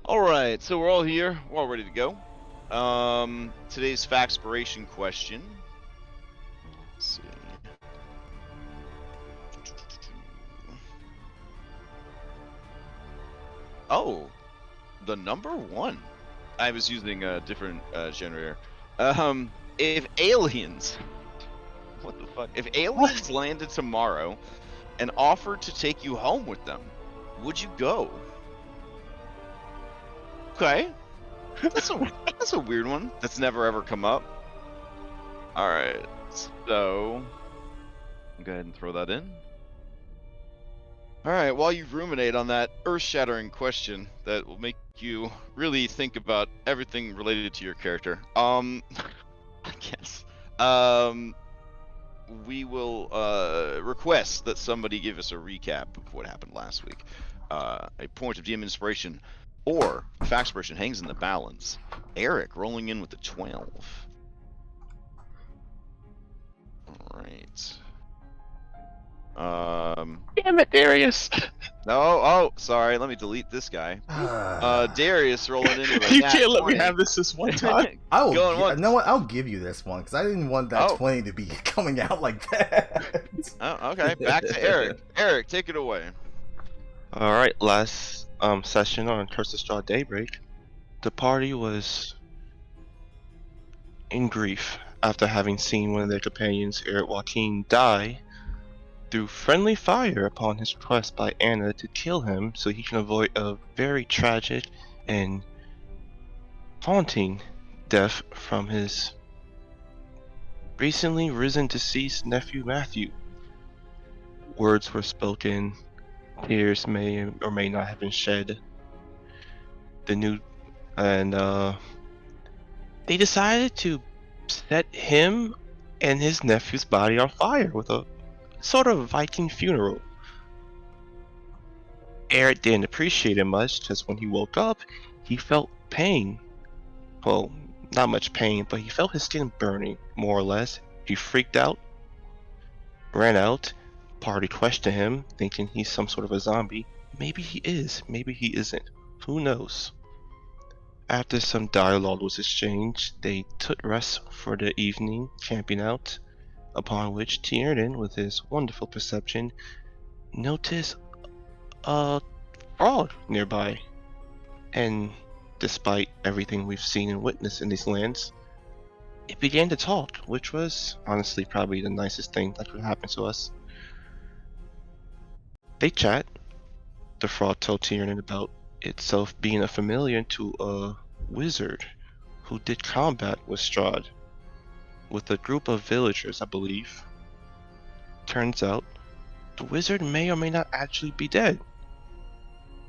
All right, so we're all here. We're all ready to go. Today's factspiration question. Let's see. Oh, the number one. I was using a different generator. If aliens, what the fuck? If aliens landed tomorrow and offered to take you home with them, would you go? Okay, that's a weird one. That's never ever come up. All right, so go ahead and throw that in. All right, while you ruminate on that earth-shattering question that will make you really think about everything related to your character, I guess, we will request that somebody give us a recap of what happened last week. A point of DM inspiration or factspiration hangs in the balance. Eric rolling in with a 12. All right. Damn it, Darius! No, oh, sorry. Let me delete this guy. Darius rolling in with a You nat can't let 20. me have this one time. Going once. You know what? I'll give you this one because I didn't want that Oh. 20 to be coming out like that. Oh, okay. Back to Eric. Eric, take it away. Alright, last session on Curse of Strahd Daybreak, the party was in grief after having seen one of their companions, Eric Joaquin, die through friendly fire upon his request by Anna to kill him so he can avoid a very tragic and haunting death from his recently risen deceased nephew Matthew. Words were spoken, tears may or may not have been shed. They decided to set him and his nephew's body on fire with a sort of Viking funeral. Eric didn't appreciate it much because when he woke up, he felt pain. Well, not much pain, but he felt his skin burning, more or less. He freaked out, ran out. Party questioned him, thinking he's some sort of a zombie. Maybe he is, maybe he isn't. Who knows? After some dialogue was exchanged, they took rest for the evening, camping out, upon which Tiernan, with his wonderful perception, noticed a frog nearby. And despite everything we've seen and witnessed in these lands, it began to talk, which was honestly probably the nicest thing that could happen to us. They chat. The frog told Tiernan about itself being a familiar to a wizard who did combat with Strahd, with a group of villagers, I believe. Turns out, the wizard may or may not actually be dead.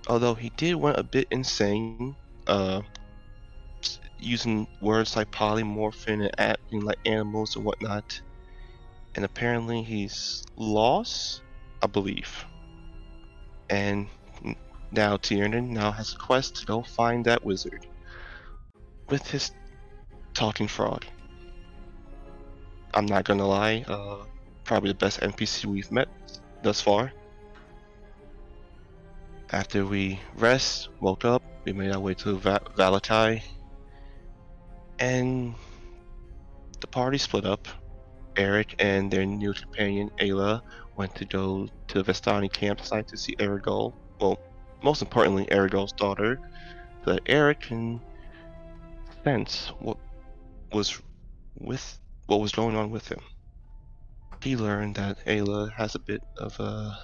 Although he did went a bit insane, using words like polymorphing and acting like animals and whatnot. And apparently he's lost, I believe. And now Tiernan now has a quest to go find that wizard with his talking frog. I'm not gonna lie, probably the best NPC we've met thus far. After we rest, woke up, we made our way to Vallaki, and the party split up. Eric and their new companion Ayla went to go to the Vestani campsite to see Erigol. Well, most importantly, Erigol's daughter, so that Eric can sense what was going on with him. He learned that Ayla has a bit of a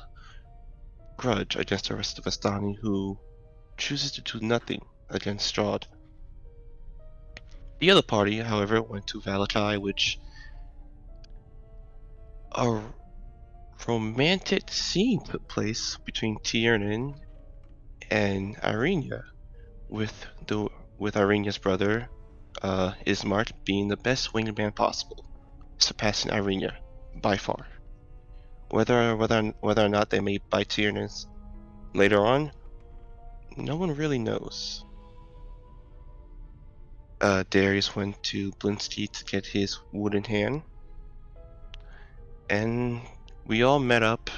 grudge against the rest of Vestani, who chooses to do nothing against Strahd. The other party, however, went to Vallaki, which a romantic scene took place between Tiernan and Irenia, with Irenia's brother Ismart being the best wingman possible, surpassing Irenia by far. Whether or not they may bite Tiernan later on, no one really knows. Darius went to Blinsky to get his wooden hand, and we all met up,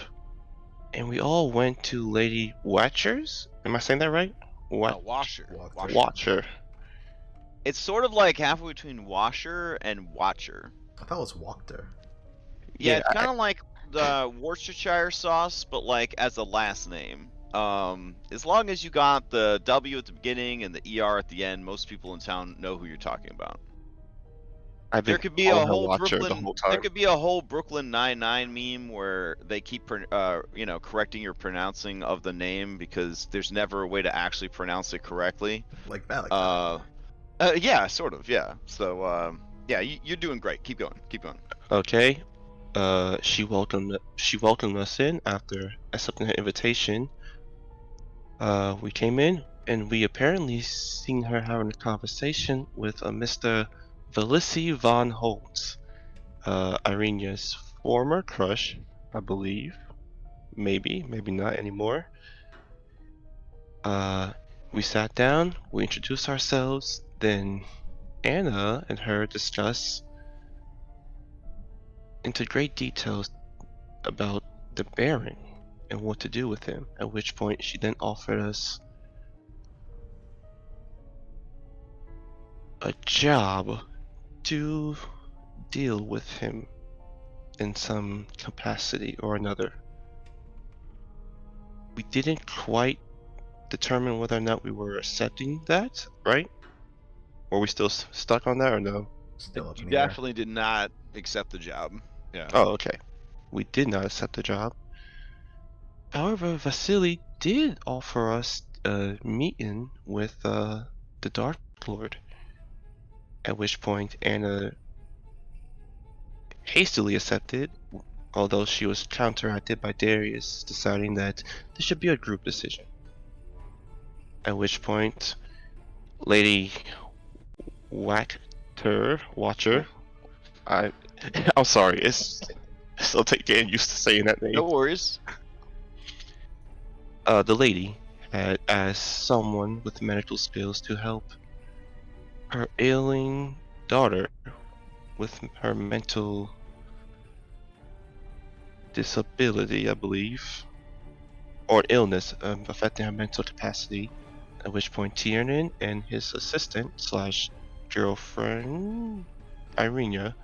and we all went to Lady Watcher's. Am I saying that right? What? Washer. Walker. Watcher. It's sort of like halfway between washer and watcher. I thought it was Walker. Yeah, Yeah, it's kind of like the Worcestershire sauce, but like as a last name. As long as you got the W at the beginning and the ER at the end, most people in town know who you're talking about. I've There been could be a calling her whole Watcher the Brooklyn. whole There time. could be a whole Brooklyn Nine-Nine meme where they keep, correcting your pronouncing of the name because there's never a way to actually pronounce it correctly. Like Vallaki. Yeah, sort of, yeah. So, yeah, you're doing great. Keep going. Keep going. Okay. She welcomed us in after accepting her invitation. We came in and we apparently seen her having a conversation with a Mr. Vallaki von Holtz, Irenia's former crush, I believe. Maybe not anymore. We sat down, we introduced ourselves, then Anna and her discussed into great details about the Baron and what to do with him, at which point she then offered us a job to deal with him in some capacity or another. We didn't quite determine whether or not we were accepting that, right? Were we still stuck on that or no? Still up You in the air. definitely did not accept the job. Yeah. Oh, okay. We did not accept the job. However, Vasily did offer us a meeting with the Dark Lord. At which point Anna hastily accepted, although she was counteracted by Darius deciding that this should be a group decision. At which point, Lady Watcher, I'm sorry, it's still getting used to saying that name. No worries. The lady had asked someone with medical skills to help her ailing daughter with her mental disability, I believe, or illness affecting her mental capacity. At which point Tiernan and his assistant slash girlfriend Irenia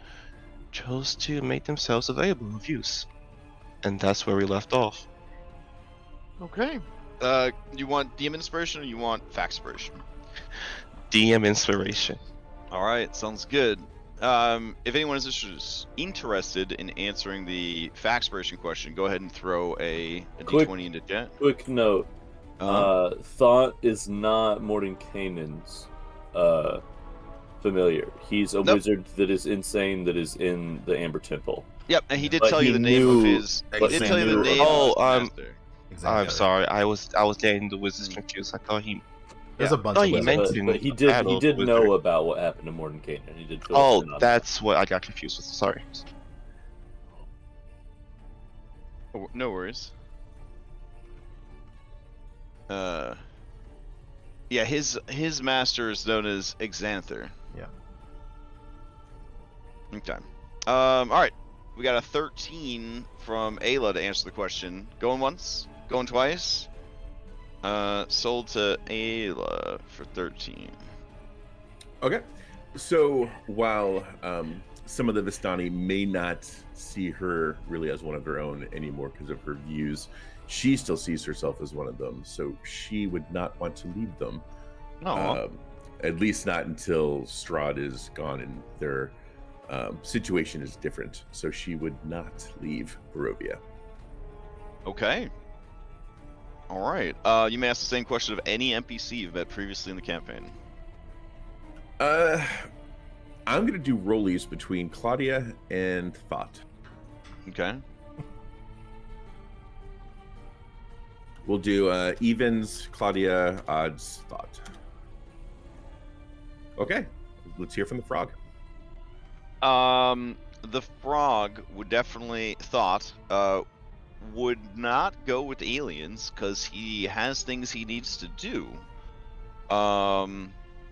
chose to make themselves available of use, and that's where we left off. Okay. You want DM inspiration or you want fact inspiration? DM inspiration. All right, sounds good. If anyone is interested in answering the fact inspiration question, go ahead and throw a d20 into chat. Quick note. Thought is not Mordenkainen's familiar. He's a wizard that is insane that is in the Amber Temple. Yep, and he did But tell you he the name of knew- his. He but did he tell you the knew name about- of his master. I'm sorry, I was getting the wizards confused. I thought he. There's Yeah. a bunch Oh, of he wizards. mentioned- But he a did. battle He of did wizard. know about what happened to Mordenkainen. He did. fill us Oh, in on that's what I got confused with. Sorry. Oh, no worries. Yeah, his master is known as Exanther. Yeah. Okay. All right. We got a 13 from Ayla to answer the question. Going once, going twice. Sold to Ayla for 13. Okay. So while some of the Vistani may not see her really as one of their own anymore because of her views, she still sees herself as one of them. So she would not want to leave them. No. At least not until Strahd is gone and their situation is different. So she would not leave Barovia. Okay. All right. You may ask the same question of any NPC you've met previously in the campaign. I'm going to do rollies between Claudia and Thought. Okay. We'll do evens, Claudia, odds, Thought. Okay, let's hear from the frog. The frog would definitely would not go with aliens because he has things he needs to do.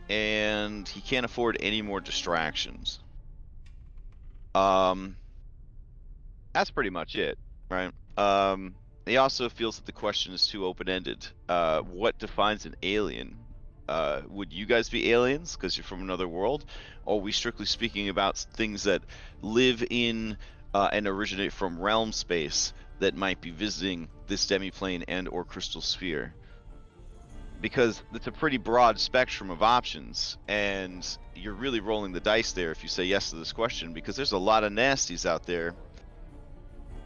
And he can't afford any more distractions. That's pretty much it, right? He also feels that the question is too open-ended. What defines an alien? Would you guys be aliens because you're from another world? Or are we strictly speaking about things that live in and originate from realm space that might be visiting this demiplane and or crystal sphere? Because it's a pretty broad spectrum of options, and you're really rolling the dice there if you say yes to this question, because there's a lot of nasties out there.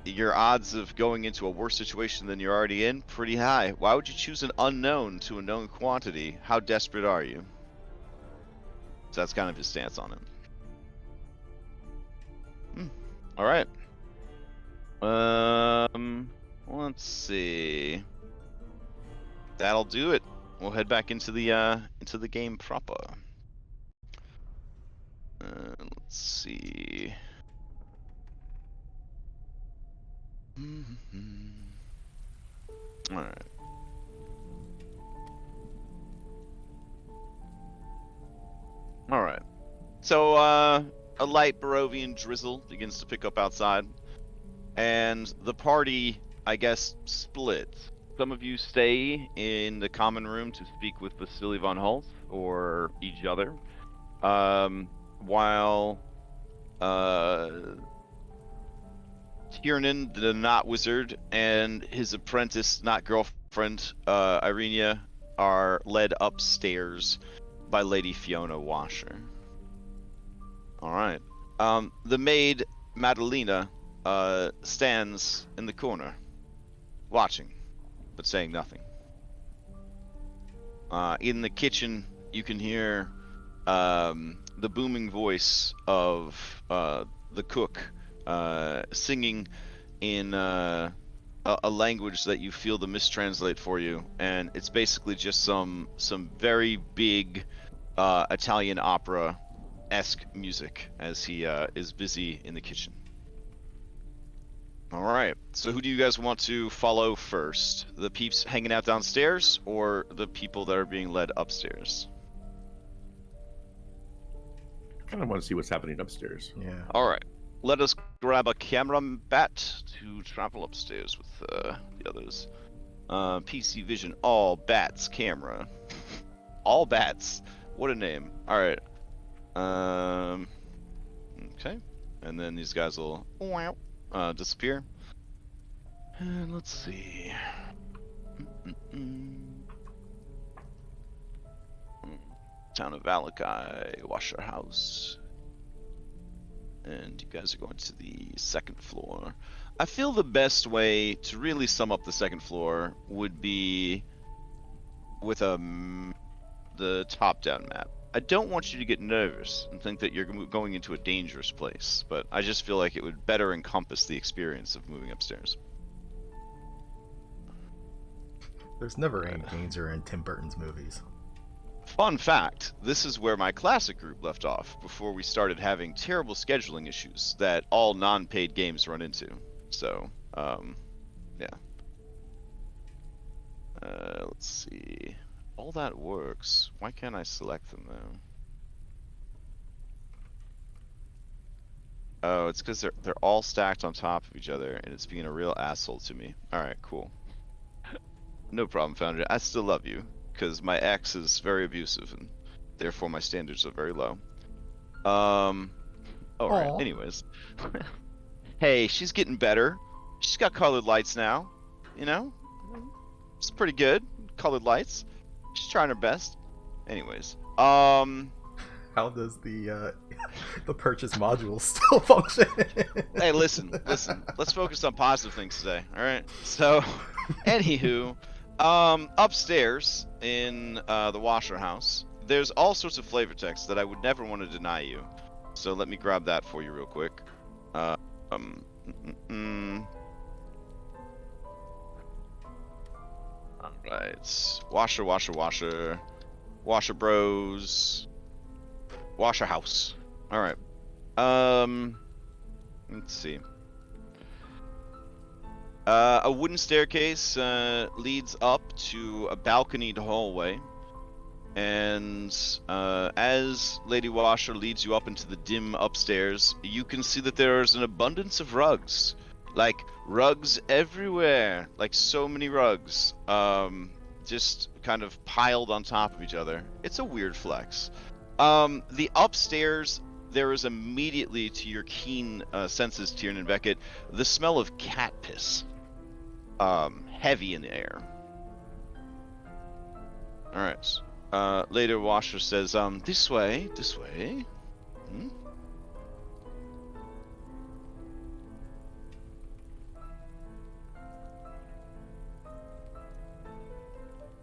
Your odds of going into a worse situation than you're already in, pretty high. Why would you choose an unknown to a known quantity? How desperate are you? So that's kind of his stance on it. All right. Let's see. That'll do it. We'll head back into the game proper. Let's see. All right. All right. So a light Barovian drizzle begins to pick up outside, and the party, I guess, splits. Some of you stay in the common room to speak with Vasily von Hulst or each other, while Tiernan, the Knot Wizard, and his apprentice, not girlfriend, Irenia, are led upstairs by Lady Fiona Washer. All right. The maid, Madalena, stands in the corner, watching, but saying nothing. In the kitchen, you can hear the booming voice of the cook singing in a language that you feel the mistranslate for you, and it's basically just some very big Italian opera-esque music as he is busy in the kitchen. All right, so who do you guys want to follow first? The peeps hanging out downstairs, or the people that are being led upstairs? I kind of want to see what's happening upstairs. Yeah. All right, let us grab a camera bat to travel upstairs with the others. PC Vision, all bats camera. All bats. What a name. All right. Okay, and then these guys will disappear. And let's see. Town of Vallaki, Washer House. And you guys are going to the second floor. I feel the best way to really sum up the second floor would be with the top-down map. I don't want you to get nervous and think that you're going into a dangerous place, but I just feel like it would better encompass the experience of moving upstairs. There's never any danger in Tim Burton's movies. Fun fact, this is where my classic group left off before we started having terrible scheduling issues that all non-paid games run into. So, yeah. Let's see. All that works. Why can't I select them though? Oh, it's because they're all stacked on top of each other, and it's being a real asshole to me. All right, cool. No problem, Foundry. I still love you because my ex is very abusive, and therefore my standards are very low. All right. Anyways, hey, she's getting better. She's got colored lights now. You know, it's pretty good. Colored lights. She's trying her best. Anyways, How does the purchase module still function? Hey, listen. Let's focus on positive things today. All right. So, anywho, upstairs in the Washer House, there's all sorts of flavor text that I would never want to deny you. So let me grab that for you real quick. Alright. Washer Bros. Washer House. Alright. Let's see. A wooden staircase leads up to a balconied hallway. And as Lady Washer leads you up into the dim upstairs, you can see that there is an abundance of rugs Like rugs everywhere, like so many rugs, just kind of piled on top of each other. It's a weird flex. The upstairs, there is immediately, to your keen senses, Tiernan Beckett, the smell of cat piss, heavy in the air. All right. Later, Washer says, this way, this way. Hmm?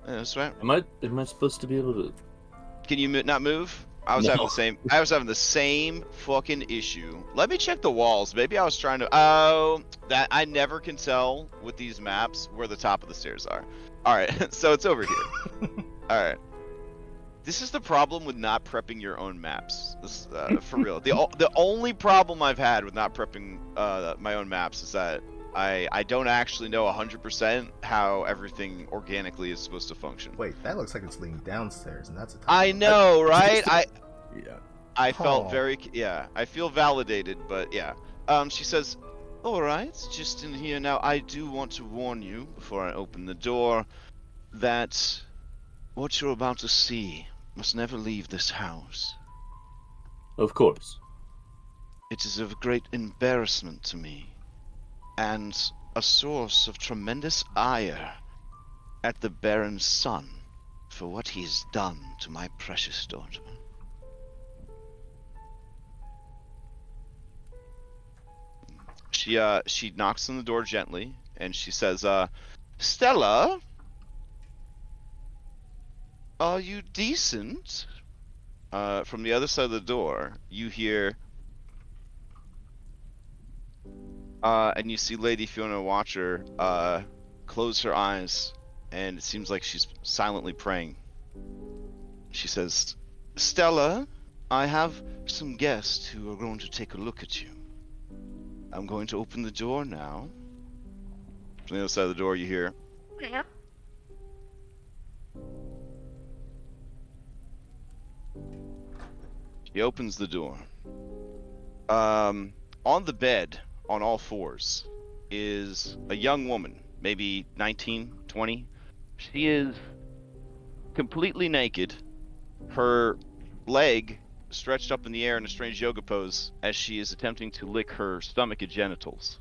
Yeah, that's right. Am I supposed to be able to? Can you not move? I was No. having the same fucking issue. Let me check the walls. Maybe I was trying to. Oh, that I never can tell with these maps where the top of the stairs are. All right, so it's over here. All right. This is the problem with not prepping your own maps. This, for real. The only problem I've had with not prepping my own maps is that I don't actually know 100% how everything organically is supposed to function. Wait, that looks like it's leading downstairs, and that's a top. I know, right? Yeah. I felt Oh. very, yeah, I feel validated, but yeah. She says, all right, just in here now, I do want to warn you before I open the door that what you're about to see must never leave this house. Of course. It is of great embarrassment to me and a source of tremendous ire at the Baron's son for what he's done to my precious daughter. She knocks on the door gently, and she says, Stella? Are you decent? From the other side of the door, you hear, and you see Lady Fiona Watcher, close her eyes, and it seems like she's silently praying. She says, Stella, I have some guests who are going to take a look at you. I'm going to open the door now. From the other side of the door, you hear. She opens the door. On the bed, on all fours, is a young woman, maybe 19, 20. She is completely naked. Her leg stretched up in the air in a strange yoga pose as she is attempting to lick her stomach and genitals,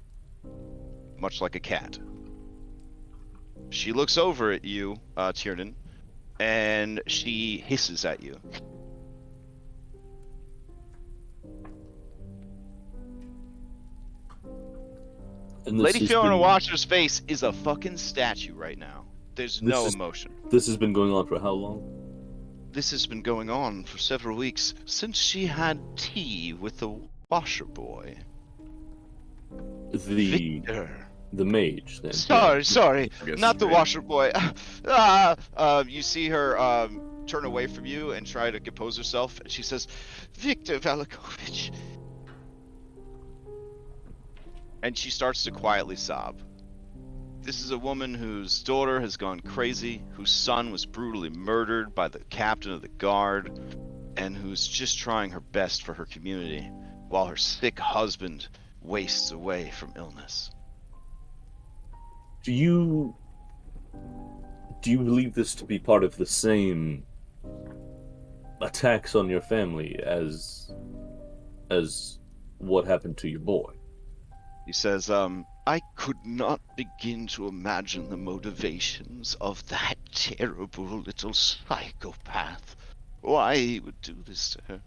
much like a cat. She looks over at you, Tiernan, and she hisses at you. And this Lady has Fiona been- Watcher's face is a fucking statue right now. There's no emotion. This has been going on for how long? This has been going on for several weeks since she had tea with the washer boy. Victor. The mage, then. Sorry, I guess not the it's washer boy. You see her turn away from you and try to compose herself, and she says, Victor Valakovich. And she starts to quietly sob. This is a woman whose daughter has gone crazy, whose son was brutally murdered by the captain of the guard, and who's just trying her best for her community, while her sick husband wastes away from illness. Do you believe this to be part of the same attacks on your family as what happened to your boy? He says, I could not begin to imagine the motivations of that terrible little psychopath. Why he would do this to her.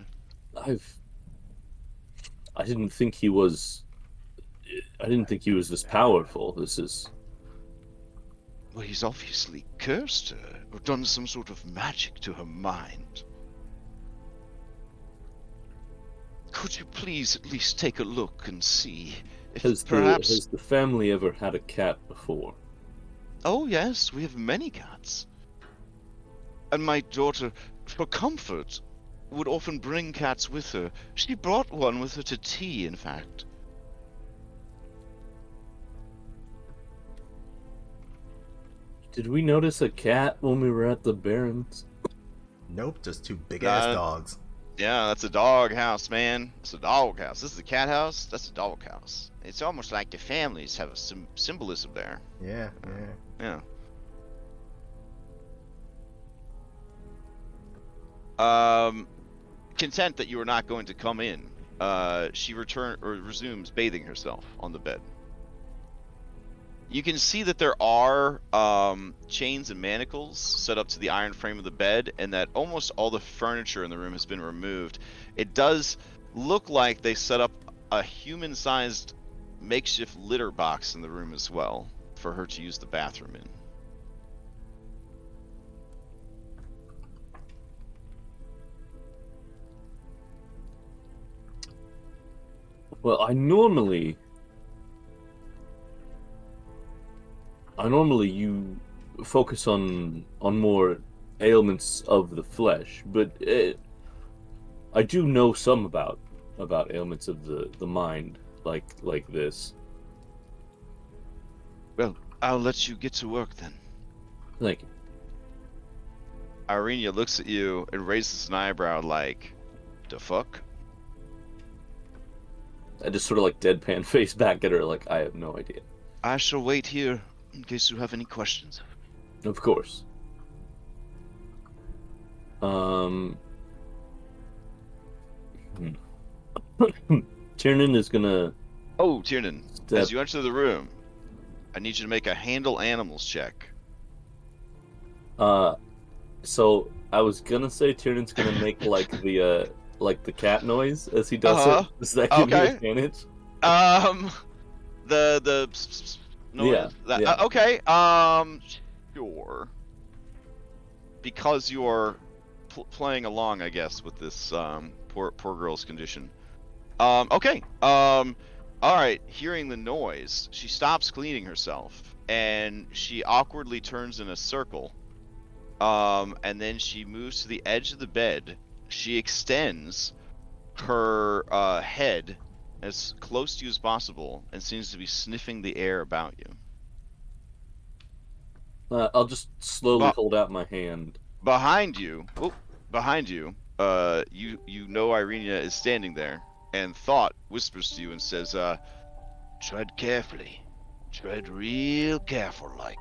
I didn't think he was this powerful. This is... Well, he's obviously cursed her, or done some sort of magic to her mind. Could you please at least take a look and see if Has perhaps... the family ever had a cat before? Oh yes, we have many cats. And my daughter, for comfort, would often bring cats with her. She brought one with her to tea, in fact. Did we notice a cat when we were at the Baron's? Nope, just two big ass Uh, dogs. Yeah, that's a dog house, man. It's a dog house. This is a cat house. That's a dog house. It's almost like the families have some symbolism there. Yeah, yeah. Yeah. Content that you are not going to come in, she resumes bathing herself on the bed. You can see that there are chains and manacles set up to the iron frame of the bed, and that almost all the furniture in the room has been removed. It does look like they set up a human-sized makeshift litter box in the room as well for her to use the bathroom in. Well, I normally you focus on more ailments of the flesh, but I do know some about ailments of the mind, like this. Well, I'll let you get to work then. Thank you. Irenia looks at you and raises an eyebrow like, the fuck? I just sort of like deadpan face back at her, like I have no idea. I shall wait here in case you have any questions. Of course. Tiernan is gonna. Oh, Tiernan, as you enter the room, I need you to make a handle animals check. So I was gonna say Tiernan's gonna make like the cat noise as he does it. Does that give you advantage? The noise. Yeah. Okay. Sure. Because you're playing along, I guess, with this poor girl's condition. Okay. All right. Hearing the noise, she stops cleaning herself, and she awkwardly turns in a circle. And then she moves to the edge of the bed. She extends her head as close to you as possible and seems to be sniffing the air about you. I'll just slowly hold out my hand. Behind you, you know Irenia is standing there, and Thought whispers to you and says, tread carefully. Tread real careful like.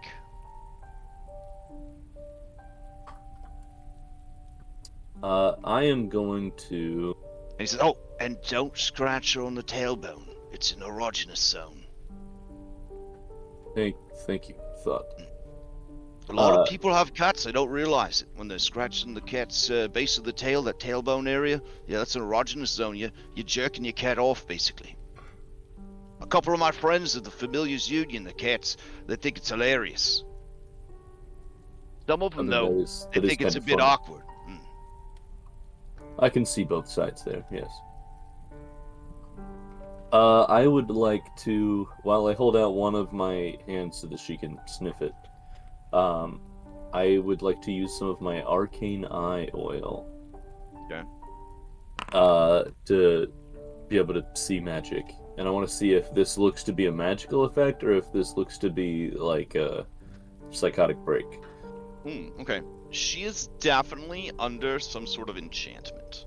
I am going to... And he says, oh, and don't scratch her on the tailbone. It's an erogenous zone. Thank you, Thought. A lot of people have cats, they don't realize it. When they're scratching the cat's base of the tail, that tailbone area, yeah, that's an erogenous zone. You're jerking your cat off, basically. A couple of my friends at the Familiars Union, the cats, they think it's hilarious. Some of them, though, they think it's a bit awkward. I can see both sides there, yes. I would like to, while I hold out one of my hands so that she can sniff it, I would like to use some of my arcane eye oil. Okay. To be able to see magic. And I want to see if this looks to be a magical effect or if this looks to be like a psychotic break. Okay. She is definitely under some sort of enchantment.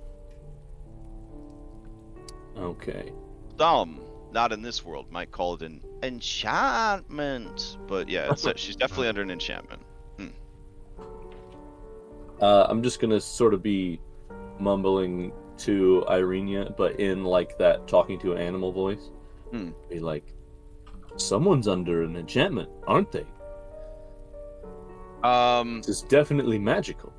Okay. Some, not in this world, might call it an enchantment. But yeah, she's definitely under an enchantment. I'm just gonna sort of be mumbling to Irenia, but in like that talking to an animal voice. Be like, someone's under an enchantment, aren't they? It's definitely magical.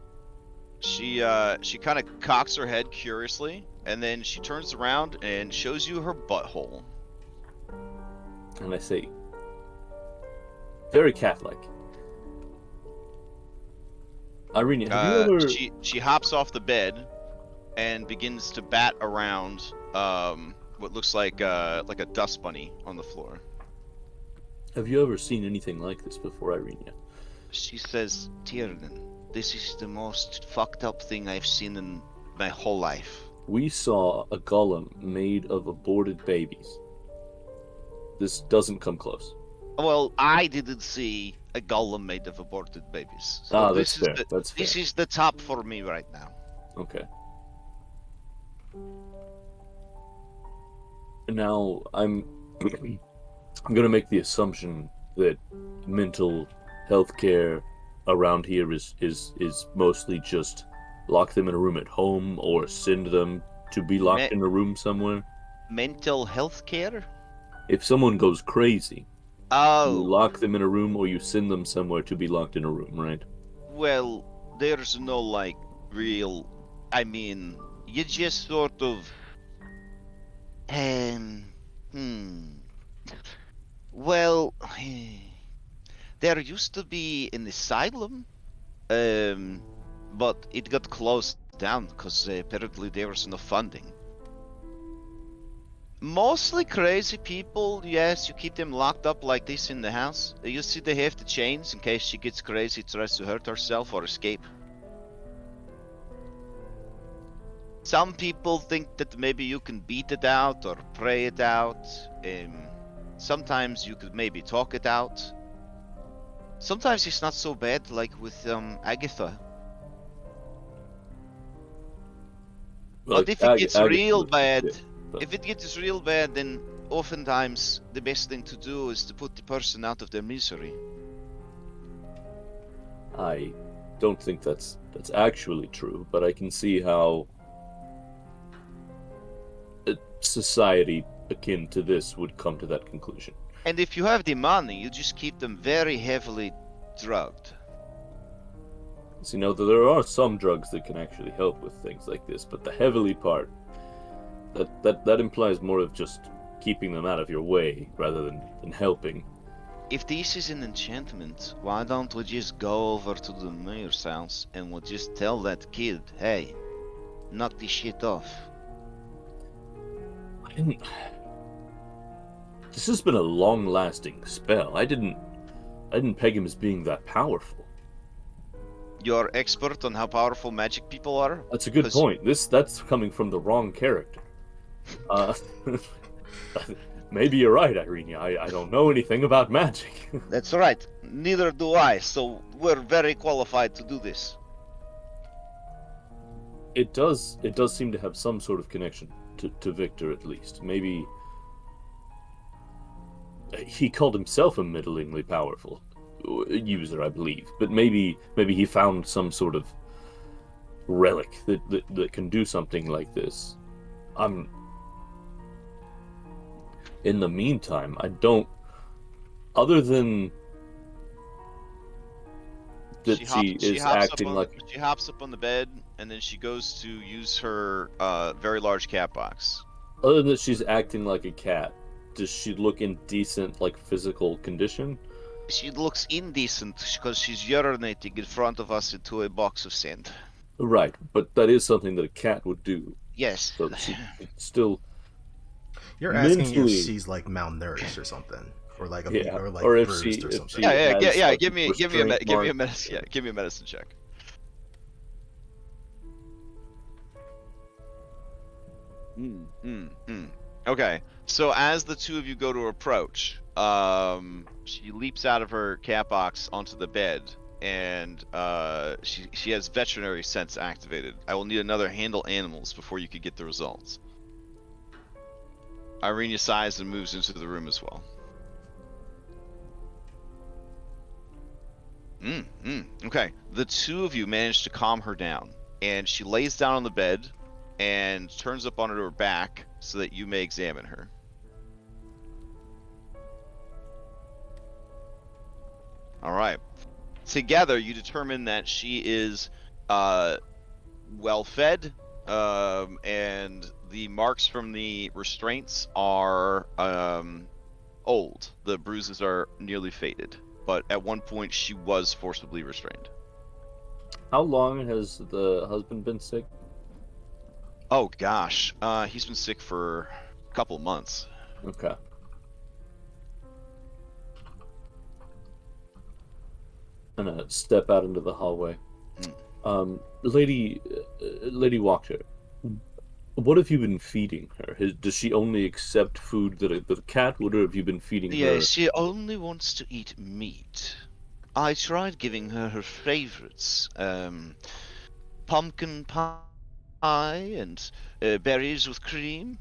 She kind of cocks her head curiously, and then she turns around and shows you her butthole. And I say, very cat-like. Irenia, have you ever... She hops off the bed and begins to bat around what looks like a dust bunny on the floor. Have you ever seen anything like this before, Irenia? She says, Tiernan, this is the most fucked up thing I've seen in my whole life. We saw a golem made of aborted babies. This doesn't come close. Well, I didn't see a golem made of aborted babies. So that's fair. This is the top for me right now. Okay. Now, I'm I'm gonna make the assumption that mental health care around here is mostly just lock them in a room at home or send them to be locked in a room somewhere. Mental health care? If someone goes crazy, you Oh, lock them in a room or you send them somewhere to be locked in a room, right? well, there's no like real. I mean, you just sort of. Um. Hmm. Well, there used to be an asylum, but it got closed down because apparently there was no funding. Mostly crazy people, yes, you keep them locked up like this in the house. You see they have the chains in case she gets crazy, tries to hurt herself or escape. Some people think that maybe you can beat it out or pray it out. Sometimes you could maybe talk it out. Sometimes it's not so bad, like with Agatha. But if it gets real bad, if it gets real bad, then oftentimes the best thing to do is to put the person out of their misery. I don't think that's actually true, but I can see how a society akin to this would come to that conclusion. And if you have the money, you just keep them very heavily drugged. So, there are some drugs that can actually help with things like this, but the heavily part, that implies more of just keeping them out of your way rather than helping. If this is an enchantment, why don't we just go over to the mayor's house and we'll just tell that kid, hey, knock this shit off. This has been a long-lasting spell. I didn't peg him as being that powerful. You're expert on how powerful magic people are? That's a good point. That's coming from the wrong character. Maybe you're right, Irene. I don't know anything about magic. That's right. Neither do I, so we're very qualified to do this. It does seem to have some sort of connection to Victor, at least. Maybe he called himself a middlingly powerful user, I believe, but maybe he found some sort of relic that can do something like this. In the meantime, I don't, other than that she is acting like... She hops up on the bed, and then she goes to use her very large cat box. Other than that she's acting like a cat, does she look in decent, like, physical condition? She looks indecent because she's urinating in front of us into a box of sand. Right, but that is something that a cat would do. Yes. So she still... You're asking mentally... if she's like malnourished or something, or like or like if bruised she, or something. Yeah. Give me a restraint medicine. Yeah, give me a medicine check. Okay, so as the two of you go to approach, she leaps out of her cat box onto the bed, and she has veterinary sense activated. I will need another handle animals before you could get the results. Irene sighs and moves into the room as well. Okay, the two of you manage to calm her down, and she lays down on the bed and turns up onto her back so that you may examine her. All right. Together, you determine that she is well fed, and the marks from the restraints are old. The bruises are nearly faded, but at one point she was forcibly restrained. How long has the husband been sick? Oh gosh, he's been sick for a couple of months. Okay. I'm gonna step out into the hallway. Lady Walker, what have you been feeding her? Does she only accept food that the cat would, or have you been feeding her? Yeah, she only wants to eat meat. I tried giving her her favorites. Pumpkin pie, pie and berries with cream.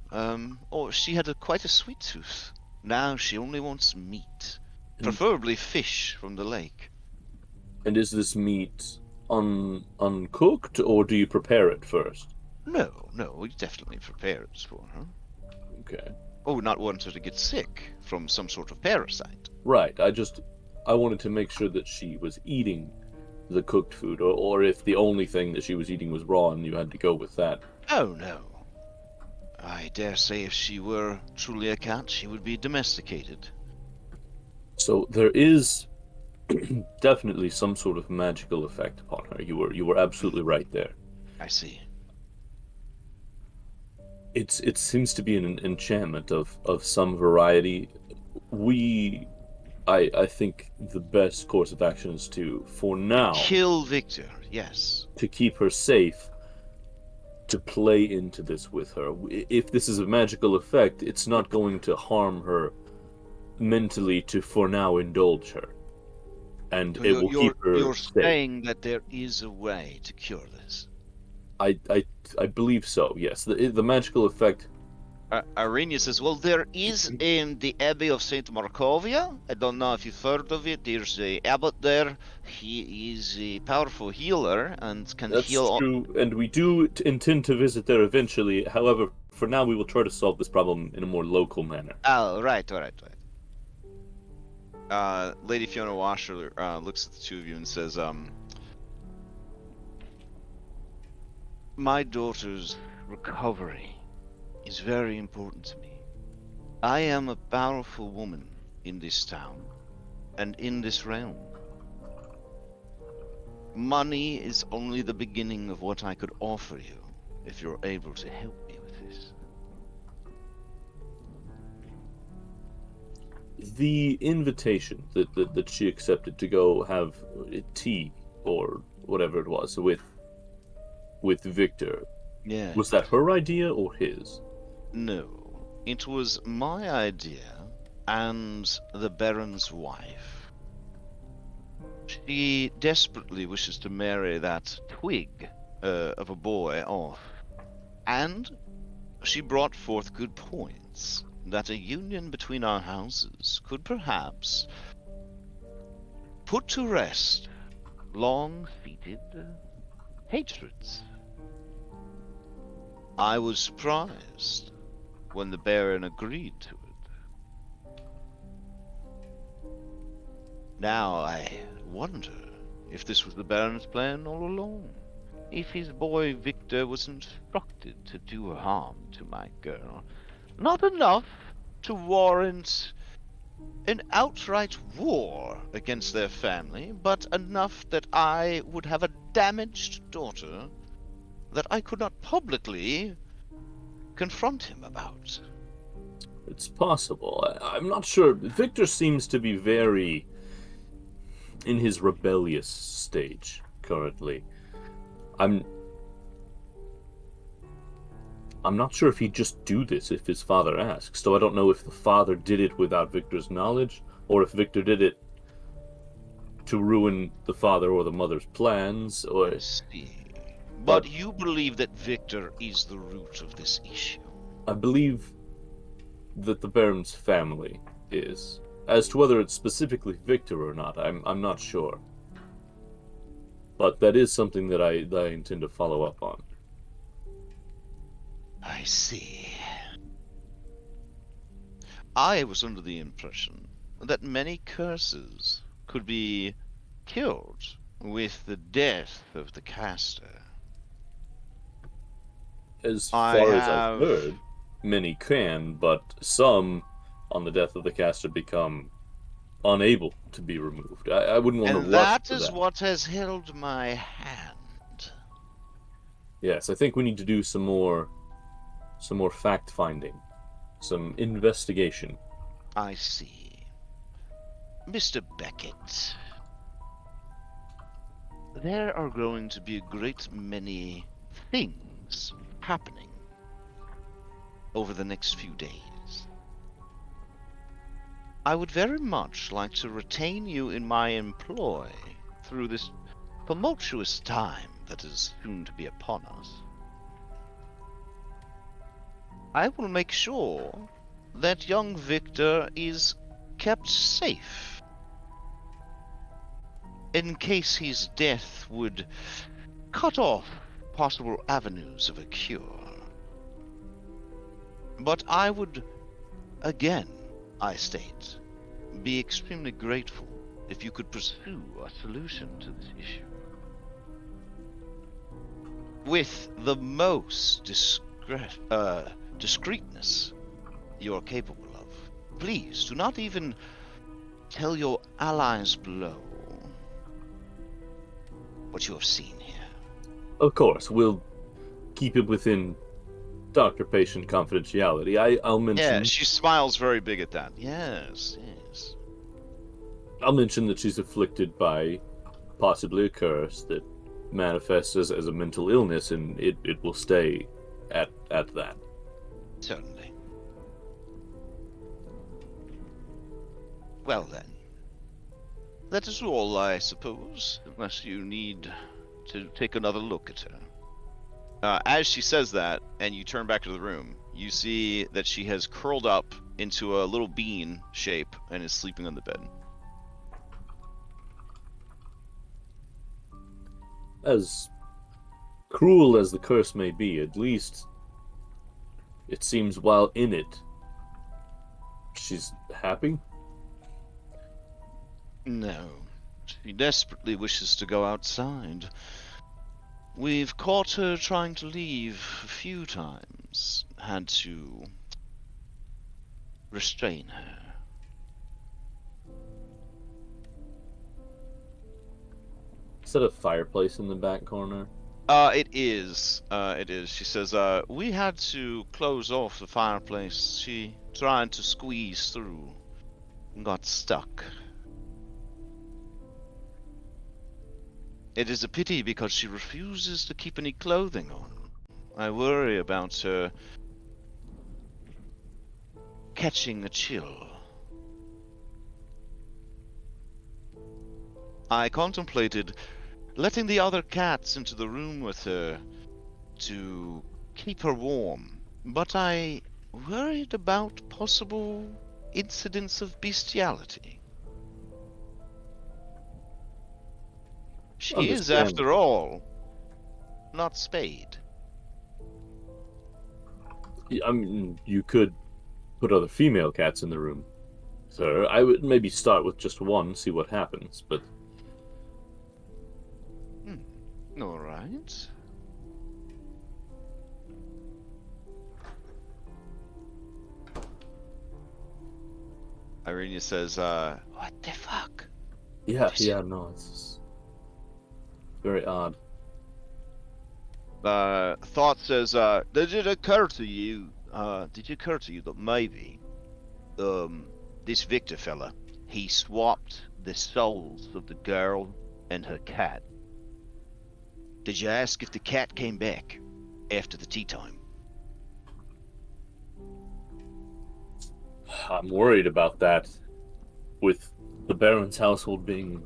Or she had quite a sweet tooth. Now she only wants meat, And- preferably fish from the lake. And is this meat uncooked, or do you prepare it first? No, we definitely prepare it for her. Okay. Oh, not want her to get sick from some sort of parasite. Right. I wanted to make sure that she was eating the cooked food, or if the only thing that she was eating was raw and you had to go with that. Oh, no. I dare say if she were truly a cat, she would be domesticated. So there is definitely some sort of magical effect upon her. You were absolutely right there. I see. It seems to be an enchantment of some variety. I think the best course of action is to, for now, Kill Victor, yes. to keep her safe, to play into this with her. If this is a magical effect, it's not going to harm her mentally to, for now, indulge her. And So it will keep her you're safe. saying that there is a way to cure this. I believe so, yes. The magical effect... Arrhenius says, well, there is in the Abbey of St. Markovia. I don't know if you've heard of it. There's a abbot there. He is a powerful healer and can That's heal... true, and we do intend to visit there eventually. However, for now, we will try to solve this problem in a more local manner. Oh, right. Lady Fiona Washer looks at the two of you and says, my daughter's recovery is very important to me. I am a powerful woman in this town and in this realm. Money is only the beginning of what I could offer you if you're able to help me with this. The invitation that she accepted to go have tea or whatever it was with Victor, Yeah. was that her idea or his? No, it was my idea and the Baron's wife. She desperately wishes to marry that twig of a boy off, and she brought forth good points that a union between our houses could perhaps put to rest long-seated hatreds. I was surprised when the Baron agreed to it. Now I wonder if this was the Baron's plan all along. If his boy Victor was instructed to do harm to my girl. Not enough to warrant an outright war against their family, but enough that I would have a damaged daughter that I could not publicly confront him about. It's possible. I'm not sure. Victor seems to be very in his rebellious stage currently. I'm not sure if he'd just do this if his father asks. So I don't know if the father did it without Victor's knowledge, or if Victor did it to ruin the father or the mother's plans, or... See. But you believe that Victor is the root of this issue? I believe that the Baron's family is. As to whether it's specifically Victor or not, I'm not sure. But that is something that I intend to follow up on. I see. I was under the impression that many curses could be killed with the death of the caster. As far as I've heard, many can, but some, on the death of the caster, become unable to be removed. I wouldn't want to rush And that to is that. what has held my hand. Yes, I think we need to do some more fact-finding, some investigation. I see. Mr. Beckett, there are going to be a great many things happening over the next few days. I would very much like to retain you in my employ through this tumultuous time that is soon to be upon us. I will make sure that young Victor is kept safe. In case his death would cut off possible avenues of a cure. But I would, again, I state, be extremely grateful if you could pursue a solution to this issue. With the most discreetness you're capable of. Please, do not even tell your allies below what you have seen here. Of course, we'll keep it within doctor-patient confidentiality. I'll mention. Yeah, she smiles very big at that. Yes, yes. I'll mention that she's afflicted by possibly a curse that manifests as a mental illness, and it will stay at that. Certainly. Well then. That is all, I suppose, unless you need to take another look at her. As she says that, and you turn back to the room, you see that she has curled up into a little bean shape and is sleeping on the bed. As cruel as the curse may be, at least it seems while in it, she's happy. No. She desperately wishes to go outside. We've caught her trying to leave a few times. Had to restrain her. Is that a fireplace in the back corner? It is. It is. She says, we had to close off the fireplace. She tried to squeeze through and got stuck. It is a pity because she refuses to keep any clothing on. I worry about her catching a chill. I contemplated letting the other cats into the room with her to keep her warm, but I worried about possible incidents of bestiality. She is, after all, not spayed. I mean, you could put other female cats in the room, sir. I would maybe start with just one, see what happens, but... All right. Irenia says, what the fuck? Yeah, no, it's very odd. Thought says, did it occur to you that maybe, this Victor fella, he swapped the souls of the girl and her cat? Did you ask if the cat came back after the tea time? I'm worried about that, with the Baron's household being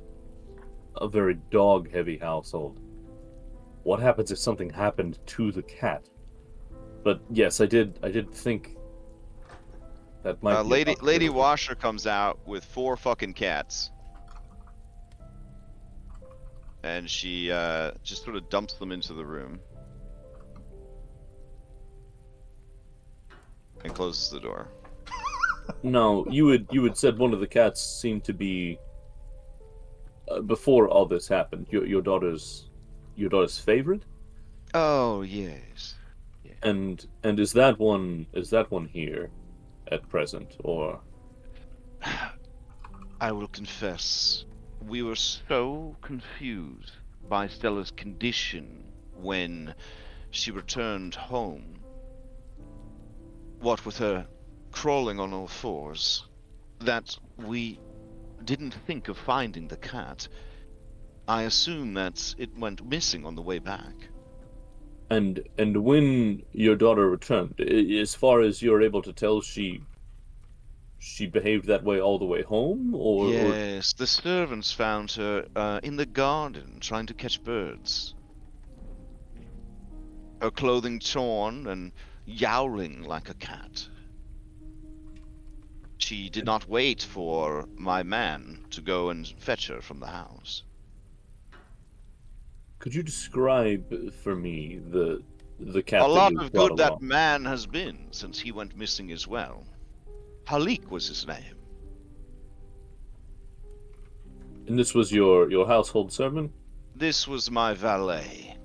a very dog-heavy household. What happens if something happened to the cat? But yes, I did think that might be a Lady Washer comes out with 4 fucking cats. And she just sort of dumps them into the room. And closes the door. No, you had said one of the cats seemed to be before all this happened. Your daughter's favorite. Oh yes. Yeah. And is that one here at present, or? I will confess, we were so confused by Stella's condition when she returned home. What with her crawling on all fours, that we didn't think of finding the cat. I assume that it went missing on the way back. And when your daughter returned, as far as you're able to tell, she behaved that way all the way home, or? Yes, the servants found her in the garden trying to catch birds. Her clothing torn and yowling like a cat. She did not wait for my man to go and fetch her from the house. Could you describe for me the cat A that lot you of brought good that along? man has been since he went missing as well. Halik was his name. And this was your household servant? This was my valet.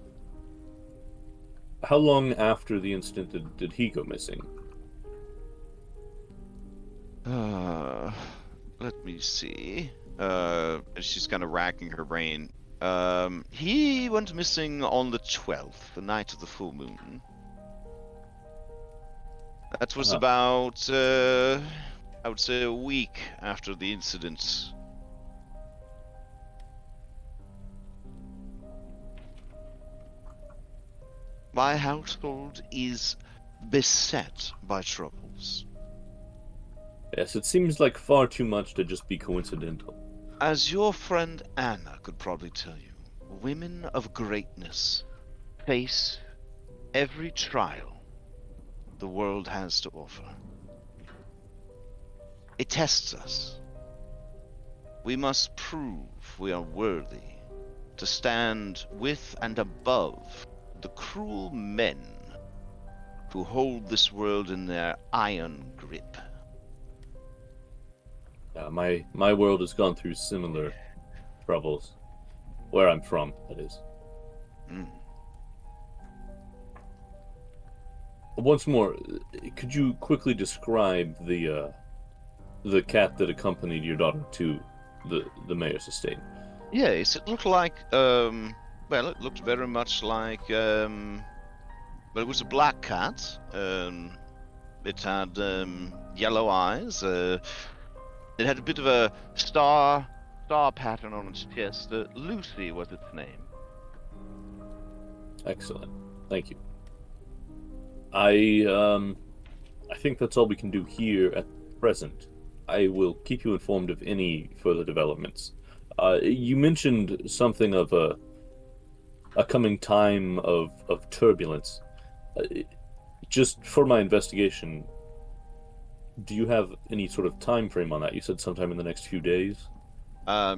How long after the incident did he go missing? Let me see. She's kind of racking her brain. He went missing on the 12th, the night of the full moon. That was about, I would say, a week after the incident. My household is beset by troubles. Yes, it seems like far too much to just be coincidental. As your friend Anna could probably tell you, women of greatness face every trial the world has to offer. It tests us. We must prove we are worthy to stand with and above the cruel men who hold this world in their iron grip. My world has gone through similar troubles. Where I'm from, that is. Mm. Once more, could you quickly describe the cat that accompanied your daughter to the mayor's estate? Yes, it looked like, well, it looked very much like, well, it was a black cat. It had yellow eyes. It had a bit of a star pattern on its chest. Lucy was its name. Excellent. Thank you. I think that's all we can do here at present. I will keep you informed of any further developments. You mentioned something of a coming time of turbulence. Just for my investigation, do you have any sort of time frame on that? You said sometime in the next few days.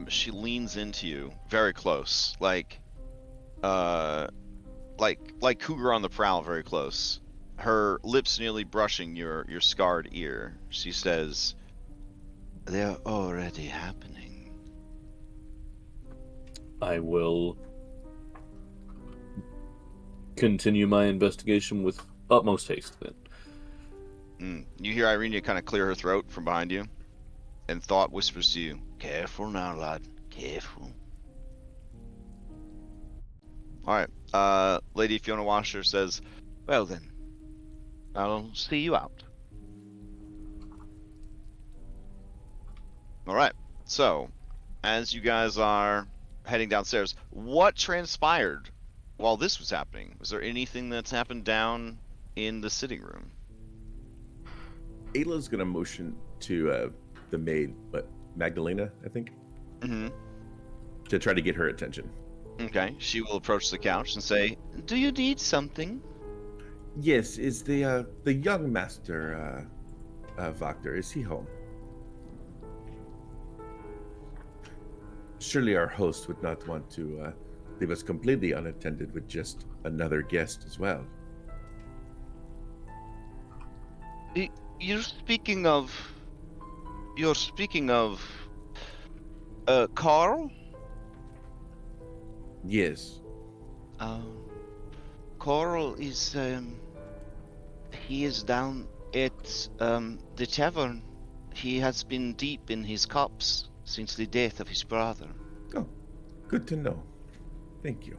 She leans into you very close, like cougar on the prowl, very close. Her lips nearly brushing your scarred ear. She says, "They're already happening." I will continue my investigation with utmost haste then. You hear Irenia kind of clear her throat from behind you, and Thought whispers to you, "Careful now, lad. Careful." Alright, Lady Fiona Washer says, "Well then, I'll see you out." Alright, so, as you guys are heading downstairs, what transpired while this was happening? Was there anything that's happened down in the sitting room? Ayla's gonna motion to the maid, but Magdalena, I think, to try to get her attention. Okay, she will approach the couch and say, "Do you need something?" Yes, is the young master Vactor, is he home? Surely our host would not want to leave us completely unattended with just another guest as well. You're speaking of Carl? Yes. Carl is he is down at the tavern. He has been deep in his cups since the death of his brother. Oh, good to know. Thank you.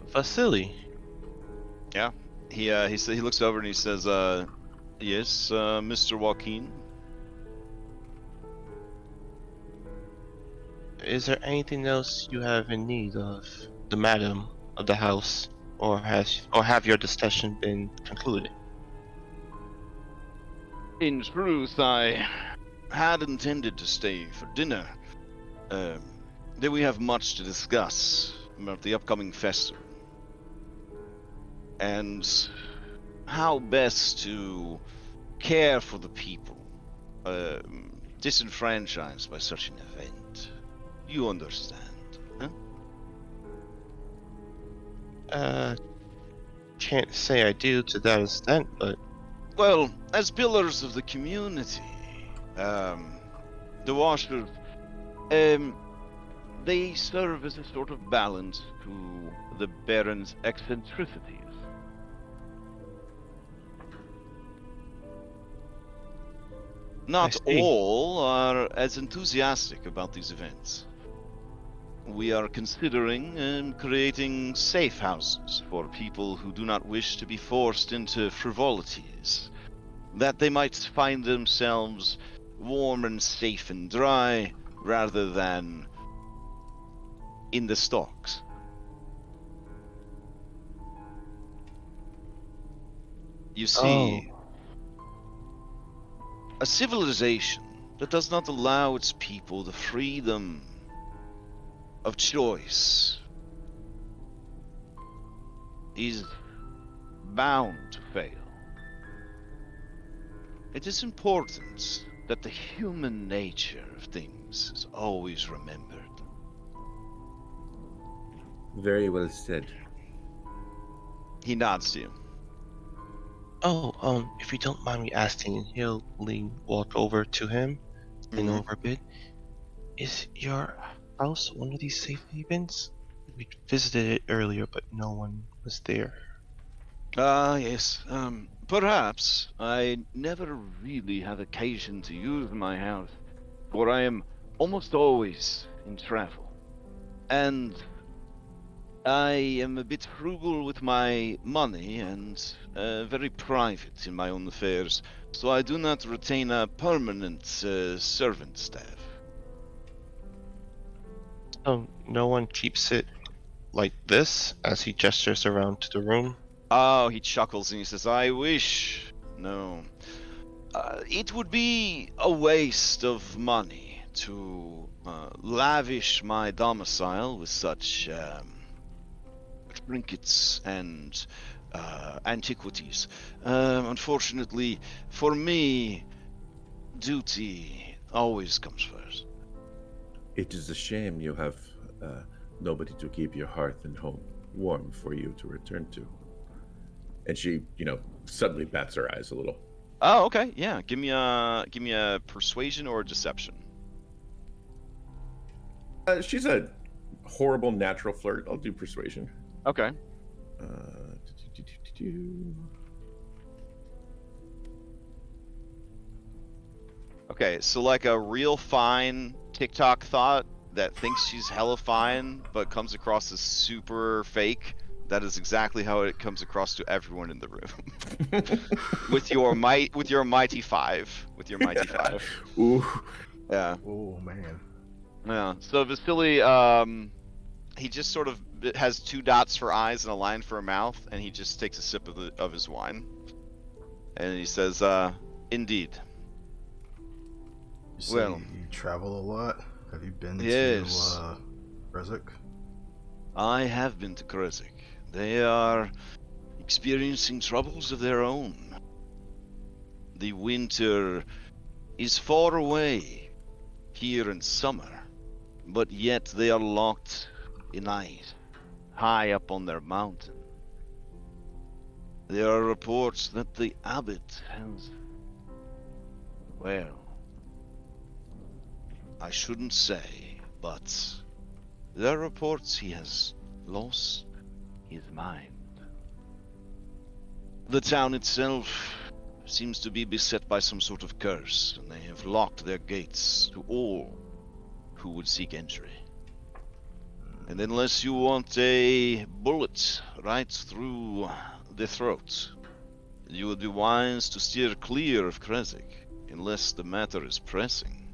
Vasily. Yeah. He looks over and he says, "Yes, Mr. Joaquin." Is there anything else you have in need of the madam of the house, or have your discussion been concluded? In truth, I had intended to stay for dinner. that we have much to discuss about the upcoming festival and how best to care for the people disenfranchised by such an event. You understand, huh? Can't say I do to that extent, but Well, as pillars of the community, the Washers, they serve as a sort of balance to the Baron's eccentricities. Not see. all are as enthusiastic about these events. We are considering creating safe houses for people who do not wish to be forced into frivolities, that they might find themselves warm and safe and dry rather than in the stocks. You see, a civilization that does not allow its people the freedom of choice is bound to fail. It is important that the human nature of things is always remembered. Very well said. He nods to you. Oh, if you don't mind me asking, he'll walk over to him, lean Mhm. over a bit. Is your house one of these safe havens? We visited it earlier, but no one was there. Yes. Perhaps I never really had occasion to use my house, for I am almost always in travel. And I am a bit frugal with my money and very private in my own affairs, so I do not retain a permanent servant staff. Oh, no one keeps it like this as he gestures around to the room. Oh, he chuckles and he says, I wish. No. It would be a waste of money to lavish my domicile with such trinkets and antiquities. Unfortunately, for me, duty always comes first. It is a shame you have nobody to keep your hearth and home warm for you to return to. And she, suddenly bats her eyes a little. Oh, okay. Yeah, give me a persuasion or a deception. She's a horrible natural flirt. I'll do persuasion. Okay. Okay, so like a real fine TikTok thought that thinks she's hella fine, but comes across as super fake. That is exactly how it comes across to everyone in the room. with your mighty five. Ooh. Yeah. Oh man. Yeah. So Vasily, he just sort of has two dots for eyes and a line for a mouth, and he just takes a sip of his wine, and he says, "Indeed." You say Well, you travel a lot. Have you been yes. to Rezek? I have been to Krezik. They are experiencing troubles of their own. The winter is far away here in summer, but yet they are locked in ice, high up on their mountain. There are reports that the abbot has, well, I shouldn't say, but there are reports he has lost his mind. The town itself seems to be beset by some sort of curse, and they have locked their gates to all who would seek entry. And unless you want a bullet right through the throat, you would be wise to steer clear of Krezik, unless the matter is pressing.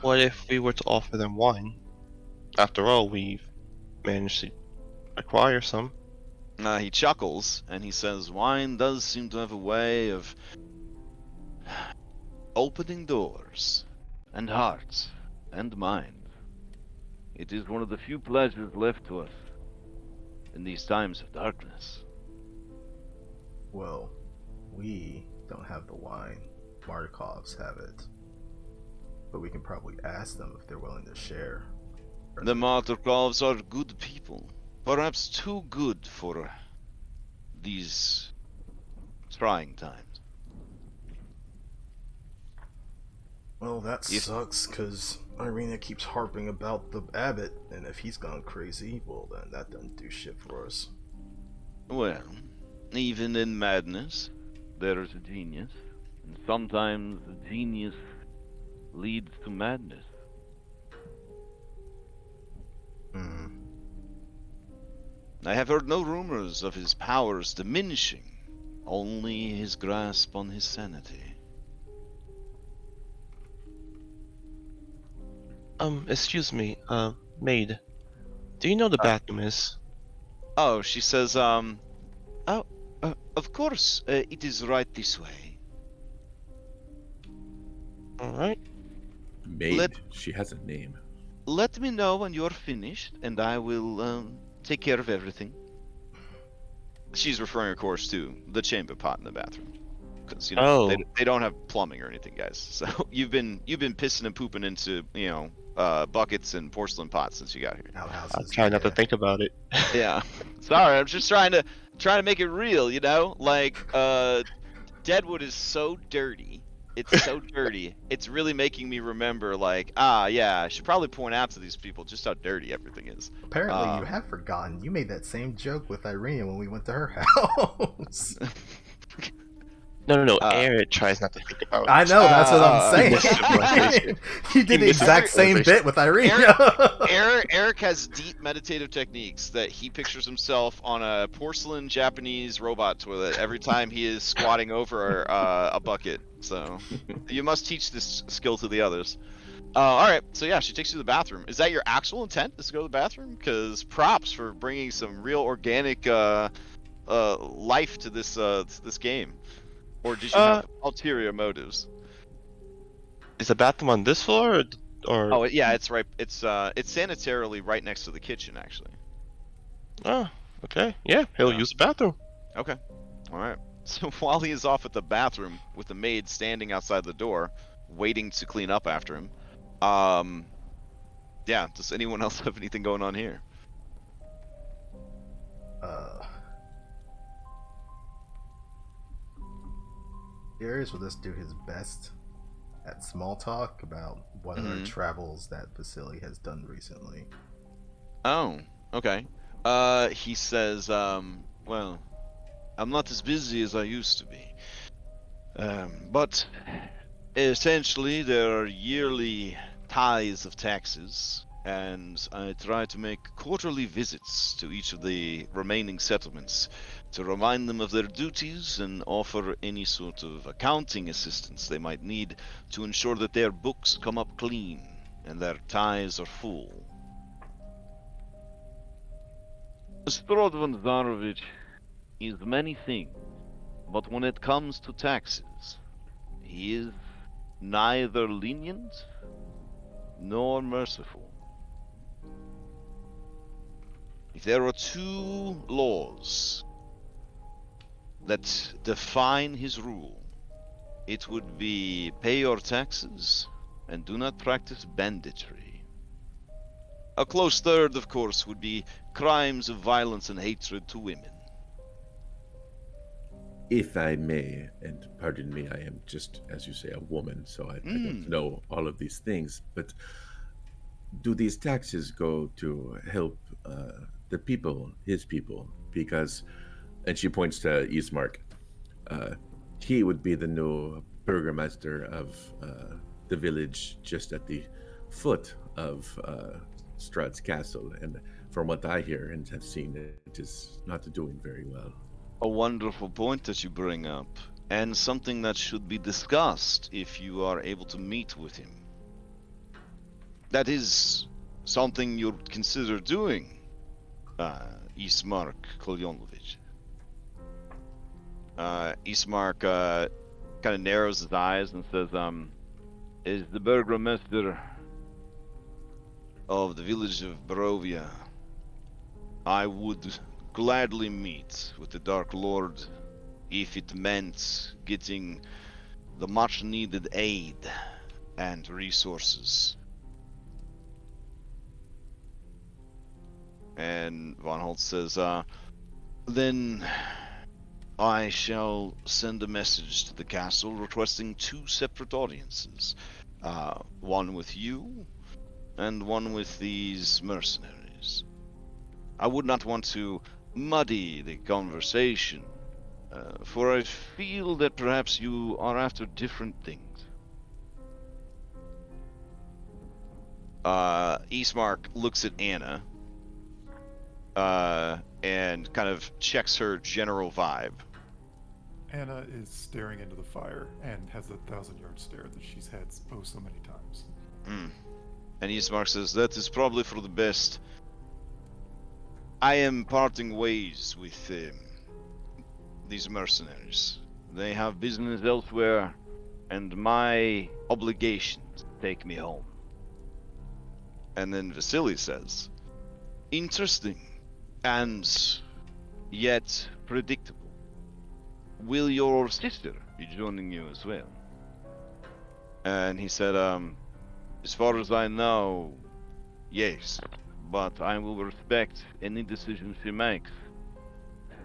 What if we were to offer them wine? After all, we've managed to acquire some. He chuckles, and he says, wine does seem to have a way of opening doors, and hearts, and mind. It is one of the few pleasures left to us in these times of darkness. Well, we don't have the wine. Markovs have it. But we can probably ask them if they're willing to share. The Markovs are good people. Perhaps too good for these trying times. Well, that If- sucks, because Irina keeps harping about the abbot, and if he's gone crazy, well then that doesn't do shit for us. Well, even in madness, there is a genius. And sometimes genius leads to madness. Hmm. I have heard no rumors of his powers diminishing, only his grasp on his sanity. Excuse me, maid. Do you know the bathroom is? Oh, she says, of course, it is right this way. Alright. Maid. She has a name. Let me know when you're finished, and I will, take care of everything. She's referring, of course, to the chamber pot in the bathroom. Because, you know, they don't have plumbing or anything, guys. So you've been pissing and pooping into, you know, buckets and porcelain pots since you got here. Outhouses. I'll try not to think about it. Yeah. Sorry, I'm just trying to make it real, you know? Like, Deadwood is so dirty. It's so dirty. It's really making me remember, like, yeah, I should probably point out to these people just how dirty everything is. Apparently, you have forgotten. You made that same joke with Irina when we went to her house. No. Eric tries not to think about it. I know, that's what I'm he missed saying. civilization. You did the missed exact same civilization. bit with Irina. Eric has deep meditative techniques that he pictures himself on a porcelain Japanese robot toilet every time he is squatting over a bucket. So you must teach this skill to the others. All right, so yeah, she takes you to the bathroom. Is that your actual intent, is to go to the bathroom? Because props for bringing some real organic life to this game. Or did you have ulterior motives? Is the bathroom on this floor or? Oh yeah, it's right. It's sanitarily right next to the kitchen, actually. Oh, okay. Yeah, he'll use the bathroom. Okay. All right. So while he is off at the bathroom with the maid standing outside the door, waiting to clean up after him, yeah. Does anyone else have anything going on here? Darius will just do his best at small talk about what other travels that Vasily has done recently. Oh, okay. He says, well, I'm not as busy as I used to be. But essentially there are yearly tithes of taxes, and I try to make quarterly visits to each of the remaining settlements to remind them of their duties and offer any sort of accounting assistance they might need to ensure that their books come up clean and their tithes are full. Strahd Vanzarovich is many things, but when it comes to taxes, he is neither lenient nor merciful. If there are two laws that define his rule, it would be pay your taxes and do not practice banditry. A close third, of course, would be crimes of violence and hatred to women. If I may, and pardon me, I am just, as you say, a woman, so I don't know all of these things, but do these taxes go to help the people, his people? Because, and she points to Ismark, he would be the new burgomaster of the village just at the foot of Strahd's castle, and from what I hear and have seen, it is not doing very well. A wonderful point that you bring up, and something that should be discussed if you are able to meet with him. That is something you'd consider doing, Ismark Kolyonovich. Ismark kind of narrows his eyes and says, is the burgomaster of the village of Barovia, I would gladly meet with the Dark Lord if it meant getting the much needed aid and resources. And Von Holtz says, then I shall send a message to the castle requesting 2 separate audiences. One with you, and one with these mercenaries. I would not want to muddy the conversation, for I feel that perhaps you are after different things. Eastmark looks at Anna, and kind of checks her general vibe. Anna is staring into the fire and has a 1,000-yard stare that she's had so many times. And Eastmark says, that is probably for the best. I am parting ways with these mercenaries. They have business elsewhere, and my obligations take me home. And then Vasily says, interesting, and yet predictable. Will your sister be joining you as well? And he said, as far as I know, yes, but I will respect any decision she makes.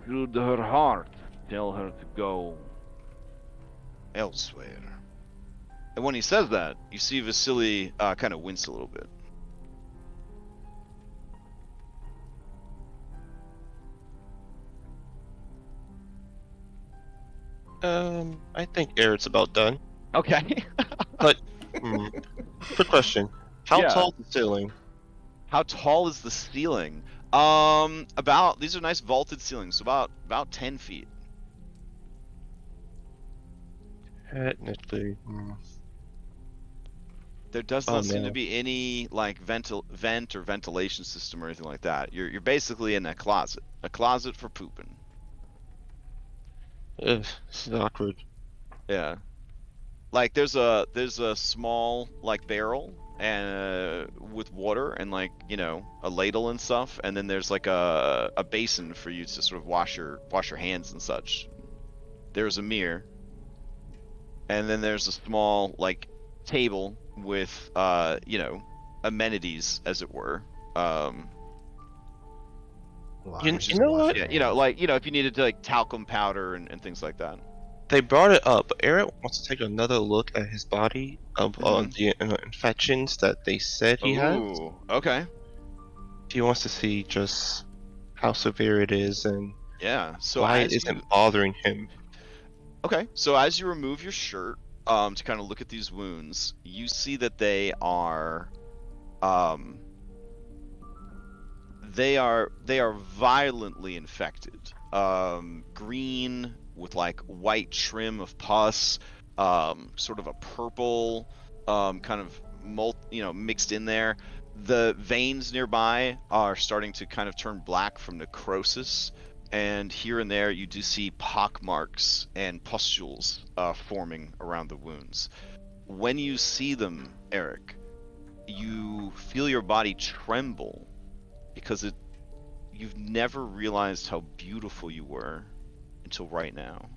Should her heart tell her to go elsewhere? And when he says that, you see Vasily kind of wince a little bit. I think Eric's about done. Okay. But, quick question. How Yeah. tall is the ceiling? How tall is the ceiling? These are nice vaulted ceilings, so about 10 feet. Technically, There does Oh, not seem no. to be any like vent or ventilation system or anything like that. You're basically in a closet for pooping. Ugh, this is awkward. Yeah. Like there's a small like barrel and with water and like, you know, a ladle and stuff, and then there's like a basin for you to sort of wash your hands and such. There's a mirror. And then there's a small like table with you know, amenities as it were. Lions you to know wash what? your Yeah, you know, hands. like, you know, if you needed to like talcum powder and things like that. They brought it up, but Eric wants to take another look at his body of Mhm. the infections that they said he has. Ooh, okay. He wants to see just how severe it is and Yeah. So why as it isn't you bothering him. Okay, so as you remove your shirt, to kind of look at these wounds, you see that they are violently infected. Green with like white trim of pus, sort of a purple, kind of mixed in there. The veins nearby are starting to kind of turn black from necrosis, and here and there you do see pock marks and pustules forming around the wounds. When you see them, Eric, you feel your body tremble because you've never realized how beautiful you were until right now.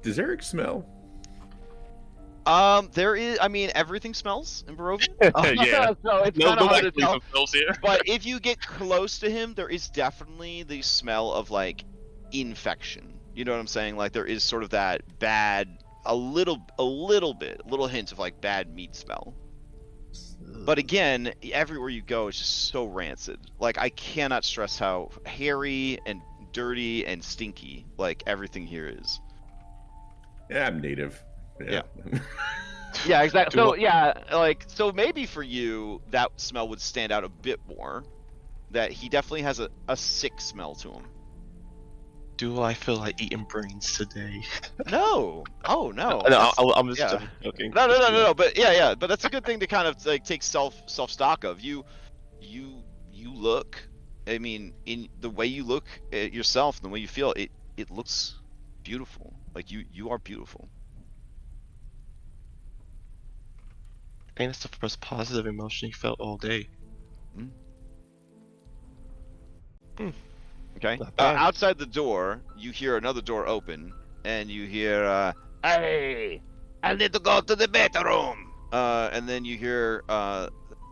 Does Eric smell? There is, I mean, everything smells in Barovia. Yeah. So it's No, kind of hard to actually tell. some pills here. But if you get close to him, there is definitely the smell of like infection. You know what I'm saying? Like there is sort of that bad, a little hint of like bad meat smell. But again, everywhere you go, it's just so rancid. Like I cannot stress how hairy and dirty and stinky like everything here is. Yeah, I'm native. Yeah. Yeah, exactly. Do So I- yeah, like so maybe for you that smell would stand out a bit more. That he definitely has a sick smell to him. Do I feel like eating brains today? No. Oh no. No, That's- I'm just yeah. joking. No. But yeah. But that's a good thing to kind of like take self stock of. You look. I mean, in the way you look at yourself and the way you feel, it looks beautiful. Like you are beautiful. think that's the first positive emotion he felt all day. Okay. Not bad. Outside the door, you hear another door open, and you hear, "Hey, I need to go to the bedroom." And then you hear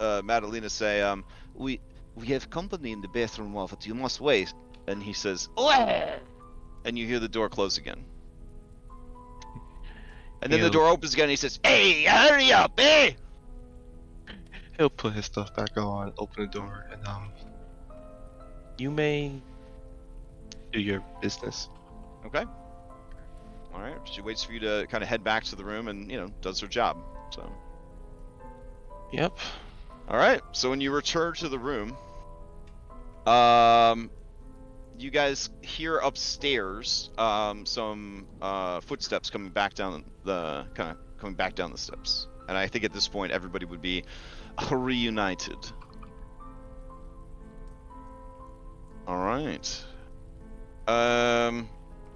Madalena say, "We have company in the bathroom, Waffle. You must wait." And he says, "Wait!" And you hear the door close again. And then the door opens again, and he says, "Hey, hurry up, eh?" He'll put his stuff back on, open the door, and you may do your business. Okay. All right. She waits for you to kind of head back to the room, and does her job. So. Yep. All right. So when you return to the room, you guys hear upstairs some footsteps coming back down the steps, and I think at this point everybody would be reunited. All right. And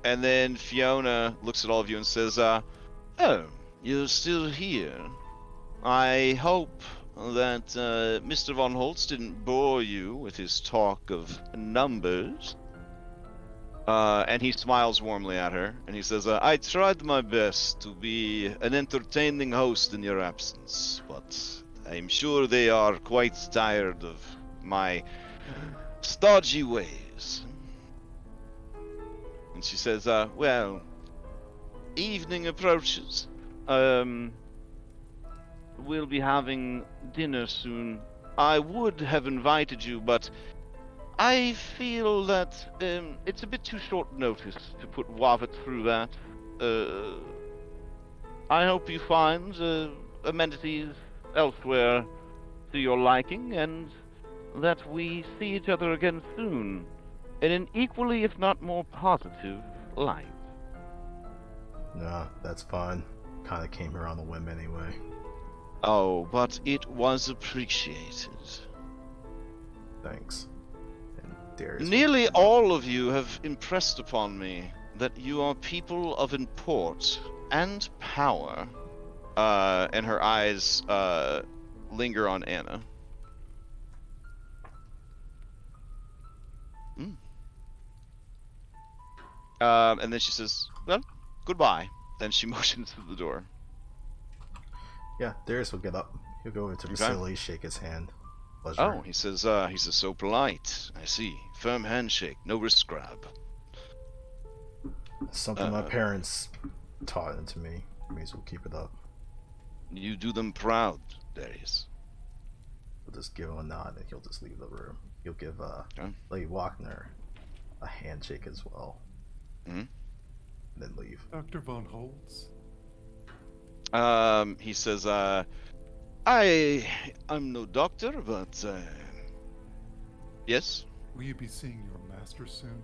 then Fiona looks at all of you and says, "Oh, you're still here. I hope that Mr. Von Holtz didn't bore you with his talk of numbers." And he smiles warmly at her, and he says, "I tried my best to be an entertaining host in your absence, but I'm sure they are quite tired of my stodgy ways." And she says, "Well, evening approaches. We'll be having dinner soon. I would have invited you, but I feel that it's a bit too short notice to put Wavet through that. I hope you find amenities elsewhere to your liking, and that we see each other again soon, in an equally, if not more positive, light." Nah, that's fine. Kinda came here on a whim anyway. Oh, but it was appreciated. Thanks. And Darius. Nearly all of you have impressed upon me that you are people of import and power. And her eyes linger on Anna. And then she says, "Well, goodbye." Then she motions to the door. Yeah, Darius will get up. He'll go over to Vasily, shake his hand. Pleasure. Oh, he says so polite. I see. Firm handshake, no wrist grab. Something my parents taught into me. May as well keep it up. You do them proud, Darius. We'll just give him a nod and he'll just leave the room. He'll give Lady Wagner a handshake as well. Mm-hmm. And then leave. Dr. Von Holtz? He says, I'm no doctor, but yes? Will you be seeing your master soon?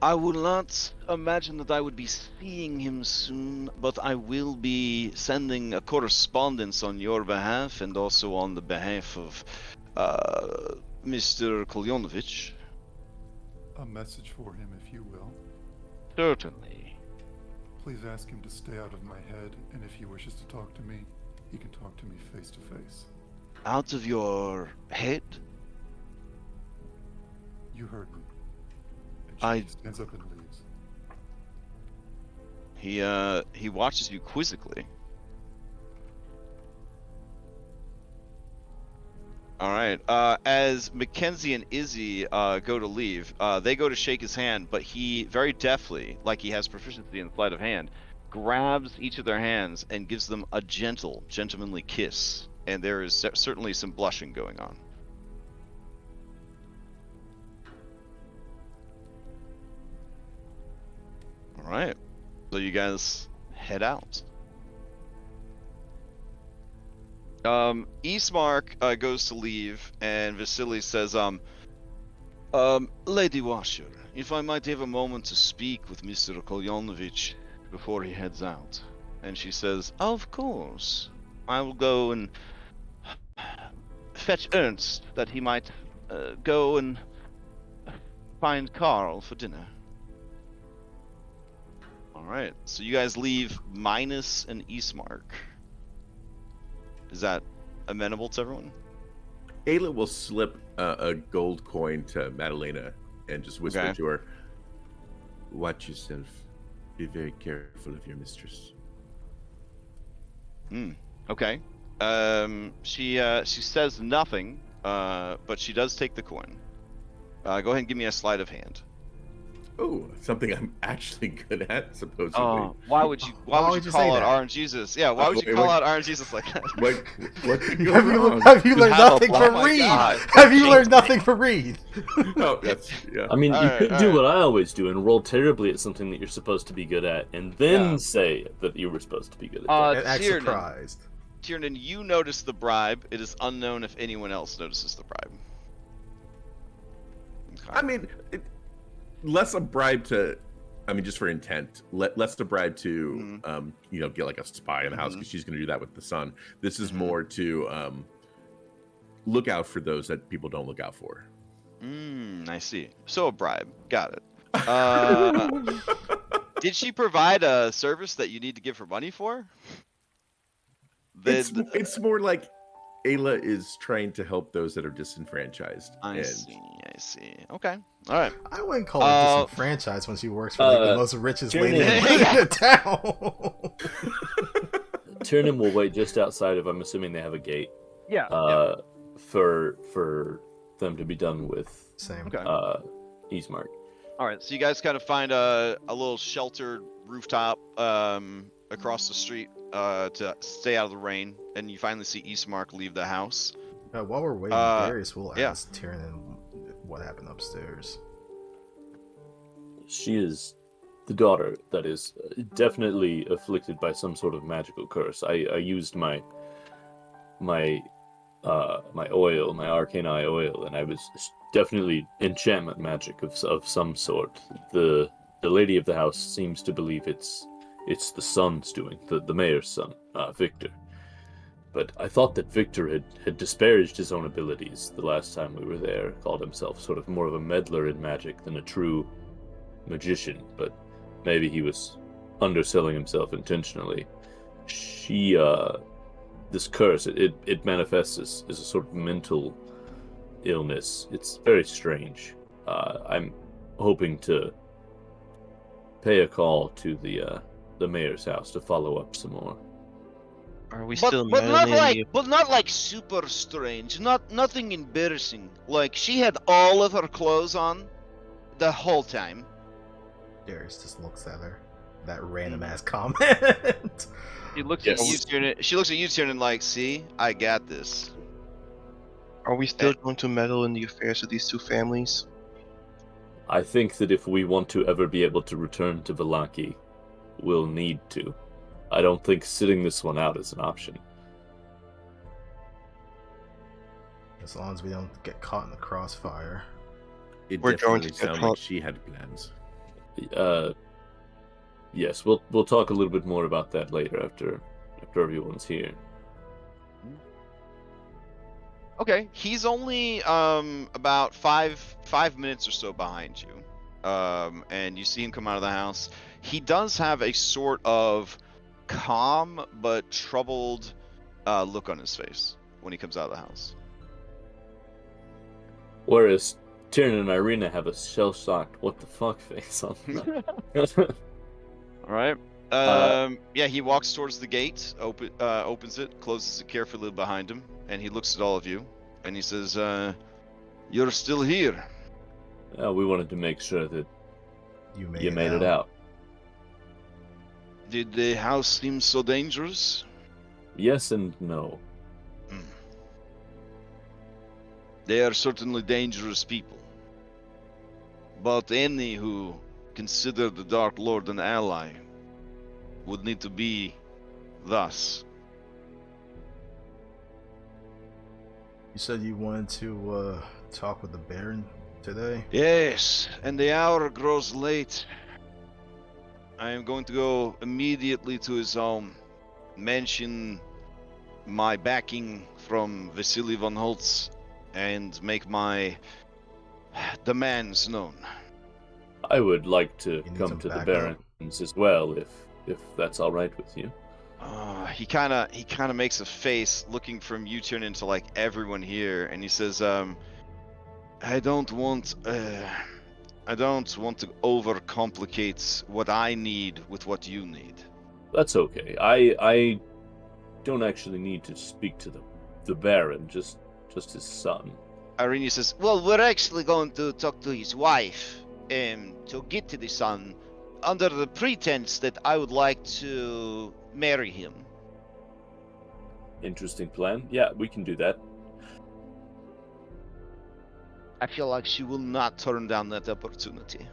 I will not imagine that I would be seeing him soon, but I will be sending a correspondence on your behalf and also on the behalf of Mr. Kolyonovich. A message for him, if you will. Certainly. Please ask him to stay out of my head, and if he wishes to talk to me, he can talk to me face to face. Out of your head? You heard me. And she stands up and leaves. He watches you quizzically. All right. As Mackenzie and Izzy go to leave, they go to shake his hand, but he very deftly, like he has proficiency in sleight of hand, grabs each of their hands and gives them a gentle, gentlemanly kiss. And there is certainly some blushing going on. All right. So you guys head out. Eastmark goes to leave, and Vasily says, Lady Washer, if I might have a moment to speak with Mr. Kolyonovich before he heads out. And she says, of course. I will go and fetch Ernst, that he might go and find Carl for dinner. Alright, so you guys leave minus an Eastmark. Is that amenable to everyone? Ayla will slip a gold coin to Madalena and just whisper Okay. to her, "Watch yourself. Be very careful of your mistress." Okay. She says nothing, but she does take the coin. Go ahead and give me a sleight of hand. Oh, something I'm actually good at, supposedly. Why would you say call out that? RNGesus? Yeah, why would you wait, call wait. out RNGesus like that? What could go Have wrong? you learned have a nothing plan. from Oh my Reed? God. Have you learned nothing from Reed? Oh, that's yeah. I mean, you Alright, could do alright. what I always do and roll terribly at something that you're supposed to be good at, and then Yeah. say that you were supposed to be good at that. And act Tiernan, surprised. Tiernan, you notice the bribe. It is unknown if anyone else notices the bribe. Okay. I mean, less a bribe to, I mean, just for intent. Less a bribe to, get like a spy in the house because she's going to do that with the son. This is more to look out for those that people don't look out for. I see. So a bribe. Got it. Did she provide a service that you need to give her money for? It's more like Ayla is trying to help those that are disenfranchised. I and see. Okay. All right. I wouldn't call her disenfranchised when she works for like the most richest lady in Tiernan. the town. Tiernan will wait just outside of, I'm assuming they have a gate, Yeah. for them to be done with Same. Okay. Ismark. All right. So you guys kind of find a little sheltered rooftop across the street to stay out of the rain, and you finally see Ismark leave the house. While we're waiting, Darius will yeah. ask Tiernan what happened upstairs. She is the daughter that is definitely afflicted by some sort of magical curse. I used my oil, my arcane eye oil, and I was definitely enchantment magic of some sort. The lady of the house seems to believe it's the son's doing, the mayor's son, Victor. But I thought that Victor had disparaged his own abilities the last time we were there, called himself sort of more of a meddler in magic than a true magician, but maybe he was underselling himself intentionally. She, this curse, it manifests as a sort of mental illness. It's very strange. I'm hoping to pay a call to the mayor's house to follow up some more. Are we But still not like super strange. Nothing embarrassing. Like she had all of her clothes on the whole time. Darius just looks at her. That random ass comment. He looks Yes. at you. Tiernan. She looks at you, Tiernan, like, see, I got this. Are we still going to meddle in the affairs of these two families? I think that if we want to ever be able to return to Vallaki, we'll need to. I don't think sitting this one out is an option. As long as we don't get caught in the crossfire. it We're going to definitely get sounded caught. like she had plans. Yes, we'll talk a little bit more about that later after everyone's here. Okay, he's only about five minutes or so behind you, and you see him come out of the house. He does have a sort of calm but troubled look on his face when he comes out of the house. Whereas Tiernan and Irina have a shell-shocked "what the fuck" face on them. All right. Yeah, he walks towards the gate, opens it, closes it carefully behind him, and he looks at all of you, and he says, "You're still here." We wanted to make sure that You you made it out. Did the house seem so dangerous? Yes and no. They are certainly dangerous people. But any who consider the Dark Lord an ally would need to be thus. You said you wanted to talk with the Baron today? Yes, and the hour grows late. I am going to go immediately to his home, mention my backing from Vasily von Holtz, and make my demands known. I would like to need come some to the backup. Barons as well, if that's all right with you. He kind of makes a face, looking from U-turn into like everyone here, and he says, I don't want to overcomplicate what I need with what you need. That's okay. I don't actually need to speak to the Baron, just his son. Irene says, well, we're actually going to talk to his wife, to get to the son, under the pretense that I would like to marry him. Interesting plan. Yeah, we can do that. I feel like she will not turn down that opportunity.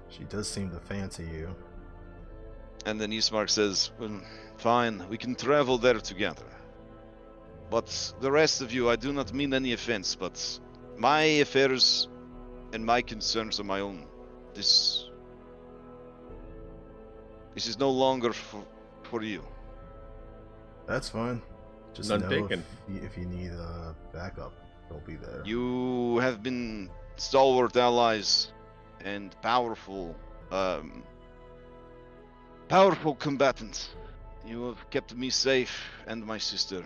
She does seem to fancy you. And then Ismark says, well, fine, we can travel there together. But the rest of you, I do not mean any offense, but my affairs and my concerns are my own. This is no longer for you. That's fine. Just None know taken. if you need backup, they'll be there. You have been stalwart allies and powerful combatants. You have kept me safe and my sister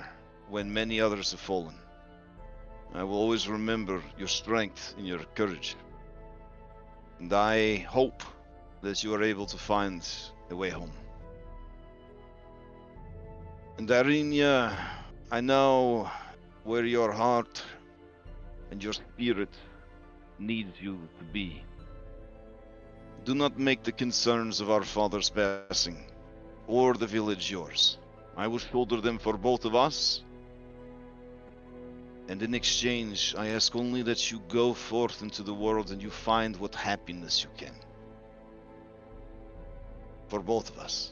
when many others have fallen. I will always remember your strength and your courage. And I hope that you are able to find a way home. And Arinia, I know where your heart and your spirit needs you to be. Do not make the concerns of our father's passing, or the village yours. I will shoulder them for both of us. And in exchange, I ask only that you go forth into the world and you find what happiness you can. For both of us.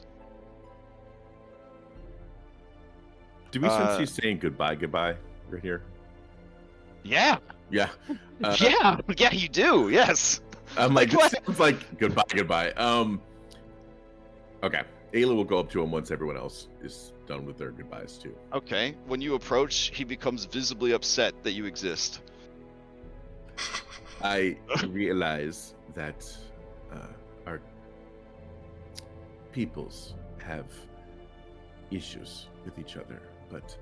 Do we sense you saying goodbye right here? Yeah. Yeah. Yeah, you do. Yes. I'm like, What? it sounds like goodbye. Okay. Ayla will go up to him once everyone else is done with their goodbyes too. Okay. When you approach, he becomes visibly upset that you exist. I realize that our peoples have issues with each other, but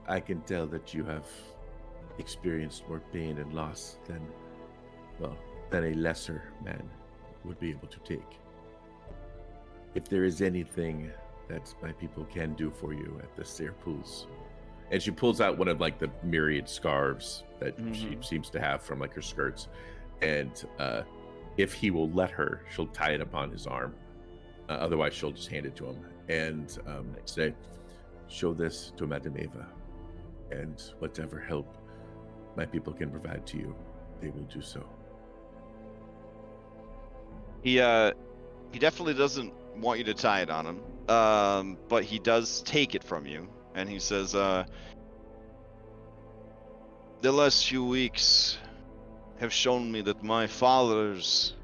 I can tell that you have experienced more pain and loss than a lesser man would be able to take. If there is anything that my people can do for you at the Seer Pools, and she pulls out one of like the myriad scarves that she seems to have from like her skirts, and if he will let her, she'll tie it upon his arm. Otherwise, she'll just hand it to him and say, "Show this to Madame Eva, and whatever help my people can provide to you, they will do so." He definitely doesn't want you to tie it on him, but he does take it from you, and he says, "The last few weeks have shown me that my father's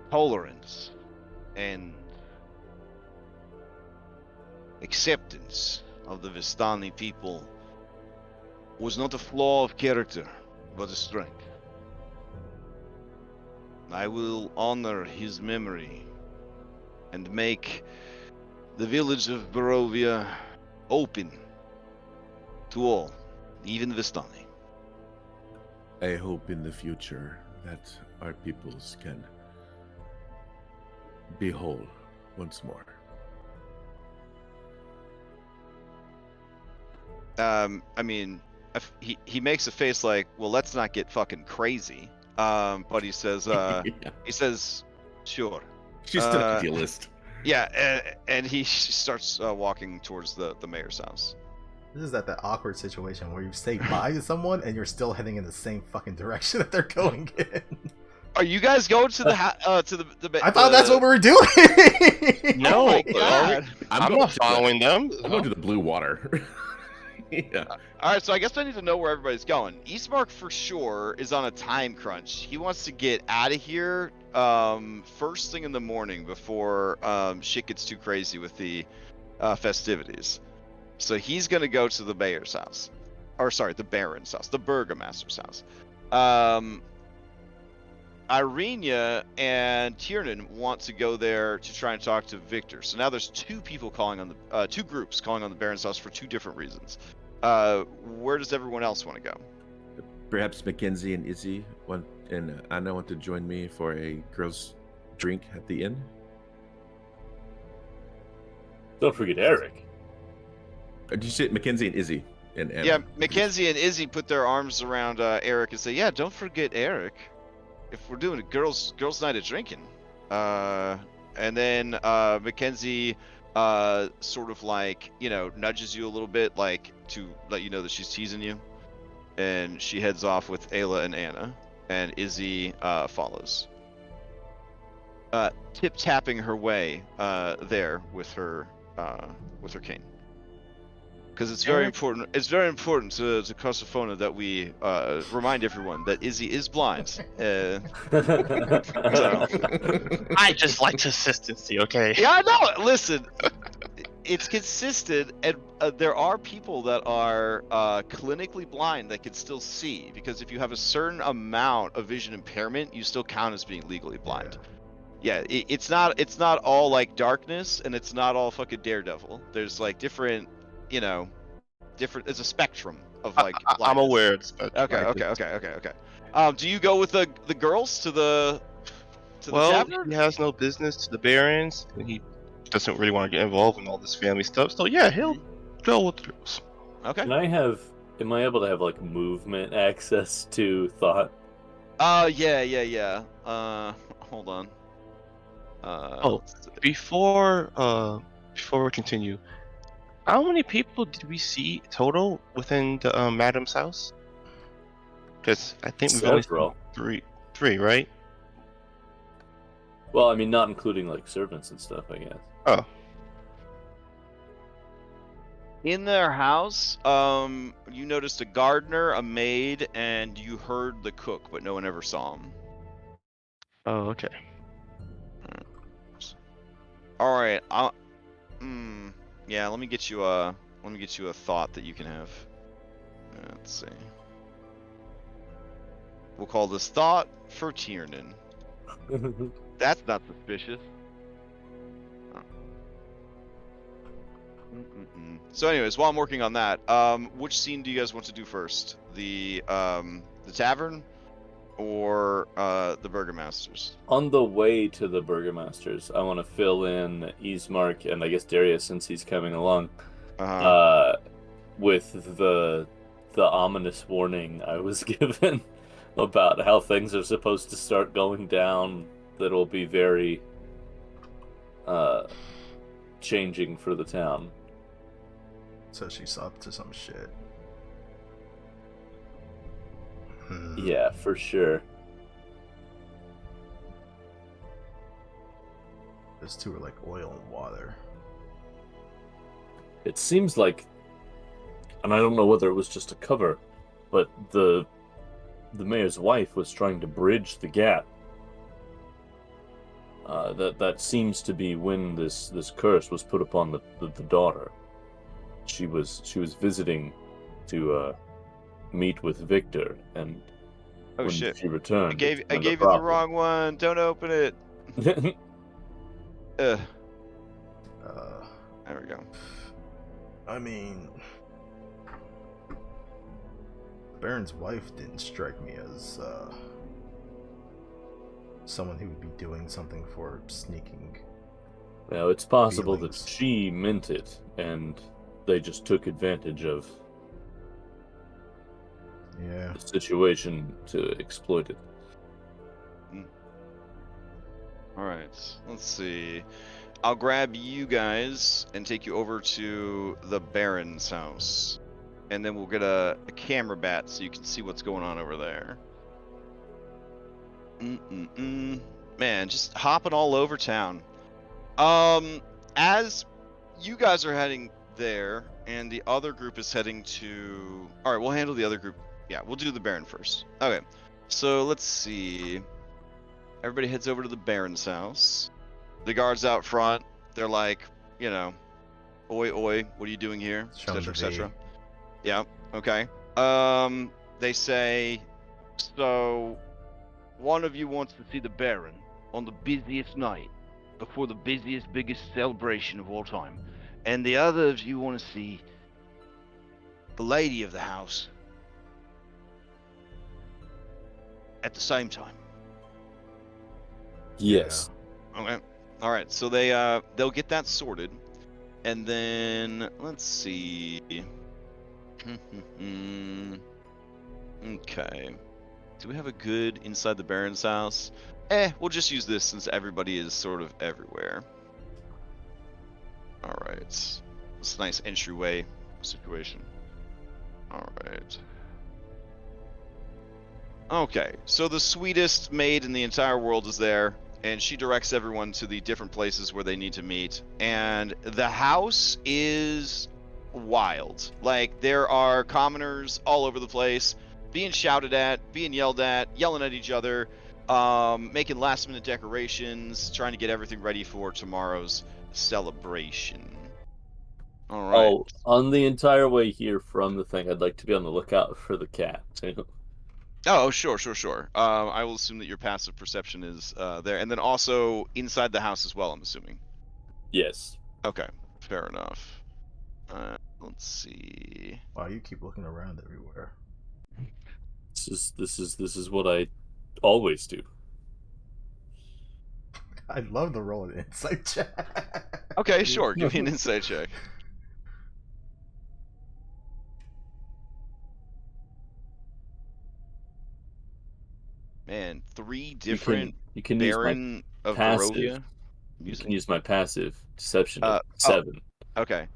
tolerance and acceptance of the Vistani people was not a flaw of character, but a strength. I will honor his memory and make the village of Barovia open to all, even Vistani." I hope in the future that our peoples can be whole once more. I mean, he makes a face like, well, let's not get fucking crazy. But he says, Yeah. he says, sure. She's still an idealist. Yeah, and he starts walking towards the mayor's house. This is that awkward situation where you say bye to someone and you're still heading in the same fucking direction that they're going in. Are you guys going to the I thought that's what we were doing. No, Oh my are we- God. I'm going not to following them. I'm going to the blue water. Yeah. All right, so I guess I need to know where everybody's going. Eastmark for sure is on a time crunch. He wants to get out of here first thing in the morning before shit gets too crazy with the festivities. So he's gonna go to the mayor's house, or sorry, the baron's house, the burgomaster's house. Irenia and Tiernan want to go there to try and talk to Victor. So now there's two people calling on the two groups calling on the Baron's house for two different reasons. Where does everyone else want to go? Perhaps Mackenzie and Izzy and Anna want to join me for a girls' drink at the inn. Don't forget Eric. Did you say Mackenzie and Izzy and Anna? Yeah, Mackenzie and Izzy put their arms around Eric and say, "Yeah, don't forget Eric. If we're doing a girls' night of drinking." And then Mackenzie sort of like, you know, nudges you a little bit, like to let you know that she's teasing you, and she heads off with Ayla and Anna, and Izzy follows, tip tapping her way there with her cane. Because it's very important. It's very important to Cosofona that we remind everyone that Izzy is blind. So. I just like consistency, okay? Yeah, no. Listen, it's consistent, and there are people that are clinically blind that can still see. Because if you have a certain amount of vision impairment, you still count as being legally blind. Yeah, it's not all like darkness, and it's not all fucking Daredevil. There's like different. You know, different. It's a spectrum of like. I'm aware. It's Okay. Do you go with the girls to the tavern? He has no business to the Barons, and he doesn't really want to get involved in all this family stuff. So yeah, he'll go with the girls. Okay. Am I able to have like movement access to thought? Yeah. Hold on. Before we continue, how many people did we see total within the Madam's house? Because I think we've only seen three, right? Well, I mean, not including like servants and stuff, I guess. Oh. In their house, you noticed a gardener, a maid, and you heard the cook, but no one ever saw him. Oh, okay. All right. Yeah. Let me get you a thought that you can have. Let's see. We'll call this thought for Tiernan. That's not suspicious. So, anyways, while I'm working on that, which scene do you guys want to do first? The tavern, or the Burgermasters? On the way to the Burgermasters, I want to fill in Ismark and I guess Darius, since he's coming along, with the ominous warning I was given about how things are supposed to start going down. That'll be very changing for the town. So she's up to some shit. Yeah, for sure. Those two are like oil and water. It seems like, and I don't know whether it was just a cover, but the mayor's wife was trying to bridge the gap. That seems to be when this curse was put upon the daughter. She was visiting to meet with Victor, and when she returned, I gave you the wrong one. Don't open it. There we go. I mean, Baron's wife didn't strike me as someone who would be doing something for sneaking. Now, it's possible feelings. that she meant it, and they just took advantage of the situation to exploit it. Alright, let's see. I'll grab you guys and take you over to the Baron's house. And then we'll get a camera bat so you can see what's going on over there. Man, just hopping all over town. As you guys are heading there, and the other group is heading to... Alright, we'll handle the other group. Yeah, we'll do the Baron first. Okay, so let's see. Everybody heads over to the Baron's house. The guards out front, they're like, you know, oi, oi, what are you doing here? Etc., etc. Yeah, okay. They say, so one of you wants to see the Baron on the busiest night before the busiest, biggest celebration of all time, and the other of you want to see the lady of the house at the same time. Yes. Okay. All right. So they'll get that sorted, and then let's see. Okay. Do we have a good inside the Baron's house? We'll just use this since everybody is sort of everywhere. All right. It's a nice entryway situation. All right. Okay, so the sweetest maid in the entire world is there, and she directs everyone to the different places where they need to meet. And the house is wild. Like, there are commoners all over the place, being shouted at, being yelled at, yelling at each other, making last-minute decorations, trying to get everything ready for tomorrow's celebration. All right. Oh, on the entire way here from the thing, I'd like to be on the lookout for the cat too. Oh, sure. I will assume that your passive perception is there, and then also inside the house as well, I'm assuming. Yes. Okay, fair enough. Let's see. Wow, you keep looking around everywhere. This is what I always do. I'd love to roll an insight check. Okay, sure. Give me an insight check. Man, 3 different You can use my Baron of passive. Barovia. You can use my passive deception Oh, at 7. Okay.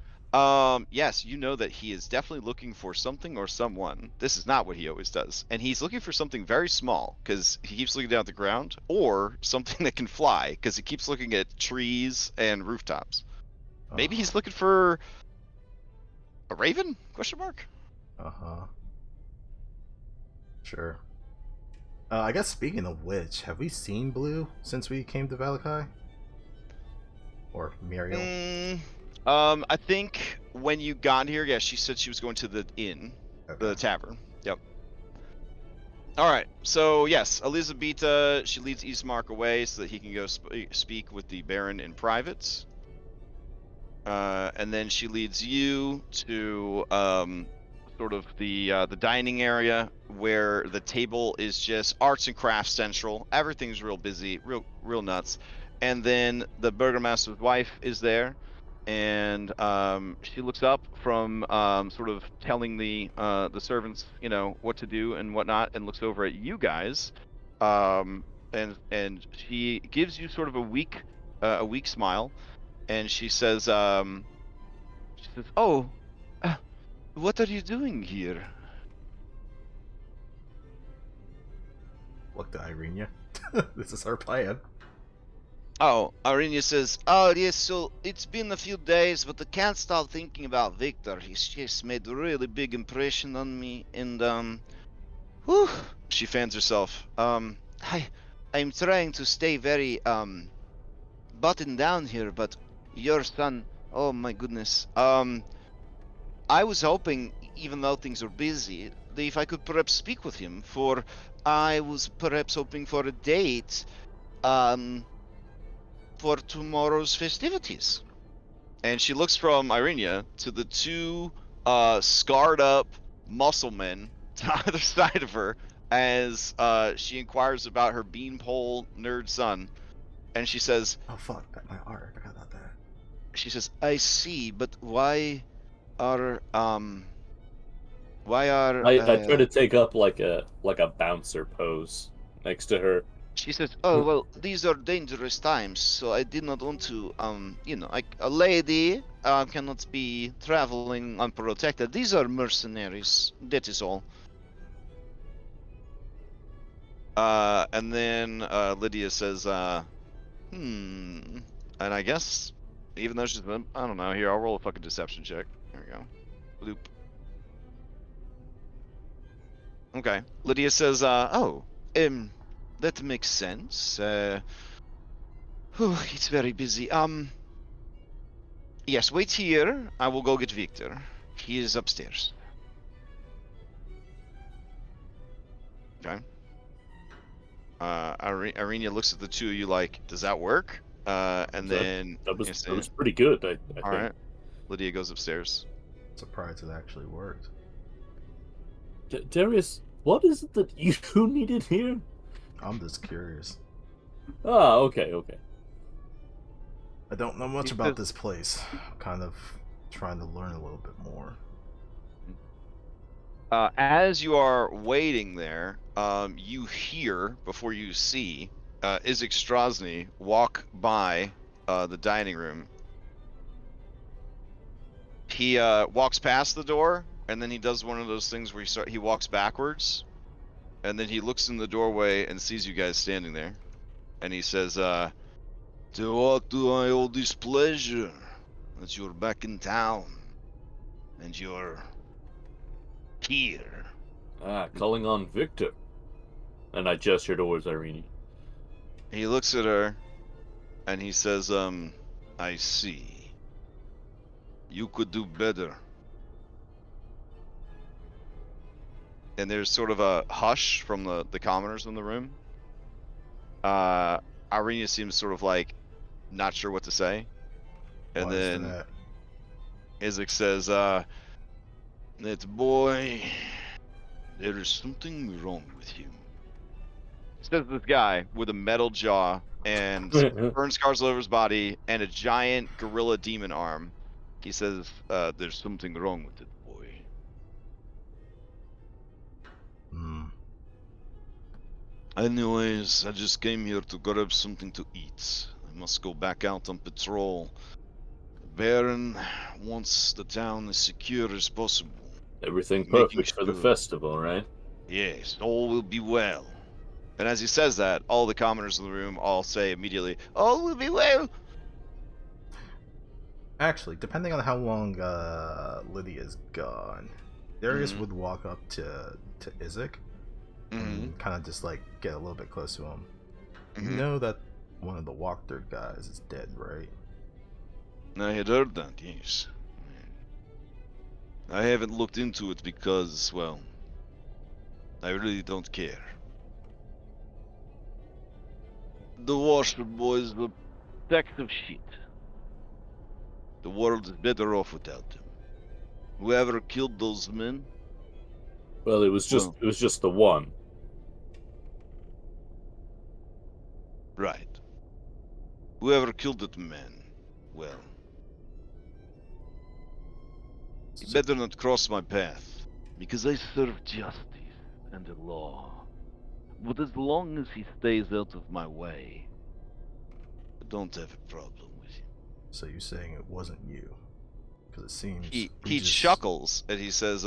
Yes, you know that he is definitely looking for something or someone. This is not what he always does. And he's looking for something very small, because he keeps looking down at the ground, or something that can fly, because he keeps looking at trees and rooftops. Maybe he's looking for a raven? Question mark? Uh-huh. Sure. I guess speaking of which, have we seen Blue since we came to Vallaki? Or Muriel? I think when you got here, yeah, she said she was going to the inn, the tavern. Yep. All right. So yes, Elizabeta, she leads Ismark away so that he can go speak with the Baron in private. And then she leads you to sort of the dining area where the table is just arts and crafts central. Everything's real busy, real nuts. And then the burgomaster's wife is there, and she looks up from sort of telling the servants, you know, what to do and whatnot, and looks over at you guys, and she gives you sort of a weak smile, and she says, "Oh, what are you doing here?" Look to Irenia. This is her plan. Oh, Arenia says, "Oh yes, so it's been a few days, but I can't stop thinking about Victor. He's just made a really big impression on me, and whew." She fans herself. I'm trying to stay very buttoned down here, but your son, oh my goodness. I was hoping, even though things are busy, that if I could perhaps speak with him, for I was perhaps hoping for a date, for tomorrow's festivities. And she looks from Irenia to the 2 scarred up muscle men to either side of her as she inquires about her beanpole nerd son. And she says, Oh fuck, my art, I forgot about that. She says, "I see, but why are I try to take up like a bouncer pose next to her. She says, "Oh, well, these are dangerous times, so I did not want to, you know, like, a lady cannot be traveling unprotected. These are mercenaries, that is all." And then Lydia says, and I guess, even though she's, I don't know, here, I'll roll a fucking deception check. There we go. Bloop. Okay. Lydia says, that makes sense. It's very busy. Yes, wait here. I will go get Victor. He is upstairs. Okay. Irina looks at the two of you like, does that work? And then That you was say, pretty good. I all think. right. Lydia goes upstairs. Surprised it actually worked. Darius, what is it that you needed here? I'm just curious. Ah, okay. I don't know much He about says- this place. I'm kind of trying to learn a little bit more. As you are waiting there, you hear before you see Isaac Strasny walk by the dining room. He walks past the door, and then he does one of those things where he walks backwards, and then he looks in the doorway and sees you guys standing there, and he says, "To what do I owe this pleasure? That you're back in town, and you're here." Calling on Victor. And I gesture towards Irene. He looks at her, and he says, "I see. You could do better." And there's sort of a hush from the commoners in the room. Irina seems sort of like not sure what to say. And Why is then that? Isaac says, "That boy, there is something wrong with him." Says this guy with a metal jaw and burn scars all over his body and a giant gorilla demon arm. He says, "There's something wrong with it, boy." Hmm. Anyways, I just came here to grab something to eat. I must go back out on patrol. The Baron wants the town as secure as possible. Everything Making perfect for the sure. festival, right? Yes, all will be well. And as he says that, all the commoners in the room all say immediately, "All will be well." Actually, depending on how long Lydia's gone, Darius Mhm. would walk up to Isaac and kind of just like get a little bit close to him. You know that one of the walkthrough guys is dead, right? I had heard that, yes. I haven't looked into it because, well, I really don't care. The washer boy is a sack of shit. The world is better off without him. Whoever killed those men, Well, it was just the one. right. Whoever killed that man, well, he better not cross my path, because I serve justice and the law. But as long as he stays out of my way, I don't have a problem with him. So you're saying it wasn't you? Because it seems He we he just... chuckles and he says,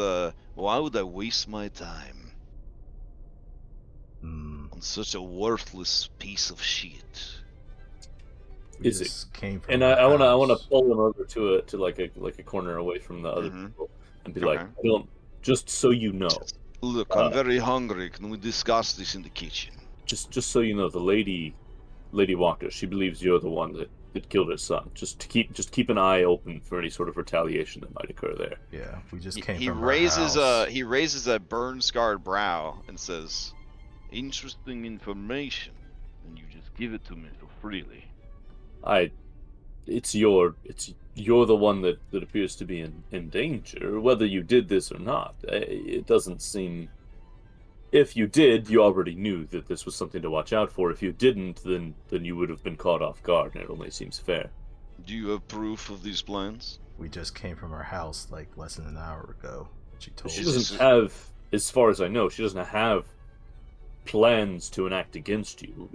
"Why would I waste my time Hmm. on such a worthless piece of shit?" We Is it? just came from And our I wanna house. pull him over to like a corner away from the other Mhm. people and be Okay. like, I don't, just so you know, Look, Uh, I'm very hungry. Can we discuss this in the kitchen? just so you know, the Lady Walker, she believes you're the one that killed her son. Just keep an eye open for any sort of retaliation that might occur there. Yeah, we just He, came he from raises our house. he raises a burn-scarred brow and says, "Interesting information, and you just give it to me so freely." It's you're the one that appears to be in danger, whether you did this or not. It doesn't seem. If you did, you already knew that this was something to watch out for. If you didn't, then you would have been caught off guard, and it only seems fair. Do you have proof of these plans? We just came from our house like less than an hour ago. She told She Is us. this- doesn't have, as far as I know, she doesn't have plans to enact against you.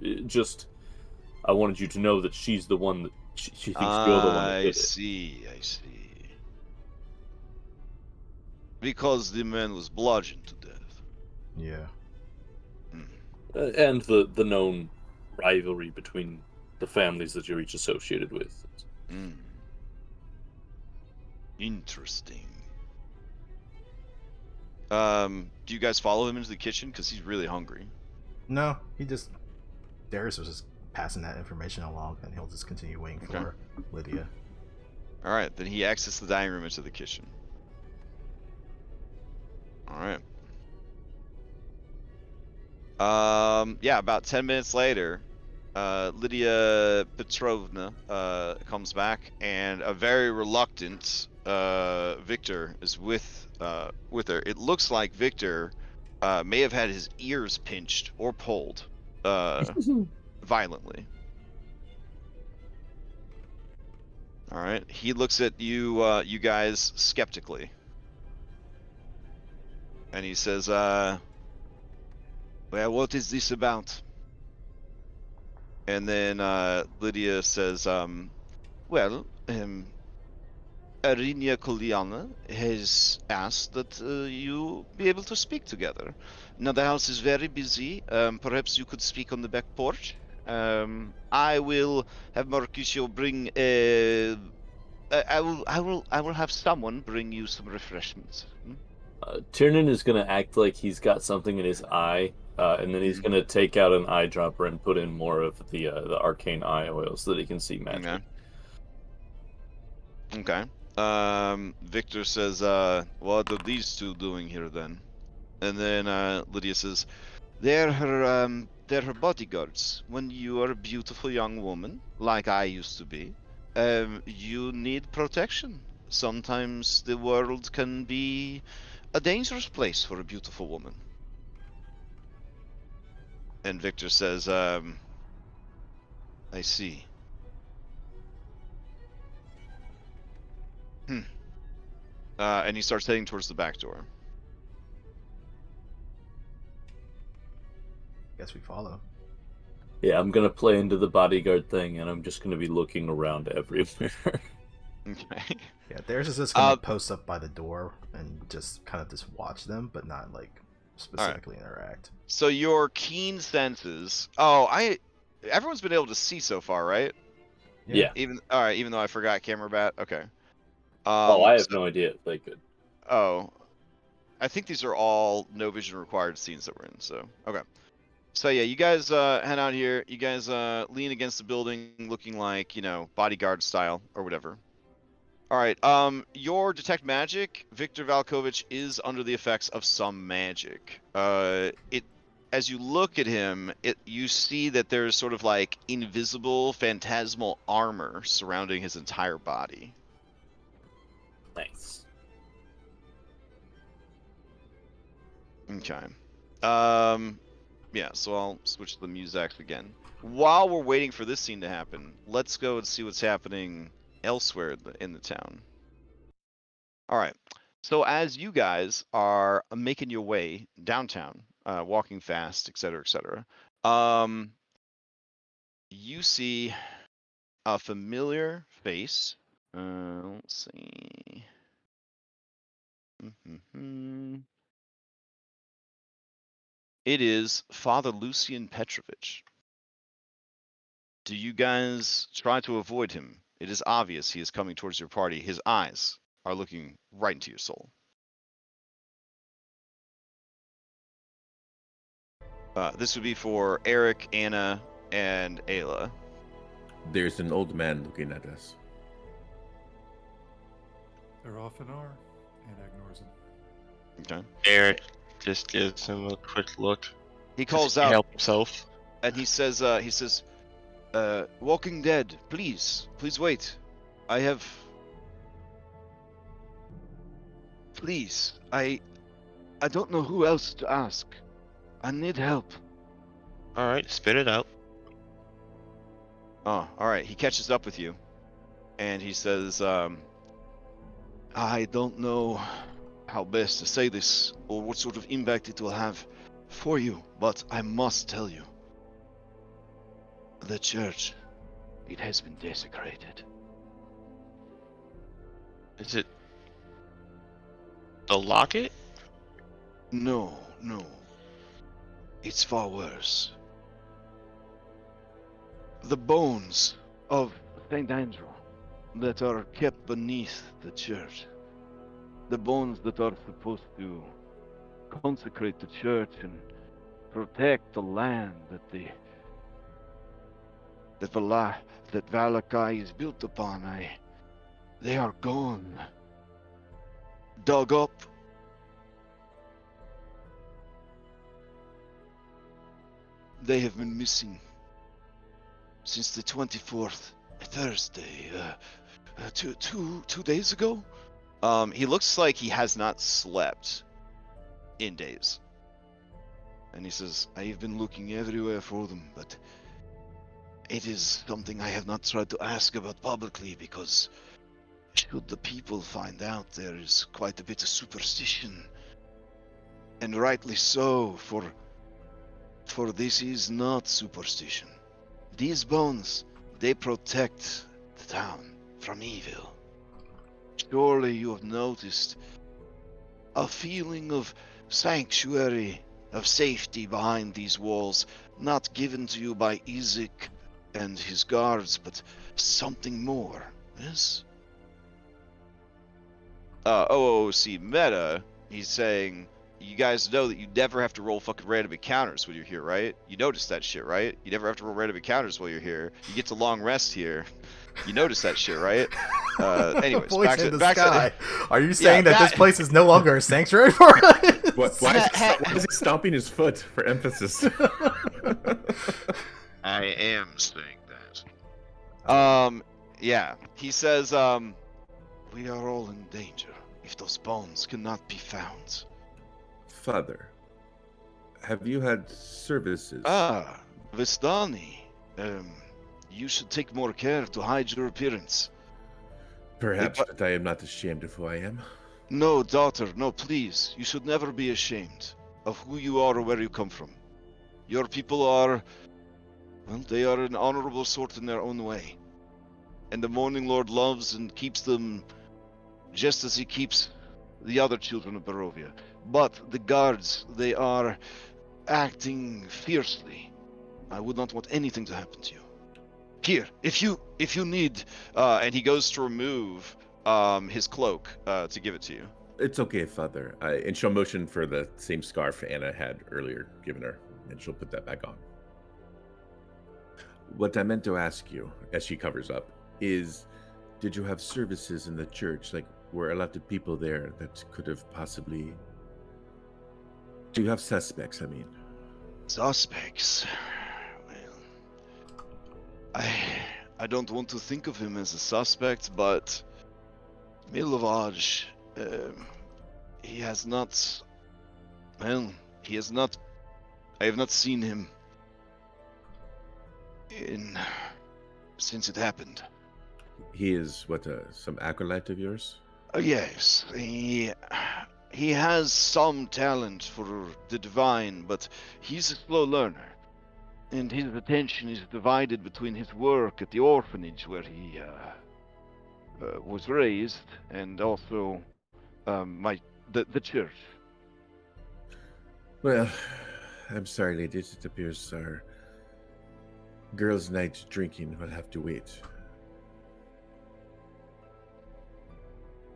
I wanted you to know that she's the one that she thinks you're the one that I did it. see. Because the man was bludgeoned to death. Yeah. And the known rivalry between the families that you're each associated with. Interesting. Do you guys follow him into the kitchen? Because he's really hungry. No, Darius was just passing that information along, and he'll just continue waiting Okay. for Lydia. Alright, then he exits the dining room into the kitchen. Alright. Yeah, about 10 minutes later, Lydia Petrovna comes back, and a very reluctant Victor is with her. It looks like Victor may have had his ears pinched or pulled violently. All right, he looks at you, you guys skeptically, and he says, "Well, what is this about?" And then Lydia says, "Well, Arinia Koliana has asked that you be able to speak together. Now the house is very busy. Perhaps you could speak on the back porch. I will have Marcusio bring. I will have someone bring you some refreshments." Tiernan is gonna act like he's got something in his eye, and then he's gonna take out an eyedropper and put in more of the arcane eye oil so that he can see magic. Okay. Victor says, "What are these two doing here then?" And then Lydia says, they're her bodyguards. When you are a beautiful young woman, like I used to be, you need protection. Sometimes the world can be a dangerous place for a beautiful woman." And Victor says, "I see. And he starts heading towards the back door. Guess we follow. Yeah, I'm gonna play into the bodyguard thing, and I'm just gonna be looking around everywhere. Okay. Yeah, theirs is just gonna post up by the door and just kind of just watch them, but not like specifically interact. So your keen senses. Everyone's been able to see so far, right? Yeah. Even though I forgot camera bat. Okay. I have no idea if they could. Oh, I think these are all no vision required scenes that we're in. So okay. So yeah, you guys head out here. You guys lean against the building, looking like bodyguard style or whatever. All right. Your detect magic, Victor Valkovich is under the effects of some magic. As you look at him, you see that there's sort of like invisible, phantasmal armor surrounding his entire body. Nice. Okay. Yeah. So I'll switch the music again. While we're waiting for this scene to happen, let's go and see what's happening elsewhere in the town. All right. So as you guys are making your way downtown, walking fast, etc., you see a familiar face. Let's see. It is Father Lucian Petrovich. Do you guys try to avoid him? It is obvious he is coming towards your party. His eyes are looking right into your soul. This would be for Eric, Anna, and Ayla. There's an old man looking at us. There often are. Anna ignores him. Okay. Eric just gives him a quick look. He calls He out, help himself. and he says, Walking Dead, please wait. Please, I don't know who else to ask. I need help." All right, spit it out. Oh, all right. He catches up with you, and he says, "I don't know how best to say this or what sort of impact it will have for you, but I must tell you. The church, it has been desecrated." Is it the locket? No. It's far worse. The bones of Saint Andrew that are kept beneath the church. The bones that are supposed to consecrate the church and protect the land that Vallaki is built upon. They are gone. Dug up. They have been missing since the 24th, Thursday, 2 days ago. He looks like he has not slept in days. And he says, I've been looking everywhere for them, but it is something I have not tried to ask about publicly because should the people find out, there is quite a bit of superstition. And rightly so, for this is not superstition. These bones, they protect the town from evil. Surely you have noticed a feeling of sanctuary, of safety behind these walls, not given to you by Isaac and his guards, but something more, yes? OOC meta, he's saying, you guys know that you never have to roll fucking random encounters when you're here, right? You notice that shit, right? You never have to roll random encounters while you're here. You get to long rest here. You notice that shit, right? Anyways, Voice back in to the back sky. to Are you saying that this back- place is no longer a sanctuary for us? Why is he stomping his foot for emphasis? I am saying that. Yeah. He says, we are all in danger if those bones cannot be found. Father, have you had services? Ah, Vistani. You should take more care to hide your appearance. Perhaps that I am not ashamed of who I am. No, daughter, no, please. You should never be ashamed of who you are or where you come from. Your people are, well, they are an honorable sort in their own way. And the Morning Lord loves and keeps them just as he keeps the other children of Barovia. But the guards, they are acting fiercely. I would not want anything to happen to you. Here, if you need, and he goes to remove his cloak to give it to you. It's okay, Father. And she'll motion for the same scarf Anna had earlier given her, and she'll put that back on. What I meant to ask you, as she covers up, is did you have services in the church? Like, were a lot of people there that could have possibly... Do you have suspects, I mean? Suspects? Well, I don't want to think of him as a suspect, but Milovaj, he has not... Well, he has not... I have not seen him since it happened. He is, some acolyte of yours? Yes, he has some talent for the divine, but he's a slow learner. And his attention is divided between his work at the orphanage where he was raised, and also the church. Well, I'm sorry, ladies. It appears our girls' night drinking will have to wait.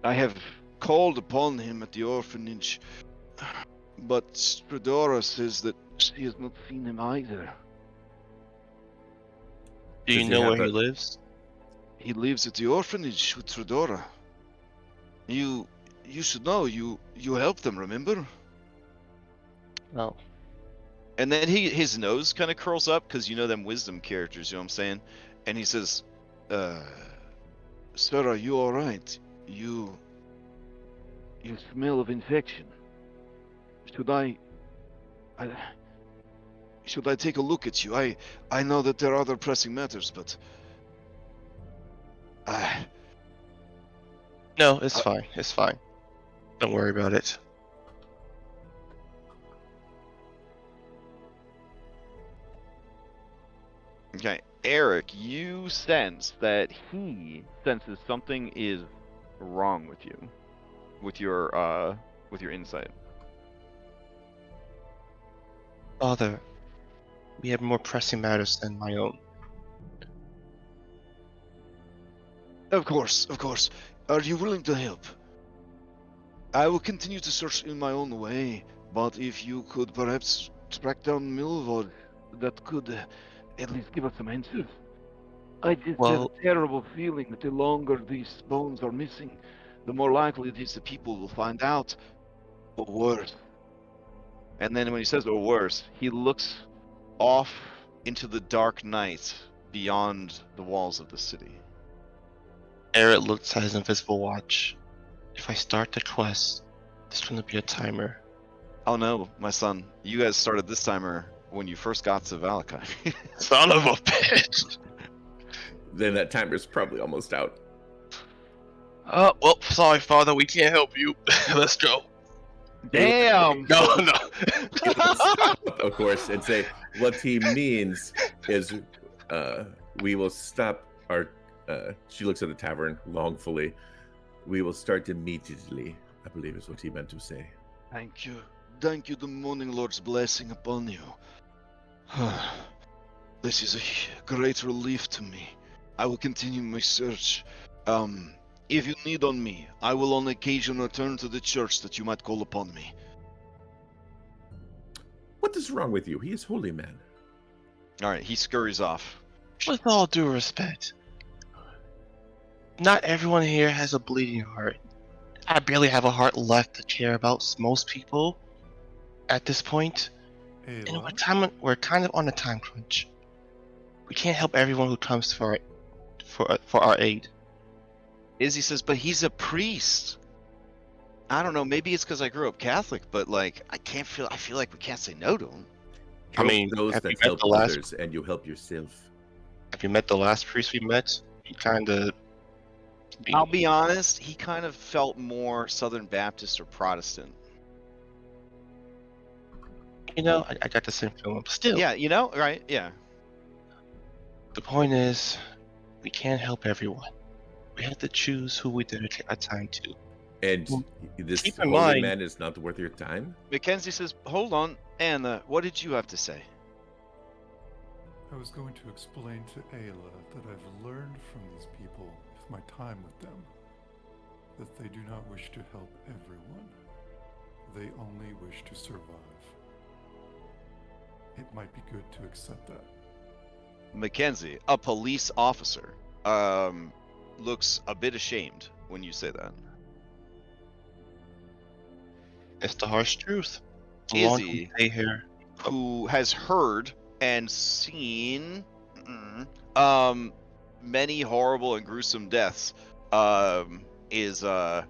I have called upon him at the orphanage, but Stradora says that she has not seen him either. Do you Does he know have where he a- lives? He lives at the orphanage with Stradora. You should know. You helped them, remember? Oh. And then his nose kind of curls up because you know them wisdom characters, you know what I'm saying? And he says, "Sir, are you all right? You smell of infection. Should I take a look at you? I know that there are other pressing matters, but No, it's fine. It's fine. Don't worry about it. Okay, Eric, you sense that he senses something is wrong with you, with your insight. Father, we have more pressing matters than my own. Of course. Are you willing to help? I will continue to search in my own way, but if you could perhaps track down Milvod, that could at least give us some answers. I just have Well- a terrible feeling that the longer these bones are missing, the more likely it is that people will find out, or worse. And then when he says or worse, he looks off into the dark night beyond the walls of the city. Eric looks at his invisible watch. If I start the quest, there's gonna be a timer. Oh no, my son, you guys started this timer when you first got to Vallaki. Son of a bitch! Then that timer's probably almost out. Oh, well, sorry, Father, we can't help you. Let's go. Damn! No, no. Of course, and say what he means is we will stop our. She looks at the tavern longfully. We will start immediately, I believe is what he meant to say. Thank you. Thank you, the Morning Lord's blessing upon you. This is a great relief to me. I will continue my search. If you need on me, I will on occasion return to the church that you might call upon me. What is wrong with you? He is holy man. Alright, he scurries off. With all due respect, not everyone here has a bleeding heart. I barely have a heart left to care about most people at this point. And Ayla? we're kind of on a time crunch. We can't help everyone who comes for our aid. Izzy says, but he's a priest. I don't know, maybe it's because I grew up Catholic, but like, I feel like we can't say no to him. I mean, Help those have you that met help the last- others, and you help yourself. Have you met the last priest we met? He kind of. I'll be honest, he kind of felt more Southern Baptist or Protestant. You know, I got the same feeling. But still, Yeah, you know, right? Yeah. the point is, we can't help everyone. We have to choose who we dedicate our time to. And Well, this keep in holy mind- man is not worth your time? Mackenzie says, hold on, Anna, what did you have to say? I was going to explain to Ayla that I've learned from these people with my time with them that they do not wish to help everyone. They only wish to survive. It might be good to accept that. Mackenzie, a police officer, looks a bit ashamed when you say that. It's the harsh truth. The longer we Izzy, stay here, who has heard and seen many horrible and gruesome deaths, is not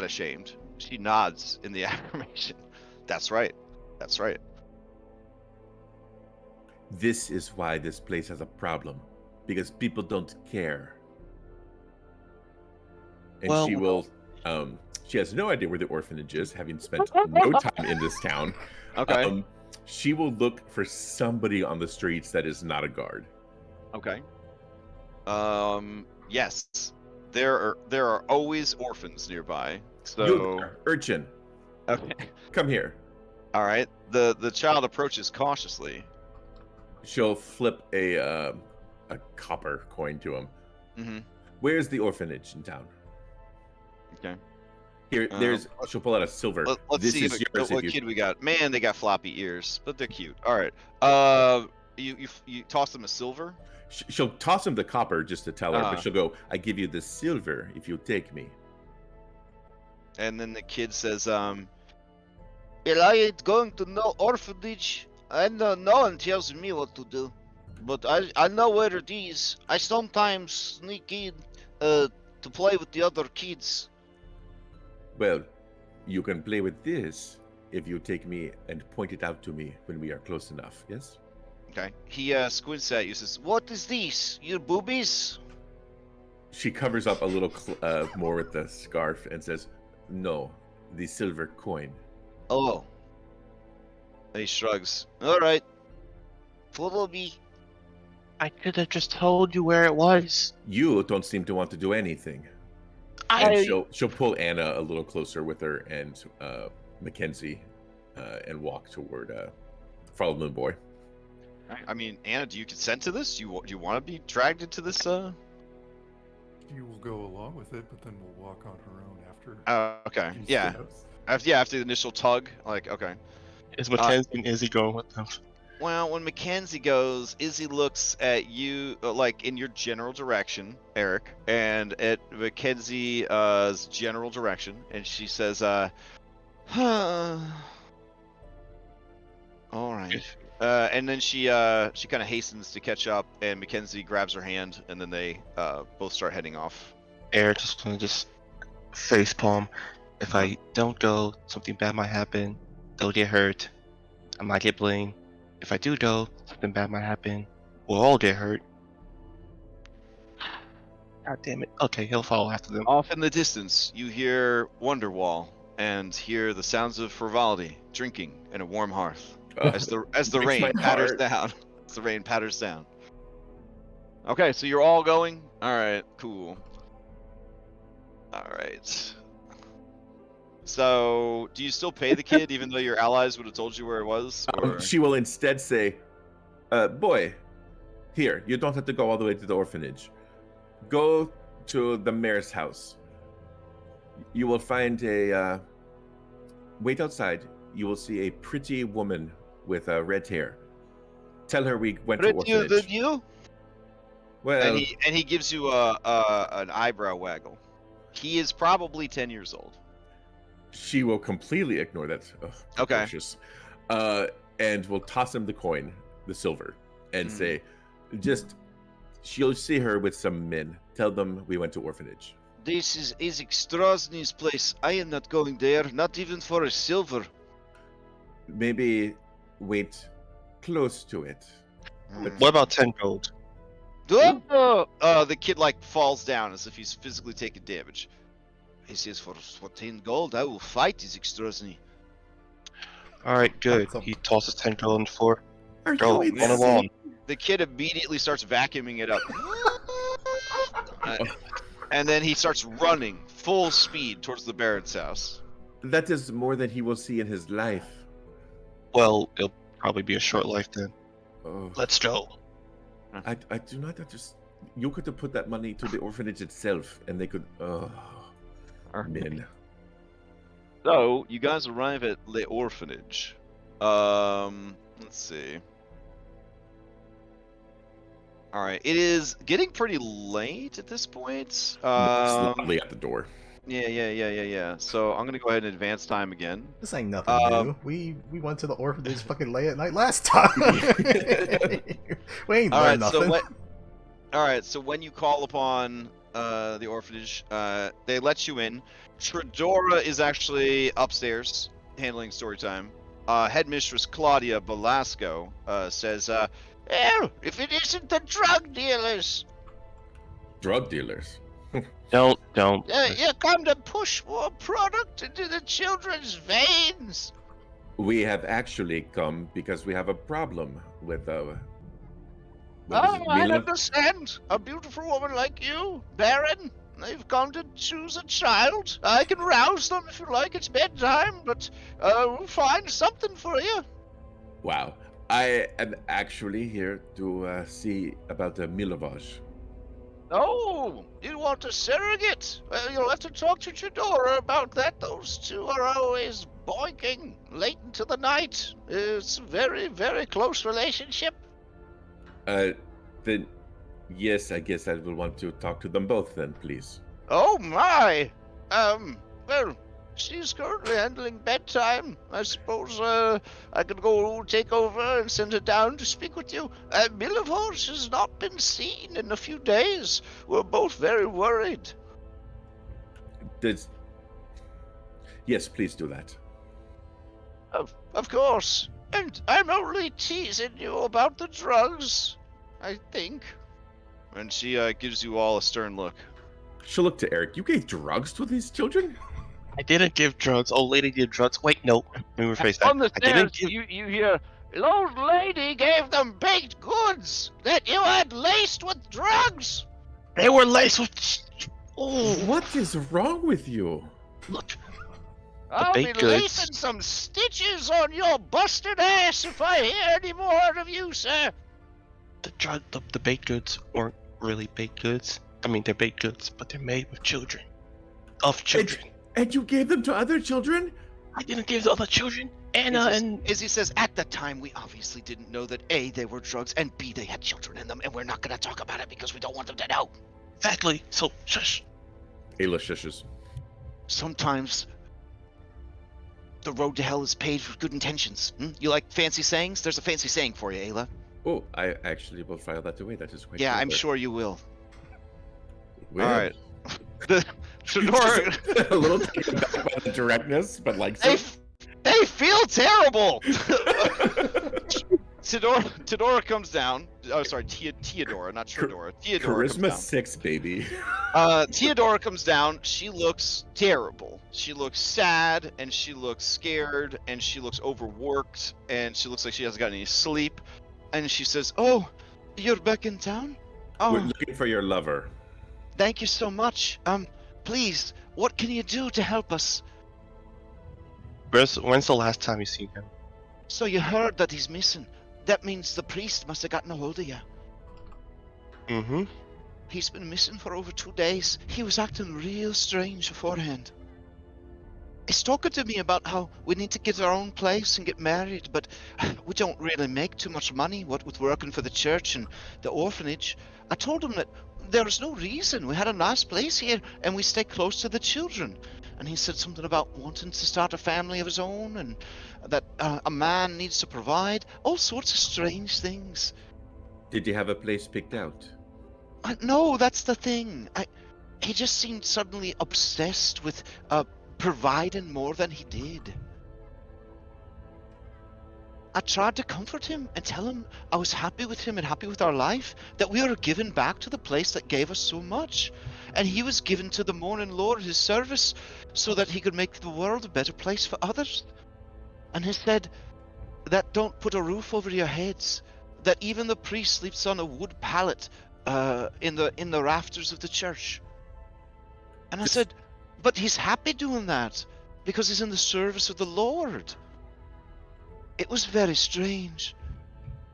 ashamed. She nods in the affirmation. That's right. That's right. This is why this place has a problem. Because people don't care. And Well, she will she has no idea where the orphanage is, having spent no time in this town. Okay. She will look for somebody on the streets that is not a guard. Okay. Yes. There are always orphans nearby. So You, urchin, okay. come here. All right. The child approaches cautiously. She'll flip a copper coin to him. Mm-hmm. Where's the orphanage in town? Okay. Here, there's. She'll pull out a silver. Let's This see is yours what if you. kid we got. Man, they got floppy ears, but they're cute. All right. You toss them a silver. She'll toss him the copper just to tell her, Uh-huh. but she'll go, "I give you the silver if you take me." And then the kid says, Well, I ain't going to no orphanage, and no one tells me what to do. But I know where it is. I sometimes sneak in to play with the other kids. Well, you can play with this if you take me and point it out to me when we are close enough. Yes. Okay. He squints at you, says, What is this? Your boobies? She covers up a little more with the scarf and says, "No, the silver coin." Oh. And he shrugs. All right. Follow me. I could have just told you where it was. You don't seem to want to do anything. And I she'll pull Anna a little closer with her and Mackenzie, and walk toward Follow Moon Boy. I mean, Anna, do you consent to this? Do you want to be dragged into this? You will go along with it, but then we'll walk on her own after. Okay. a few Yeah. steps. After the initial tug, like, okay. is Mackenzie and Izzy going with them. Well, when Mackenzie goes, Izzy looks at you, like, in your general direction, Eric, and at Mackenzie's general direction, and she says, All right. And then she kind of hastens to catch up, and Mackenzie grabs her hand, and then they both start heading off. Air just gonna just facepalm. If I don't go, something bad might happen. They'll get hurt. I might get blamed. If I do go, something bad might happen. We'll all get hurt. God damn it. Okay, he'll follow after them. Off in the distance, you hear Wonderwall and hear the sounds of frivolity, drinking, and a warm hearth as the breaks rain my patters heart. down. As the rain patters down. Okay, so you're all going. All right, cool. All right. So, do you still pay the kid even though your allies would have told you where it was? Or... She will instead say, boy, here, you don't have to go all the way to the orphanage. Go to the mayor's house. You will find a... wait outside. You will see a pretty woman with red hair. Tell her we went to Prettier orphanage. than you? Well, And he gives you an eyebrow waggle. He is probably 10 years old. she will completely ignore that. Ugh, Okay. gracious. And will toss him the coin, the silver, and say, she'll see her with some men. Tell them we went to orphanage. This is Isaac Strasny's place. I am not going there, not even for a silver. Maybe wait close to it. What about 10 gold? The kid like falls down as if he's physically taking damage. He says, for 10 gold, I will fight Isaac Strasny. Alright, good. Awesome. He tosses 10 gold on the floor. Are Go, you run insane? along. The kid immediately starts vacuuming it up. And then he starts running full speed towards the Baron's house. That is more than he will see in his life. Well, it'll probably be a short life then. Oh, Let's go. I do not understand. You could have put that money to the orphanage itself, and they could. Oh, men. So, you guys arrive at the orphanage. Let's see. Alright, it is getting pretty late at this point. Slightly at the door. Yeah. So, I'm gonna go ahead and advance time again. This ain't nothing new. We went to the orphanage fucking late at night last time. We ain't learned nothing. Alright, so when you call upon the orphanage, they let you in. Tredora is actually upstairs handling story time. Headmistress Claudia Velasco says, "Oh, if it isn't the drug dealers, Drug dealers. Don't. you come to push more product into the children's veins." We have actually come because we have a problem with I understand. A beautiful woman like you, Baron. They've come to choose a child. I can rouse them if you like. It's bedtime, but we'll find something for you. Wow. I am actually here to see about the Milovage. Oh, you want a surrogate? Well, you'll have to talk to Tredora about that. Those two are always boinking late into the night. It's a very, very close relationship. Then, yes, I guess I will want to talk to them both then, please. Oh my! Well, she's currently handling bedtime. I suppose, I could go take over and send her down to speak with you. Milovage has not been seen in a few days. We're both very worried. Yes, please do that. Of course. And I'm only teasing you about the drugs, I think. And she, gives you all a stern look. She'll look to Eric. You gave drugs to these children? I didn't give drugs. Old lady did drugs. Wait, no. Let me rephrase that. On the I stairs, didn't give. you hear, "The old lady gave them baked goods that you had laced with drugs." They were laced with. Oh, What is wrong with you? look. I'll be baked goods. lacing some stitches on your busted ass if I hear any more out of you, sir. The baked goods weren't really baked goods. I mean, they're baked goods, but they're made with children. Of children. And you gave them to other children? I didn't give the other children. Anna and. Izzy says, at the time, we obviously didn't know that A, they were drugs, and B, they had children in them, and we're not going to talk about it because we don't want them to know. Exactly. So, shush. Ayla shushes. Sometimes the road to hell is paved with good intentions. You like fancy sayings? There's a fancy saying for you, Ayla. Oh, I actually will file that away. That is quite Yeah, I'm clever. sure you will. Well, All right. The Fedora. just a little taken back by the directness, but like They, so. they feel terrible. Teodora comes down. Oh, sorry, Teodora, not Tredora. Teodora comes Charisma down. 6, baby. Teodora comes down. She looks terrible. She looks sad, and she looks scared, and she looks overworked, and she looks like she hasn't got any sleep. And she says, "Oh, you're back in town? We're Oh, looking for your lover. thank you so much. Please, what can you do to help us?" When's the last time you seen him? "So you heard that he's missing. That means the priest must have gotten a hold of you. Mm-hmm. He's been missing for over 2 days. He was acting real strange beforehand. He's talking to me about how we need to get our own place and get married, but we don't really make too much money, what with working for the church and the orphanage. I told him that there's no reason. We had a nice place here, and we stay close to the children. And he said something about wanting to start a family of his own, and that a man needs to provide. All sorts of strange things. Did you have a place picked out? No, that's the thing. He just seemed suddenly obsessed with providing more than he did. I tried to comfort him and tell him I was happy with him and happy with our life, that we were given back to the place that gave us so much. And he was given to the morning Lord, his service, so that he could make the world a better place for others. And he said that don't put a roof over your heads, that even the priest sleeps on a wood pallet in the rafters of the church. And I said, but he's happy doing that because he's in the service of the Lord. It was very strange.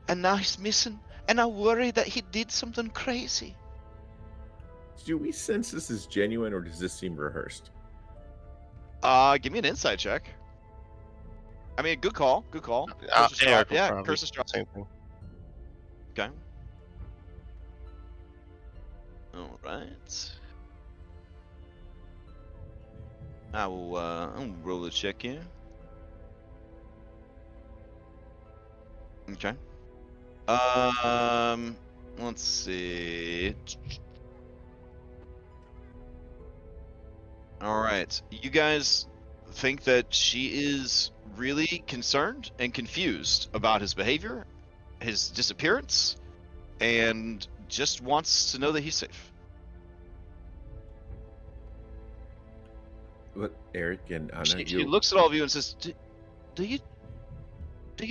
And now he's missing, and I worry that he did something crazy. Do we sense this is genuine, or does this seem rehearsed? Give me an insight check. I mean, good call. Curse of Strahd. Eric will Yeah, probably Curse of Strahd. same thing. Okay. All right. I will. I'll roll a check here. Okay. Let's see. All right. You guys think that she is really concerned and confused about his behavior, his disappearance, and just wants to know that he's safe. But Eric and Anna, She looks at all of you and says, "Do you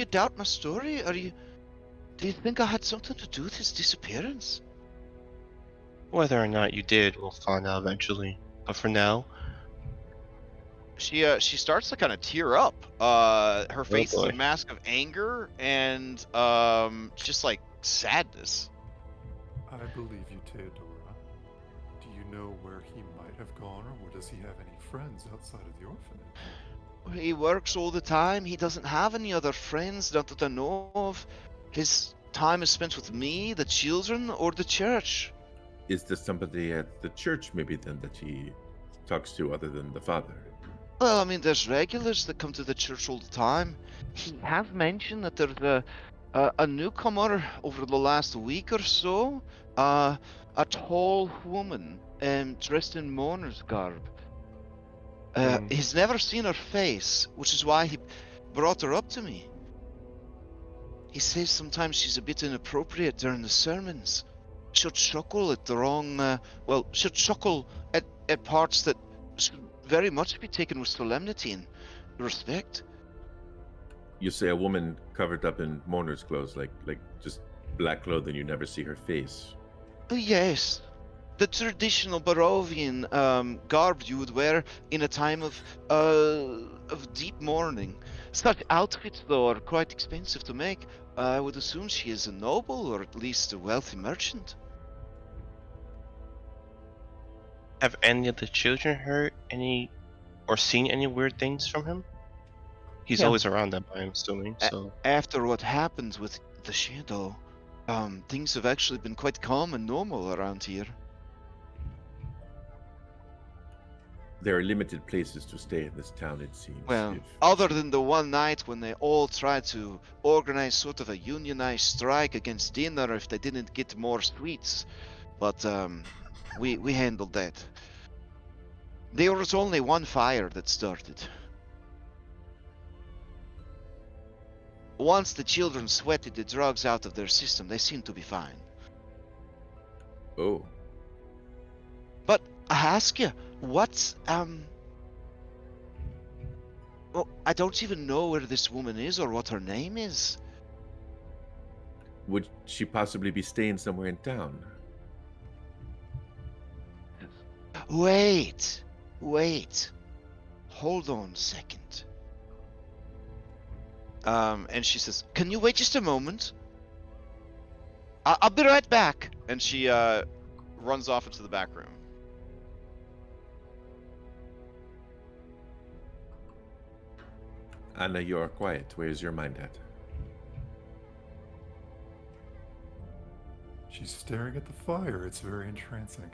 doubt my story? Do you think I had something to do with his disappearance?" Whether or not you did, we'll find out eventually. But for now, She starts to kind of tear up. Her face is boy. a mask of anger and just like sadness. I believe you, Teodora. Do you know where he might have gone, or does he have any friends outside of the orphanage? He works all the time. He doesn't have any other friends, not that I know of. His time is spent with me, the children, or the church. Is there somebody at the church maybe then that he talks to other than the father? Well, I mean, there's regulars that come to the church all the time. He has mentioned that there's a newcomer over the last week or so, a tall woman dressed in mourner's garb. He's never seen her face, which is why he brought her up to me. He says sometimes she's a bit inappropriate during the sermons. She'll chuckle at the wrong, she'll chuckle at parts that should very much be taken with solemnity and respect. You say a woman covered up in mourner's clothes, like just black clothing, you never see her face. Oh, yes. The traditional Barovian garb you would wear in a time of deep mourning. Such outfits, though, are quite expensive to make. I would assume she is a noble, or at least a wealthy merchant. have any of the children heard any or seen any weird things from him? He's Yeah. always around them, I'm assuming. So After what happened with the shadow, things have actually been quite calm and normal around here. there are limited places to stay in this town, it seems. Well, If- other than the one night when they all tried to organize sort of a unionized strike against dinner if they didn't get more sweets. But we handled that. There was only one fire that started. Once the children sweated the drugs out of their system, they seemed to be fine. Oh, But I ask you, what's well, I don't even know where this woman is or what her name is. would she possibly be staying somewhere in town? Wait, wait. Hold on a second. And she says, "Can you wait just a moment? I'll be right back." And she runs off into the back room. Anna, you are quiet. Where is your mind at? She's staring at the fire. It's very entrancing.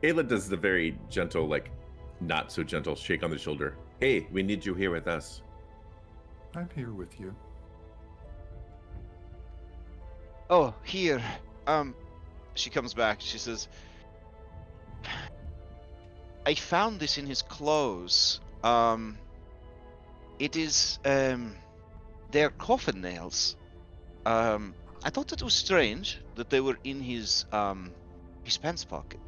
Ayla does the very gentle, like, not so gentle shake on the shoulder. Hey, we need you here with us. I'm here with you. Oh, here. She comes back. She says, "I found this in his clothes. It is they're coffin nails. I thought it was strange that they were in his pants pocket.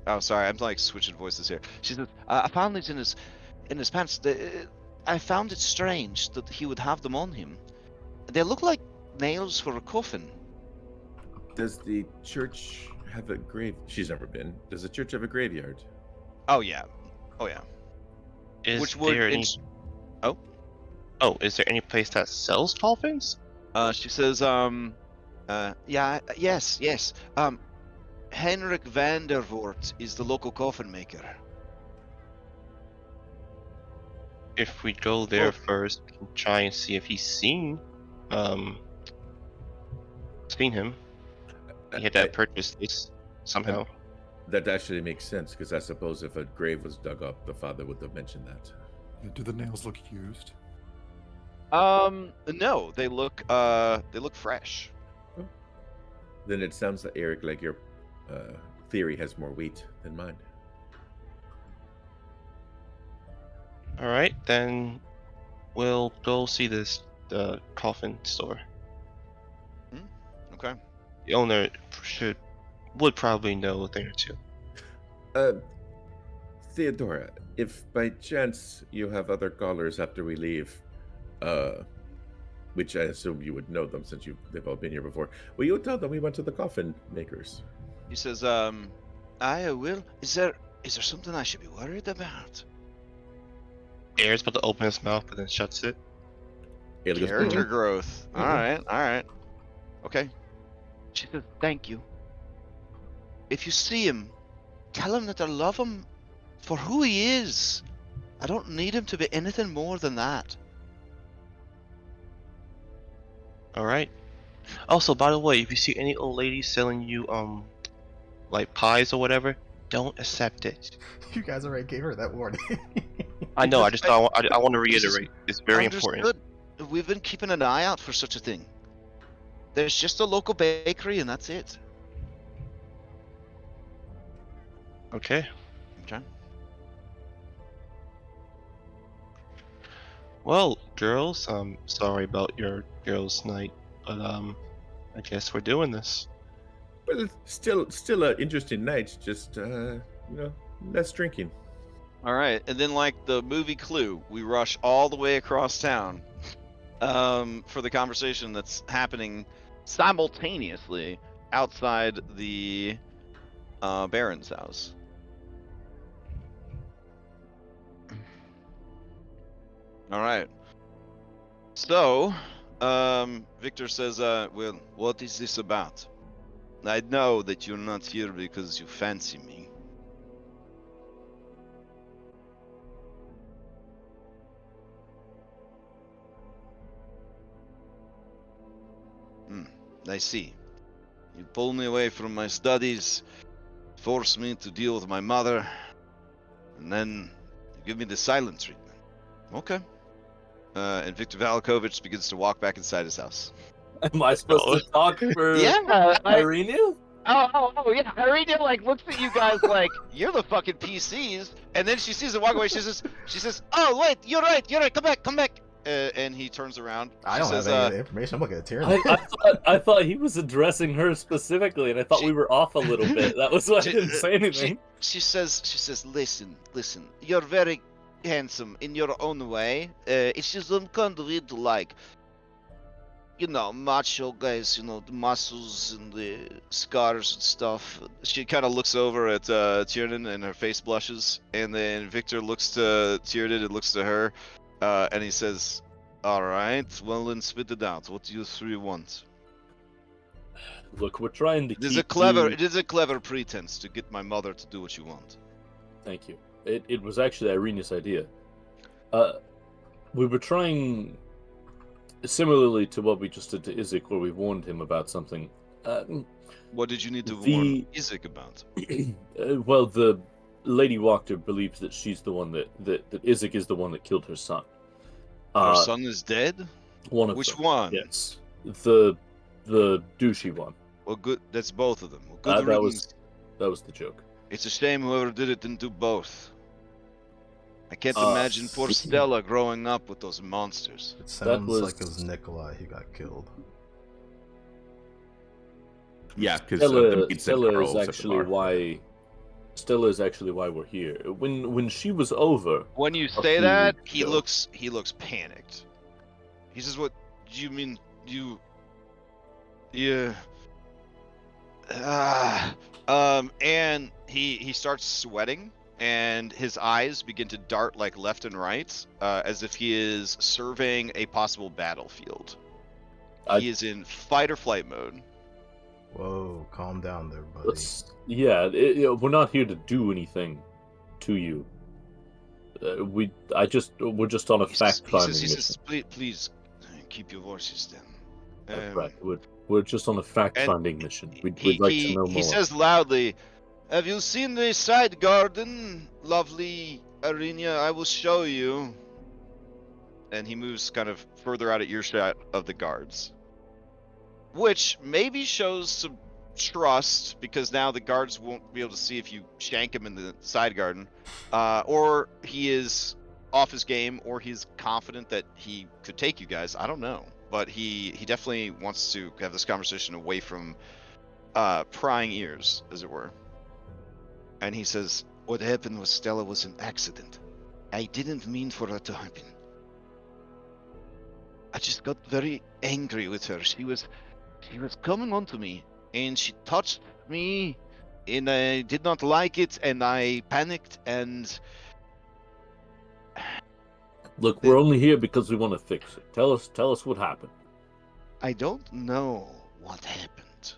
Oh, sorry, I'm like switching voices here. She says, I found these in his pants. I found it strange that he would have them on him. They look like nails for a coffin." Does the church have a grave? She's never been. Does the church have a graveyard? Oh yeah, oh yeah. Is Which would there any? oh Is there any place that sells coffins? she says yeah, yes. Henrik van der Voort is the local coffin maker. If we go there Oh. first, we can try and see if he's seen him. He had that purchase list somehow. That actually makes sense, because I suppose if a grave was dug up, the father would have mentioned that. Do the nails look used? No, they look fresh. Then it sounds like, Eric, like your theory has more weight than mine. All right, then we'll go see this coffin store. Okay. The owner would probably know a thing or two. Theodora, if by chance you have other callers after we leave, which I assume you would know them since they've all been here before, will you tell them we went to the coffin makers? He says, I will. Is there something I should be worried about? Air's about to open his mouth, but then shuts it. Ayla goes, Character "Mhm." growth. Mhm. All right. Okay. She says, "Thank you. If you see him, tell him that I love him for who he is. I don't need him to be anything more than that." All right. Also, by the way, if you see any old lady selling you like pies or whatever, don't accept it. You guys already gave her that warning. I know. I Because just I want to reiterate. It's very important. Understood. We've been keeping an eye out for such a thing. There's just a local bakery, and that's it. Okay. Okay. Well, girls, I'm sorry about your girls' night, but I guess we're doing this. Well, still an interesting night. Just less drinking. All right, and then like the movie Clue, we rush all the way across town for the conversation that's happening simultaneously outside the Baron's house. All right. So, Victor says, "Well, what is this about? I know that you're not here because you fancy me." I see. You pull me away from my studies, force me to deal with my mother, and then you give me the silent treatment. Okay. And Victor Valakovich begins to walk back inside his house. Am I supposed to talk for Yeah, Irene? Oh, yeah. Irina, like, looks at you guys like, you're the fucking PCs. And then she sees him walk away. She says, oh, wait, you're right, come back. And he turns around. I She don't says, have any of the information. I'm looking at Tyrion. I thought he was addressing her specifically, and I thought we were off a little bit. That was why I didn't say anything. She says, listen, you're very handsome in your own way. It's just I'm kind of into, like, macho guys, the muscles and the scars and stuff. She kind of looks over at Tiernan and her face blushes, and then Victor looks to Tiernan and looks to her, and he says, all right, well then spit it out. What do you three want? Look, we're trying to It is keep it is a clever pretense to get my mother to do what you want. Thank you. It was actually Irene's idea. We were trying, similarly to what we just did to Isaac, where we warned him about something. What did you need to warn Isaac about? Well, the Lady Wachter believes that she's the one that Isaac is the one that killed her son. Her son is dead? One of Which them. one? Yes, the douchey one. Well, good. That's both of them. Well, good riddance. That was the joke. It's a shame whoever did it didn't do both. I can't imagine poor Stella growing up with those monsters. It sounds like it was Nikolai who got killed. Yeah, because Stella is actually why we're here. When she was over. When you say that, he looks panicked. He says, "What do you mean? Yeah." And he starts sweating, and his eyes begin to dart like left and right, as if he is surveying a possible battlefield. He is in fight or flight mode. Whoa, calm down there, buddy. We're not here to do anything to you. We're just on a fact-finding mission. He says, please keep your voices down. That's right. We're just on a fact-finding mission. We'd like to know more. He says loudly, have you seen the side garden, lovely Arena? I will show you. And he moves kind of further out of earshot of the guards. Which maybe shows some trust, because now the guards won't be able to see if you shank him in the side garden. Or he is off his game, or he's confident that he could take you guys. I don't know. But he definitely wants to have this conversation away from prying ears, as it were. And he says, what happened with Stella was an accident. I didn't mean for that to happen. I just got very angry with her. She was coming on to me, and she touched me, and I did not like it, and I panicked, and... Look, we're only here because we want to fix it. Tell us what happened. I don't know what happened.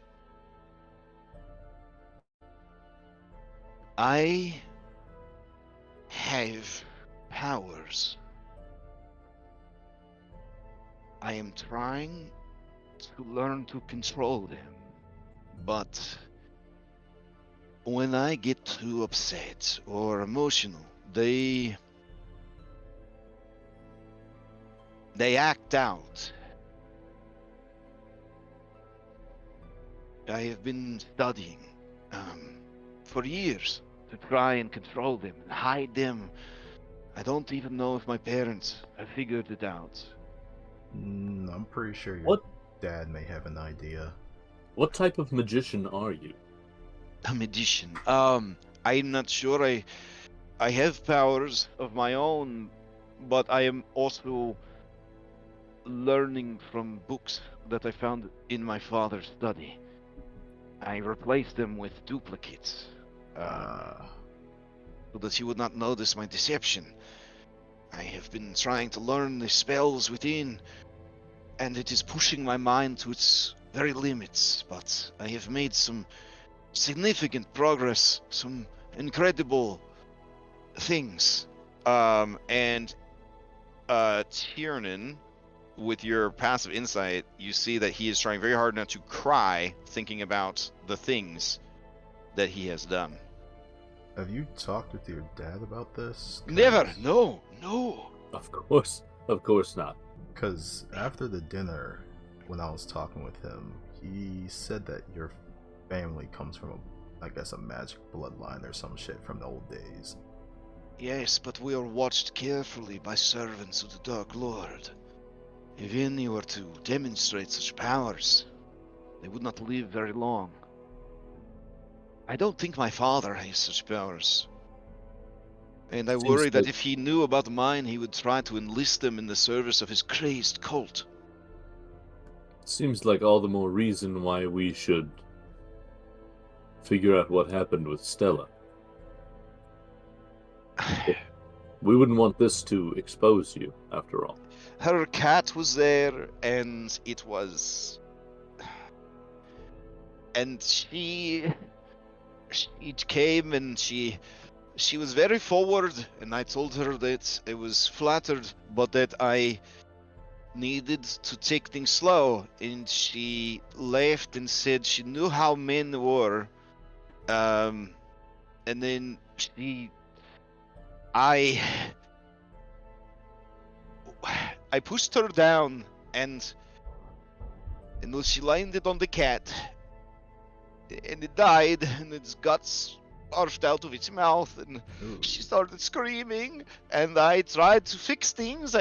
I have powers. I am trying to learn to control them, but when I get too upset or emotional, they act out. I have been studying for years to try and control them and hide them. I don't even know if my parents have figured it out. I'm pretty sure your dad may have an idea. What type of magician are you? A magician. I'm not sure. I have powers of my own, but I am also learning from books that I found in my father's study. I replaced them with duplicates, so that he would not notice my deception. I have been trying to learn the spells within, and it is pushing my mind to its very limits, but I have made some significant progress, some incredible things. And Tiernan, with your passive insight, you see that he is trying very hard not to cry, thinking about the things that he has done. Have you talked with your dad about this? Never. No. No. Of course not. Because after the dinner, when I was talking with him, he said that your family comes from, I guess, a magic bloodline or some shit from the old days. Yes, but we are watched carefully by servants of the Dark Lord. If any were to demonstrate such powers, they would not live very long. I don't think my father has such powers. And I Seems worry that like- if he knew about mine, he would try to enlist them in the service of his crazed cult. Seems like all the more reason why we should figure out what happened with Stella. We wouldn't want this to expose you, after all. Her cat was there, and it was... And she came and she was very forward, and I told her that I was flattered, but that I needed to take things slow, and she laughed and said she knew how men were. And then I pushed her down, and she landed on the cat, and it died, and its guts barfed out of its mouth, and Ooh. she started screaming, and I tried to fix things.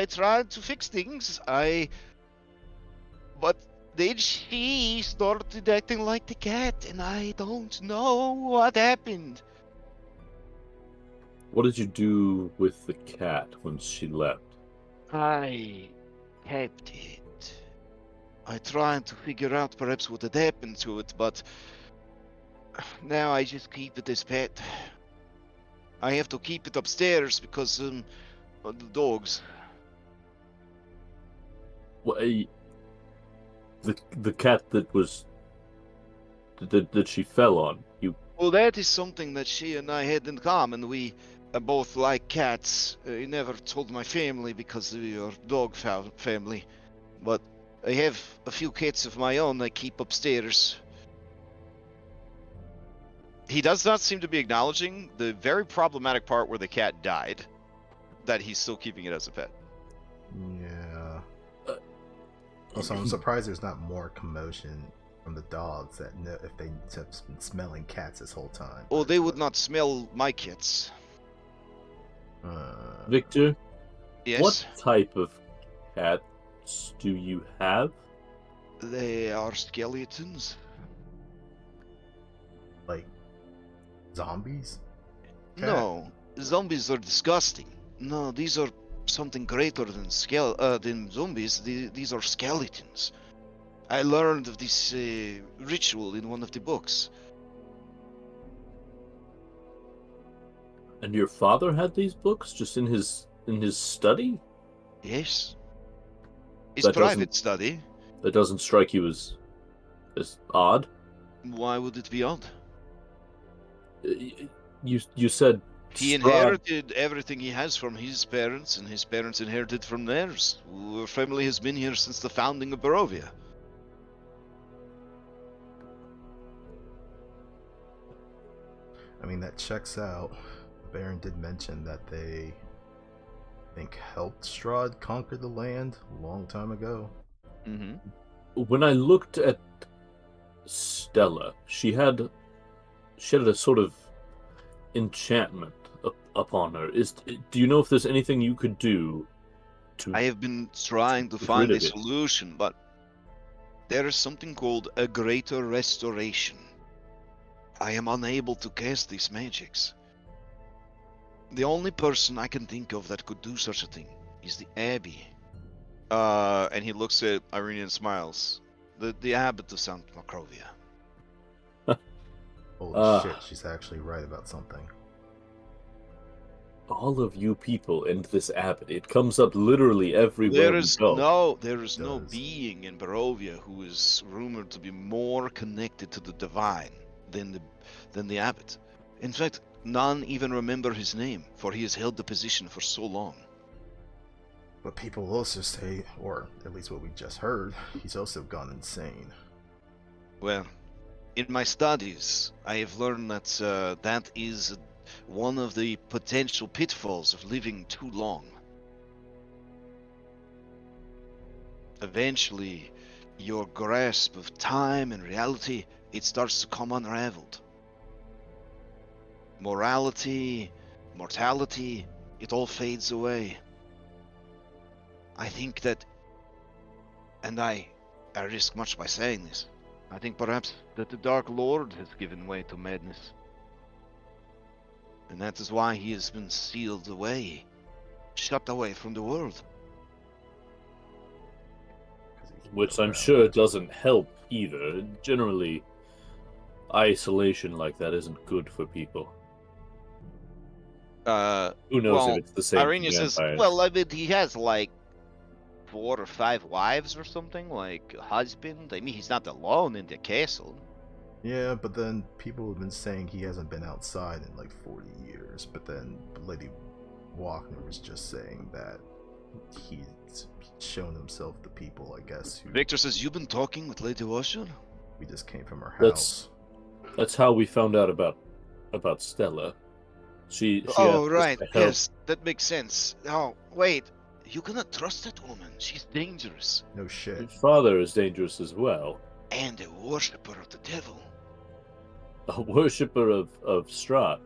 But then she started acting like the cat, and I don't know what happened. What did you do with the cat when she left? I kept it. I tried to figure out perhaps what had happened to it, but now I just keep it as pet. I have to keep it upstairs because of the dogs. Well, the cat that she fell on. Well, that is something that she and I had in common. We both like cats. I never told my family because we are dog family. But I have a few cats of my own I keep upstairs. He does not seem to be acknowledging the very problematic part where the cat died, that he's still keeping it as a pet. Yeah. Also, I'm surprised there's not more commotion from the dogs that know if they have been smelling cats this whole time. Oh, they would not smell my cats. Victor, Yes, what type of cats do you have? they are skeletons. Like zombies? Cat? No, zombies are disgusting. No, these are something greater than than zombies. These are skeletons. I learned of this ritual in one of the books. And your father had these books just in his study? Yes. His That doesn't- private study. That doesn't strike you as odd? Why would it be odd? You said He Strahd- inherited everything he has from his parents, and his parents inherited from theirs. Our family has been here since the founding of Barovia. I mean, that checks out. Baron did mention that they, I think, helped Strahd conquer the land a long time ago. Mm-hmm. When I looked at Stella, she had a sort of enchantment upon her. Do you know if there's anything you could do to? I have been trying to Get find rid a of it. solution, but there is something called a greater restoration. I am unable to cast these magics. The only person I can think of that could do such a thing is the Abbey. And he looks at Irene and smiles. The abbot of Saint Macrovia. Holy shit, she's actually right about something. All of you people and this abbot, it comes up literally everywhere There is we go. no Does. being in Barovia who is rumored to be more connected to the divine than the abbot. In fact, none even remember his name, for he has held the position for so long. But people also say, or at least what we just heard, he's also gone insane. Well, In my studies, I have learned that that is one of the potential pitfalls of living too long. Eventually, your grasp of time and reality, it starts to come unraveled. Morality, mortality, it all fades away. I think that, and I risk much by saying this, I think perhaps that the Dark Lord has given way to madness. And that is why he has been sealed away, shut away from the world. 'Cause he's Which I'm around. sure doesn't help either. Generally, isolation like that isn't good for people. Who knows Well, if it's the same for Irenaeus says, vampires. well, I mean, he has like 4 or 5 wives or something, like a husband. I mean, he's not alone in the castle. Yeah, but then people have been saying he hasn't been outside in like 40 years. But then Lady Walkner was just saying that he's shown himself to people, I guess, who Victor says, you've been talking with Lady Washer? we just came from her That's- house. That's how we found out about Stella. She Oh, asked us right. to help. Yes, that makes sense. Oh, wait. You cannot trust that woman. She's dangerous. No Your shit. father is dangerous as well. And a worshipper of the devil. A worshipper of Strahd.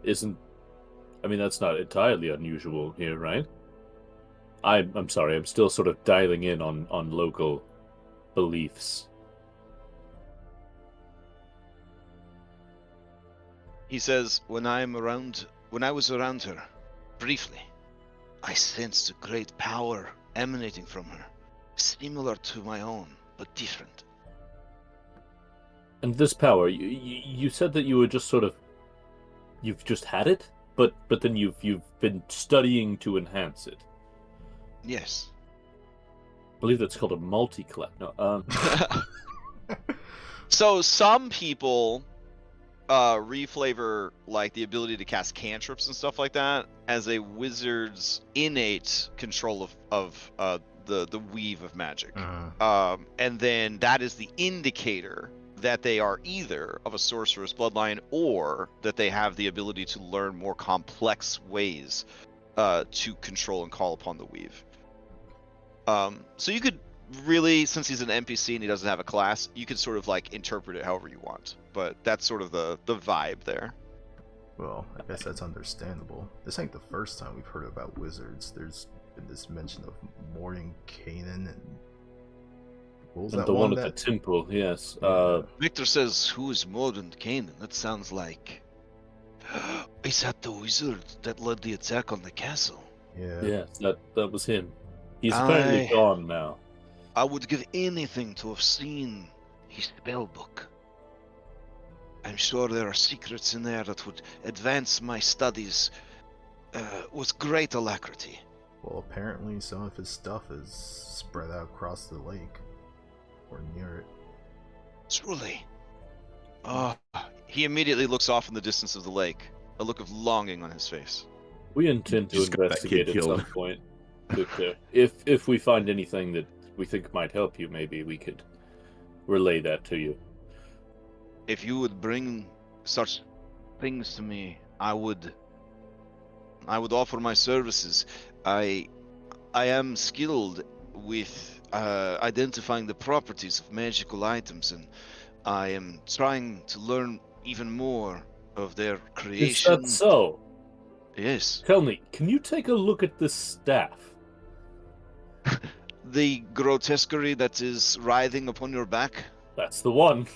Isn't... I mean, that's not entirely unusual here, right? I'm sorry, I'm still sort of dialing in on local beliefs. He says, when I was around her, briefly, I sensed a great power emanating from her, similar to my own, but different. And this power, you said that you were just sort of... You've just had it? But then you've been studying to enhance it. Yes. I believe that's called a multi-clap. No, So some people reflavor like the ability to cast cantrips and stuff like that as a wizard's innate control of the weave of magic. And then that is the indicator that they are either of a sorcerer's bloodline or that they have the ability to learn more complex ways to control and call upon the weave. So you could really, since he's an NPC and he doesn't have a class, you could sort of like interpret it however you want. But that's sort of the vibe there. Well, I guess that's understandable. This ain't the first time we've heard about wizards. There's been this mention of Morning Canaan and what was and that the one at that the temple, yes. Yeah. Victor says, who is Modern Canaan? That sounds like... Is that the wizard that led the attack on the castle? Yeah. Yes, that was him. He's apparently gone now. I would give anything to have seen his spell book. I'm sure there are secrets in there that would advance my studies with great alacrity. Well, apparently some of his stuff is spread out across the lake or near it. Truly. He immediately looks off in the distance of the lake, a look of longing on his face. We intend to Just got that kid investigate at some killed. point, Victor. If we find anything that we think might help you, maybe we could relay that to you. If you would bring such things to me, I would offer my services. I am skilled with identifying the properties of magical items, and I am trying to learn even more of their Is creation. that so? Yes. Tell me, can you take a look at this staff? The grotesquerie that is writhing upon your back. That's the one.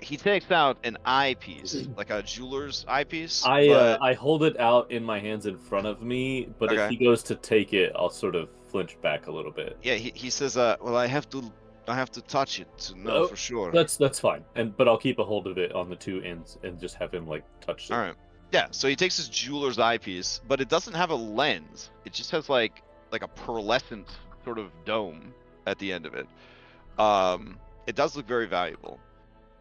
He takes out an eyepiece, like a jeweler's eyepiece. I hold it out in my hands in front of me, but if Okay. he goes to take it, I'll sort of flinch back a little bit. Yeah, he says, well, I have to touch it to know Oh, for sure. That's fine, but I'll keep a hold of it on the two ends and just have him like touch it. All right. Yeah, so he takes his jeweler's eyepiece, but it doesn't have a lens. It just has like a pearlescent sort of dome at the end of it. It does look very valuable.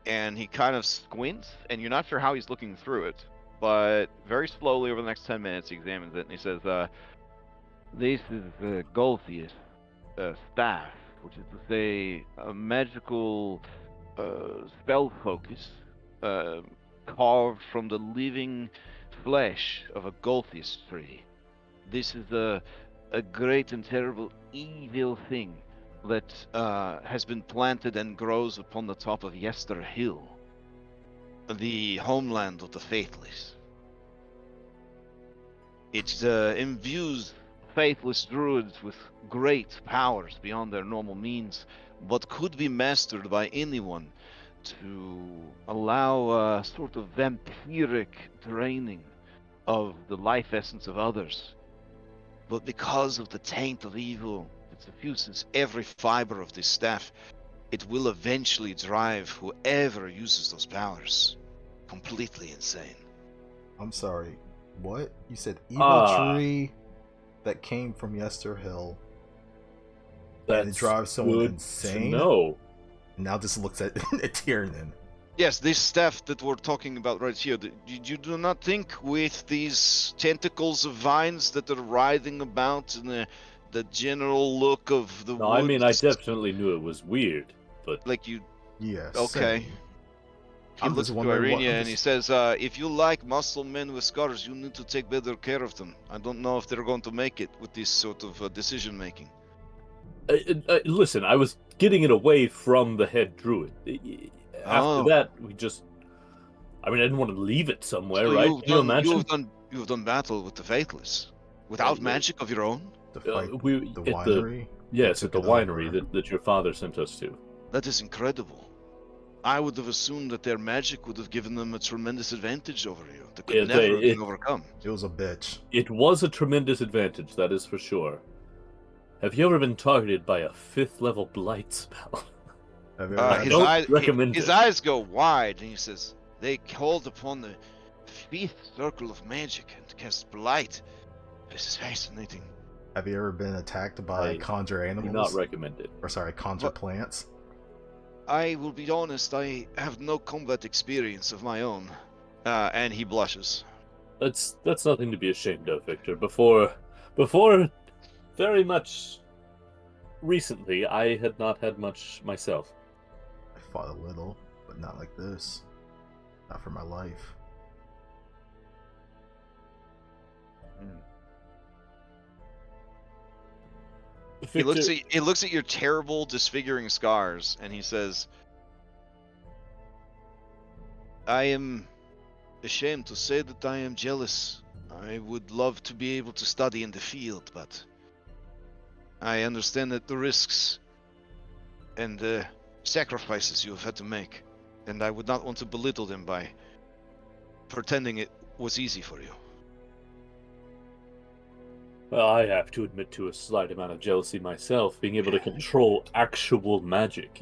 And he kind of squints, and you're not sure how he's looking through it, but very slowly over the next 10 minutes he examines it, and he says, this is Golthius' staff. which is to say a magical spell focus carved from the living flesh of a Golthius tree. This is a great and terrible evil thing that has been planted and grows upon the top of Yester Hill, the homeland of the Faithless. It imbues faithless druids with great powers beyond their normal means, but could be mastered by anyone to allow a sort of vampiric draining of the life essence of others. But because of the taint of evil that suffuses every fiber of this staff, it will eventually drive whoever uses those powers completely insane. I'm sorry. What? You said evil Ah. tree that came from Yester Hill. That's and it drives someone good insane? to know. Now this looks at Tiernan. Yes, this staff that we're talking about right here, you do not think with these tentacles of vines that are writhing about and the general look of the No, woods? I mean, I definitely knew it was weird, but Like you, Yeah. okay. same. He I'm looks just to wondering what. Irenia and he says, if you like muscle men with scars, you need to take better care of them. I don't know if they're going to make it with this sort of decision making. listen, I was getting it away from the head druid. After Oh. that, we just. I mean, I didn't want to leave it somewhere, So right? you've Can you done, imagine? you've done battle with the Faithless without magic of your own? To fight we the at winery. yes, took at the it winery over. that your father sent us to. That is incredible. I would have assumed that their magic would have given them a tremendous advantage over you that could Yeah, never have it- been overcome. It was a bitch. It was a tremendous advantage, that is for sure. Have you ever been targeted by a 5th level blight spell? Have you ever had don't recommend his it. eyes go wide and he says, they called upon the 5th circle of magic and cast blight. This is fascinating. Have you ever been attacked by I conjure Do animals? not recommend it. Or sorry, conjure What? plants? I will be honest, I have no combat experience of my own. And he blushes. That's nothing to be ashamed of, Victor. Before very much recently, I had not had much myself. I fought a little, but not like this. Not for my life. He Victor, looks at your terrible disfiguring scars and he says, I am ashamed to say that I am jealous. I would love to be able to study in the field, but I understand that the risks and the sacrifices you have had to make, and I would not want to belittle them by pretending it was easy for you. well, I have to admit to a slight amount of jealousy myself. Being able to control actual magic,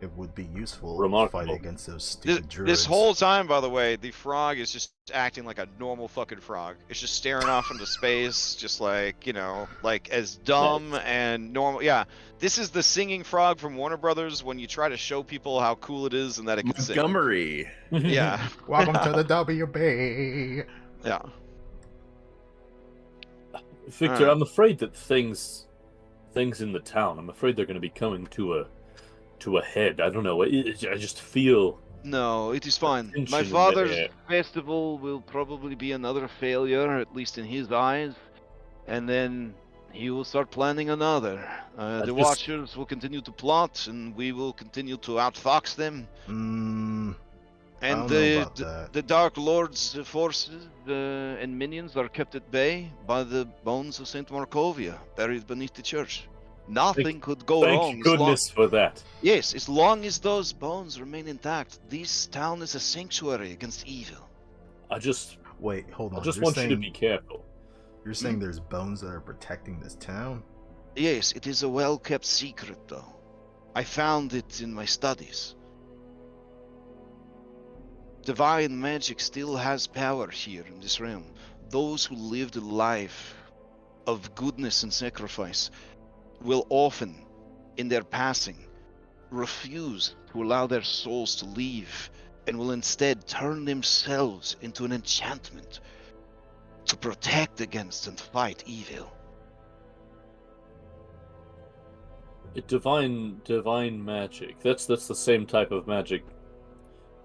It would be useful Remarkable. to fight against those stupid druids. This whole time, by the way, the frog is just acting like a normal fucking frog. It's just staring off into space, just like, you know, like as dumb and normal. Yeah, this is the singing frog from Warner Brothers when you try to show people how cool it is and that it can sing. Montgomery. Yeah, Welcome to the WB. yeah. Victor, Alright. I'm afraid that things in the town, I'm afraid they're going to be coming to a head. I don't know. I just feel. No, it is fine. tension My in the father's air. festival will probably be another failure, at least in his eyes, and then he will start planning another. The just- Watchers will continue to plot, and we will continue to outfox them. I And don't know about that. the Dark Lord's forces and minions are kept at bay by the bones of Saint Markovia, buried beneath the church. Nothing could go wrong. Thank goodness for that. Yes, as long as those bones remain intact, this town is a sanctuary against evil. I just Wait, hold on. just You're want saying, you to be careful. You're saying there's bones that are protecting this town? Yes, it is a well-kept secret, though. I found it in my studies. Divine magic still has power here in this realm. Those who lived a life of goodness and sacrifice will often, in their passing, refuse to allow their souls to leave and will instead turn themselves into an enchantment to protect against and fight evil. Divine magic. That's the same type of magic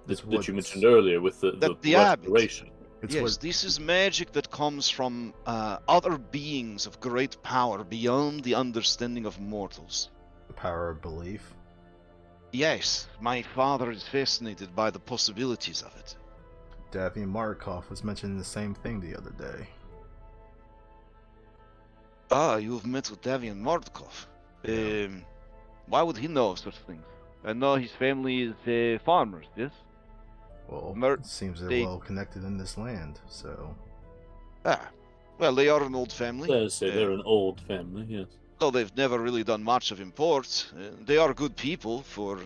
It's that you what's- mentioned earlier with the The abbot. restoration. It's Yes, what this is magic that comes from other beings of great power beyond the understanding of mortals. the power of belief. Yes, my father is fascinated by the possibilities of it. Davian Markov was mentioning the same thing the other day. Ah, you've met with Davian Mordkov. Yeah. Why would he know of such things? I know his family is farmers, yes? Well, Mer- it seems they're they- well connected in this land, so Ah, well, they are an old family. Let's say they're an old family, yes. Though they've never really done much of import, they are good people for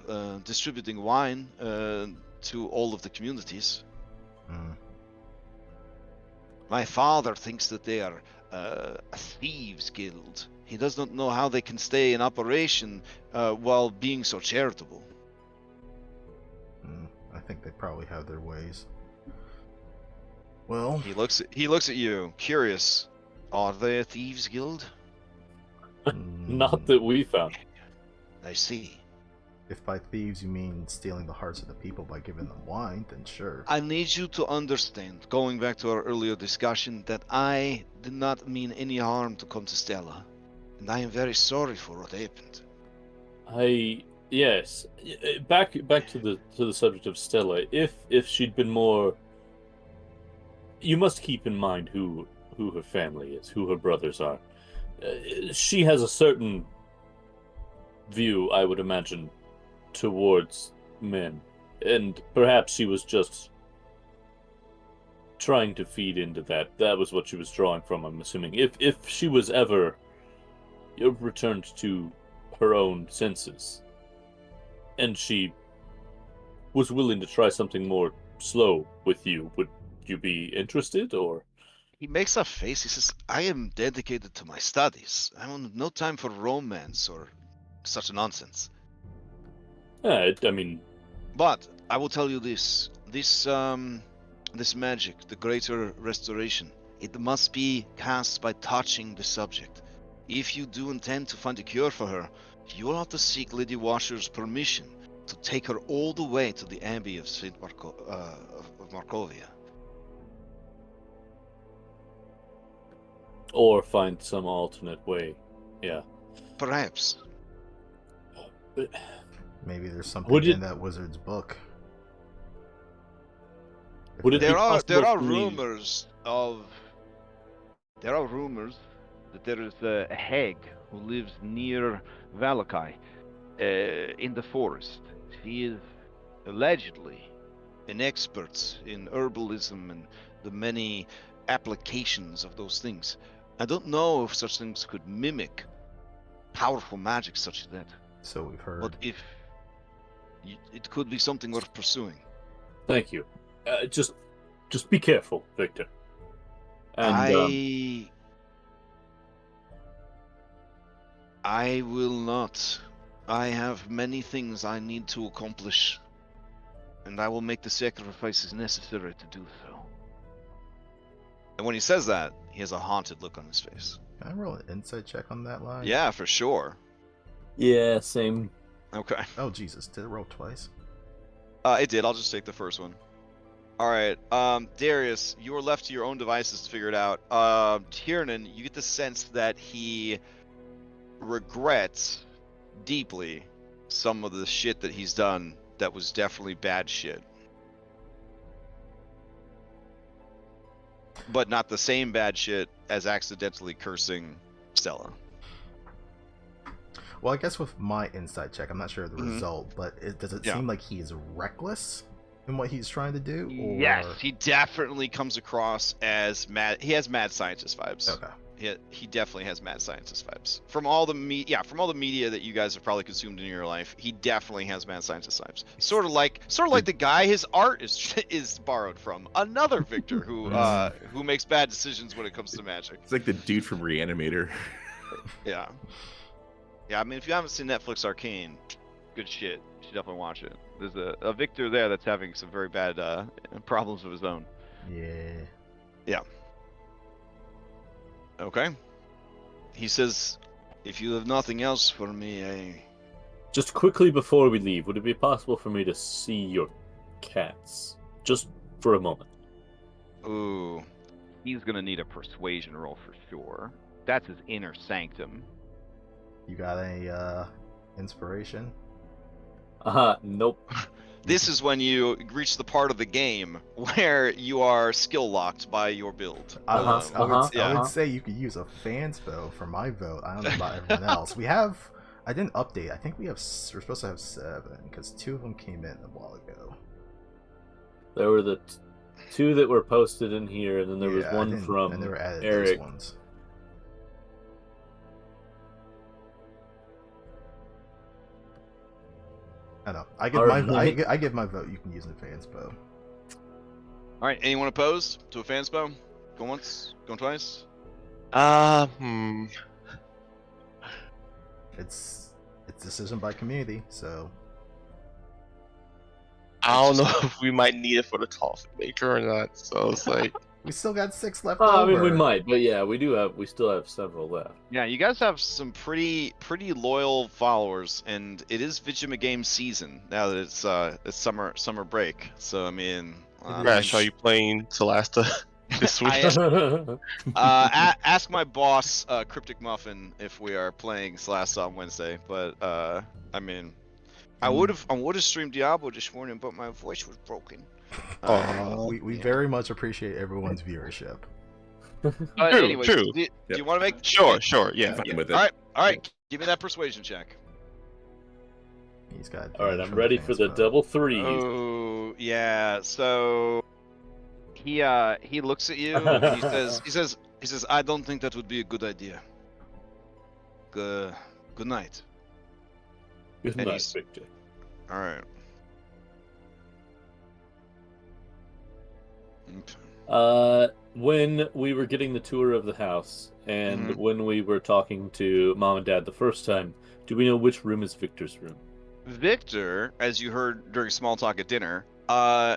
distributing wine to all of the communities. mm, My father thinks that they are a thieves' guild. He does not know how they can stay in operation while being so charitable. I think they probably have their ways. Well, He looks at you, curious. Are they a thieves' guild? Not that we found. I see. if by thieves you mean stealing the hearts of the people by giving them wine, then sure. I need you to understand, going back to our earlier discussion, that I did not mean any harm to Contestella, and I am very sorry for what happened. Yes. Back to the subject of Stella. If she'd been more, you must keep in mind who her family is, who her brothers are. She has a certain view, I would imagine, towards men, and perhaps she was just trying to feed into that. That was what she was drawing from, I'm assuming. If she was ever returned to her own senses, and she was willing to try something more slow with you, would you be interested, or? He makes a face. He says, I am dedicated to my studies. I have no time for romance or such nonsense. I mean, But I will tell you this. This magic, the greater restoration, it must be cast by touching the subject. If you do intend to find a cure for her, you will have to seek Lady Washer's permission to take her all the way to the Abbey of St. of Markovia. or find some alternate way. Yeah. Perhaps. Maybe there's something Would in it- that wizard's book. If Would it that- be There are possible for me- rumors that there is a hag who lives near Vallaki in the forest. She is allegedly an expert in herbalism and the many applications of those things. I don't know if such things could mimic powerful magic such as that, So we've heard. but if it could be something worth pursuing. Thank you. Just be careful, Victor. And I will not. I have many things I need to accomplish, and I will make the sacrifices necessary to do so. And when he says that, he has a haunted look on his face. Can I roll an insight check on that line? Yeah, for sure. yeah, same. Okay. Oh Jesus! Did it roll twice? It did. I'll just take the first one. All right. Darius, you are left to your own devices to figure it out. Tiernan, you get the sense that he regrets deeply some of the shit that he's done that was definitely bad shit. But not the same bad shit as accidentally cursing Stella. Well, I guess with my insight check, I'm not sure of the Mhm. result, but does it Yeah. seem like he is reckless in what he's trying to do? Or... Yes, he definitely comes across as mad. He has mad scientist vibes. Okay. He definitely has mad scientist vibes. From all the media that you guys have probably consumed in your life, he definitely has mad scientist vibes. Sort of like the guy his art is borrowed from. Another Victor who makes bad decisions when it comes to magic. It's like the dude from Reanimator. Yeah. Yeah, I mean, if you haven't seen Netflix Arcane, good shit. You should definitely watch it. There's a Victor there that's having some very bad problems of his own. Yeah. Okay. He says, if you have nothing else for me, Just quickly before we leave, would it be possible for me to see your cats? Just for a moment. Ooh, he's gonna need a persuasion roll for sure. That's his inner sanctum. You got any inspiration? Nope. this is when you reach the part of the game where you are skill locked by your build. I would yeah. say you could use a fan's vote for my vote. I don't know about everyone else. We have. I didn't update. I think we're supposed to have 7 because 2 of them came in a while ago. There were the two that were posted in here, and then there was Yeah, one from and they were added Eric. those ones. I know. I give my vote. You can use the fan's vote. All right, anyone opposed to a fan spell? Go once, go twice. It's decision by community, so I don't know if we might need it for the coffin maker or not. So it's like, we still got 6 left I over. mean, we might, but yeah, we still have several left. Yeah, you guys have some pretty loyal followers, and it is Vigimagame season now that it's summer break. So I mean, Crash, are you playing Celasta this week? ask my boss, Cryptic Muffin, if we are playing Celeste on Wednesday. But I mean, I would have streamed Diablo this morning, but my voice was broken. We very much appreciate everyone's viewership. Anyways, true. Do you want to make? Sure, yeah. I'm fine Yeah. with it. All right. Give me that persuasion check. He's got. All right, I'm ready for the double threes. Oh yeah. So he looks at you and he says I don't think that would be a good idea. Good night. Good And night, he's- Victor. All right. Okay. When we were getting the tour of the house, and Mhm. when we were talking to Mom and Dad the first time, do we know which room is Victor's room? Victor, as you heard during small talk at dinner,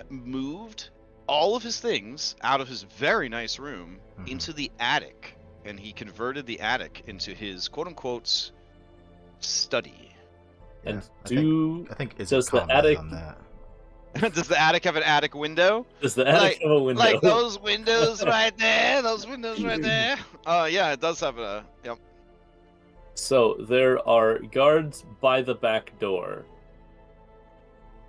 moved all of his things out of his very nice room into the attic, and he converted the attic into his quote-unquote study. Yeah, And I think it's does a the comment attic- on that. Does the attic have an attic window? Does the attic have a window? Like those windows right there? Those windows right there? Yeah, it does have a. Yep. So there are guards by the back door.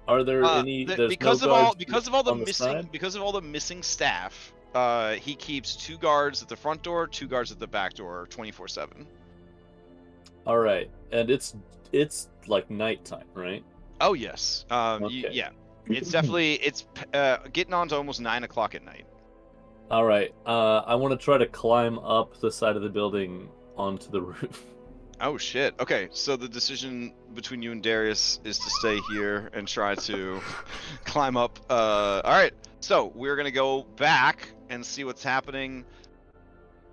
Are there any? There's because no of all guards because of all the on the missing side? because of all the missing staff, he keeps 2 guards at the front door, 2 guards at the back door, 24/7. All right, and it's like nighttime, right? Oh yes. Okay. Yeah. It's definitely getting on to almost 9 o'clock at night. All right. I want to try to climb up the side of the building onto the roof. Oh shit. Okay, so the decision between you and Darius is to stay here and try to climb up. All right. So we're gonna go back and see what's happening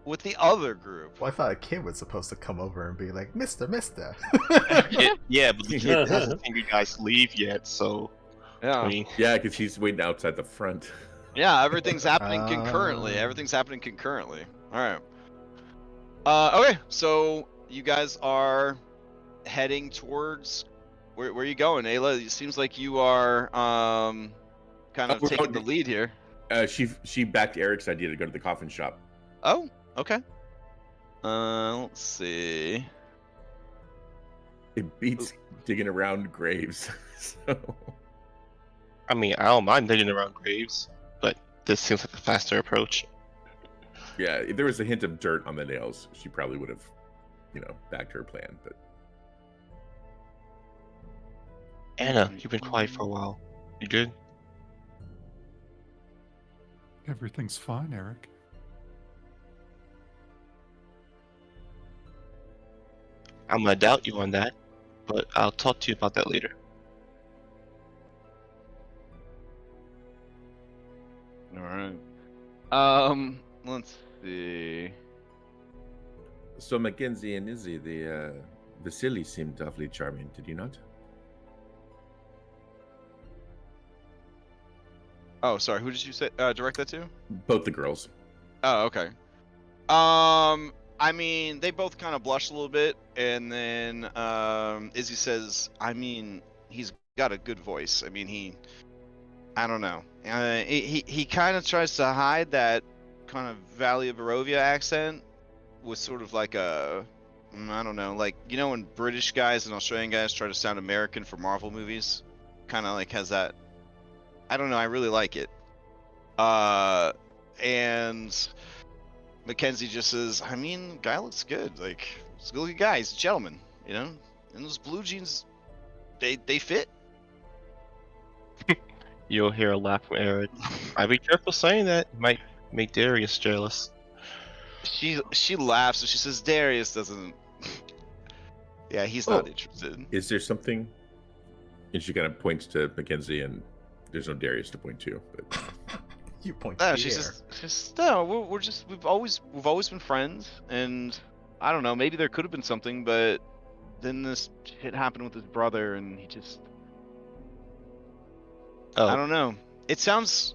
with the other group. Well, I thought a kid was supposed to come over and be like, Mister. Yeah, but the kid hasn't seen you guys leave yet, so Yeah. I mean, Yeah, because he's waiting outside the front. Yeah, everything's happening concurrently. Everything's happening concurrently. All right. Okay, so you guys are heading towards where are you going, Ayla? It seems like you are kind of we're taking going- the lead here. She backed Eric's idea to go to the coffin shop. Oh, okay. Let's see. It beats digging around graves. So I mean, I don't mind digging around graves, but this seems like a faster approach. yeah, if there was a hint of dirt on the nails, she probably would have, backed her plan. But Anna, you've been quiet for a while. You good? Everything's fine, Eric. I'm gonna doubt you on that, but I'll talk to you about that later. All right. Let's see. so Mackenzie and Izzy, the Vasily seemed awfully charming. Did you not? Oh, sorry. Who did you say direct that to? Both the girls. Oh, okay. I mean, they both kind of blush a little bit, and then Izzy says, I mean, he's got a good voice. I mean, I don't know. He kind of tries to hide that kind of Valley of Barovia accent with sort of like I don't know, like, you know when British guys and Australian guys try to sound American for Marvel movies? Kind of like has that, I don't know, I really like it. And Mackenzie just says, I mean, guy looks good. Like, he's a good looking guy. He's a gentleman, you know? And those blue jeans, they fit. You'll hear a laugh from Erode. I'd be careful saying that. It might make Darius jealous. She laughs and she says, Darius doesn't. Yeah, he's not interested. Is there something? And she kind of points to Mackenzie, and there's no Darius to point to. But You point No, to she's the air. just no. We've always been friends, and I don't know. Maybe there could have been something, but then this shit happened with his brother, and he just. Oh, I don't know. It sounds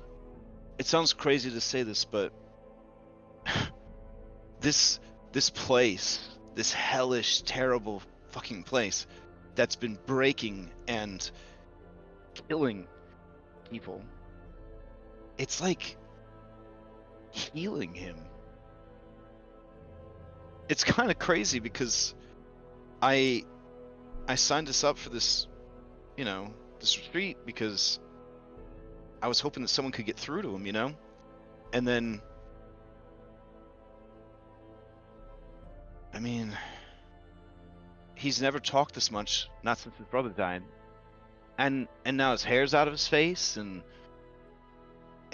crazy to say this, but this place, this hellish, terrible fucking place that's been breaking and killing people. It's like healing him. It's kind of crazy because I signed us up for this, you know, this retreat because I was hoping that someone could get through to him, you know? And then I mean, he's never talked this much, not since his brother died. And now his hair's out of his face and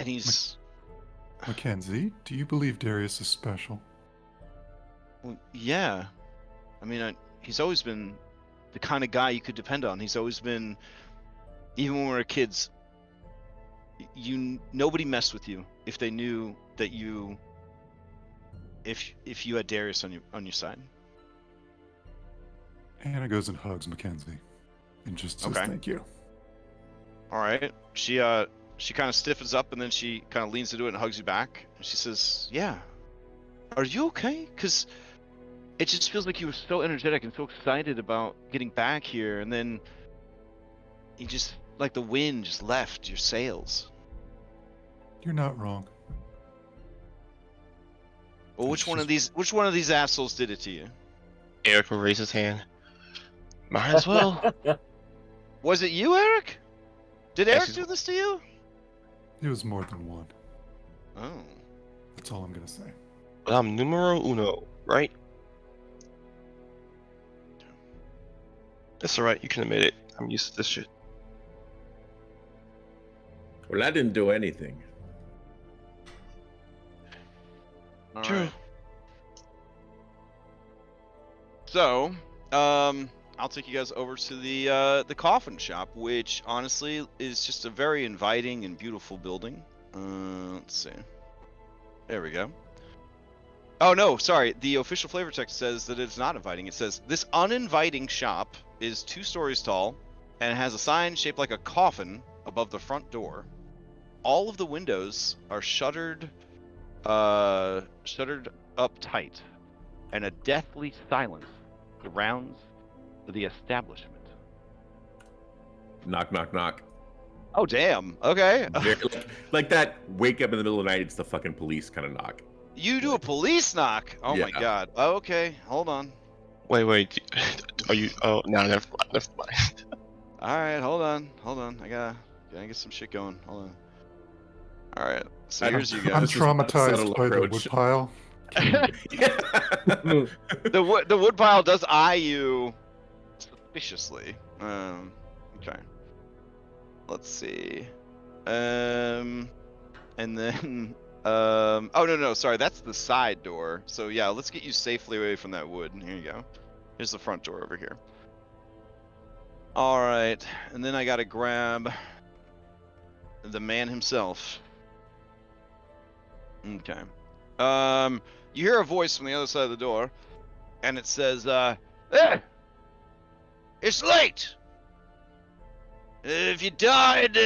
he's Mackenzie, do you believe Darius is special? well, yeah. I mean, he's always been the kind of guy you could depend on. He's always been, even when we were kids, nobody messed with you if they knew that if you had Darius on your side. Anna goes and hugs Mackenzie and just says Okay. thank you. All right. She kind of stiffens up and then she kind of leans into it and hugs you back. And she says, "Yeah. Are you okay? Because it just feels like you were so energetic and so excited about getting back here, and then you just like the wind just left your sails." You're not wrong. Well, which one of these assholes did it to you? Eric will raise his hand. Might as well. Was it you, Eric? Did Yes, Eric he's- do this to you? It was more than one. Oh. That's all I'm gonna say. But I'm numero uno, right? That's alright, you can admit it. I'm used to this shit. well, I didn't do anything. All True. right. So, I'll take you guys over to the coffin shop, which honestly is just a very inviting and beautiful building. Let's see. There we go. Oh no, sorry. The official flavor text says that it's not inviting. It says this uninviting shop is 2 stories tall and has a sign shaped like a coffin above the front door. All of the windows are shuttered up tight, and a deathly silence surrounds the establishment. Knock, knock, knock. Oh damn. Okay. like that. Wake up in the middle of the night. It's the fucking police kind of knock. You do a police knock. Oh my Yeah. god. Okay, hold on. Wait. Are you? Oh, no, never mind. All right, hold on. I gotta get some shit going. Hold on. All right. So I here's you I'm This guys. is not traumatized subtle by the approach. woodpile. The woodpile does eye you suspiciously. Okay. Let's see. And then oh no, sorry, that's the side door. So yeah, let's get you safely away from that wood. Here you go. Here's the front door over here. All right, and then I gotta grab the man himself. Okay. You hear a voice from the other side of the door, and it says, "Hey, it's late. If you died,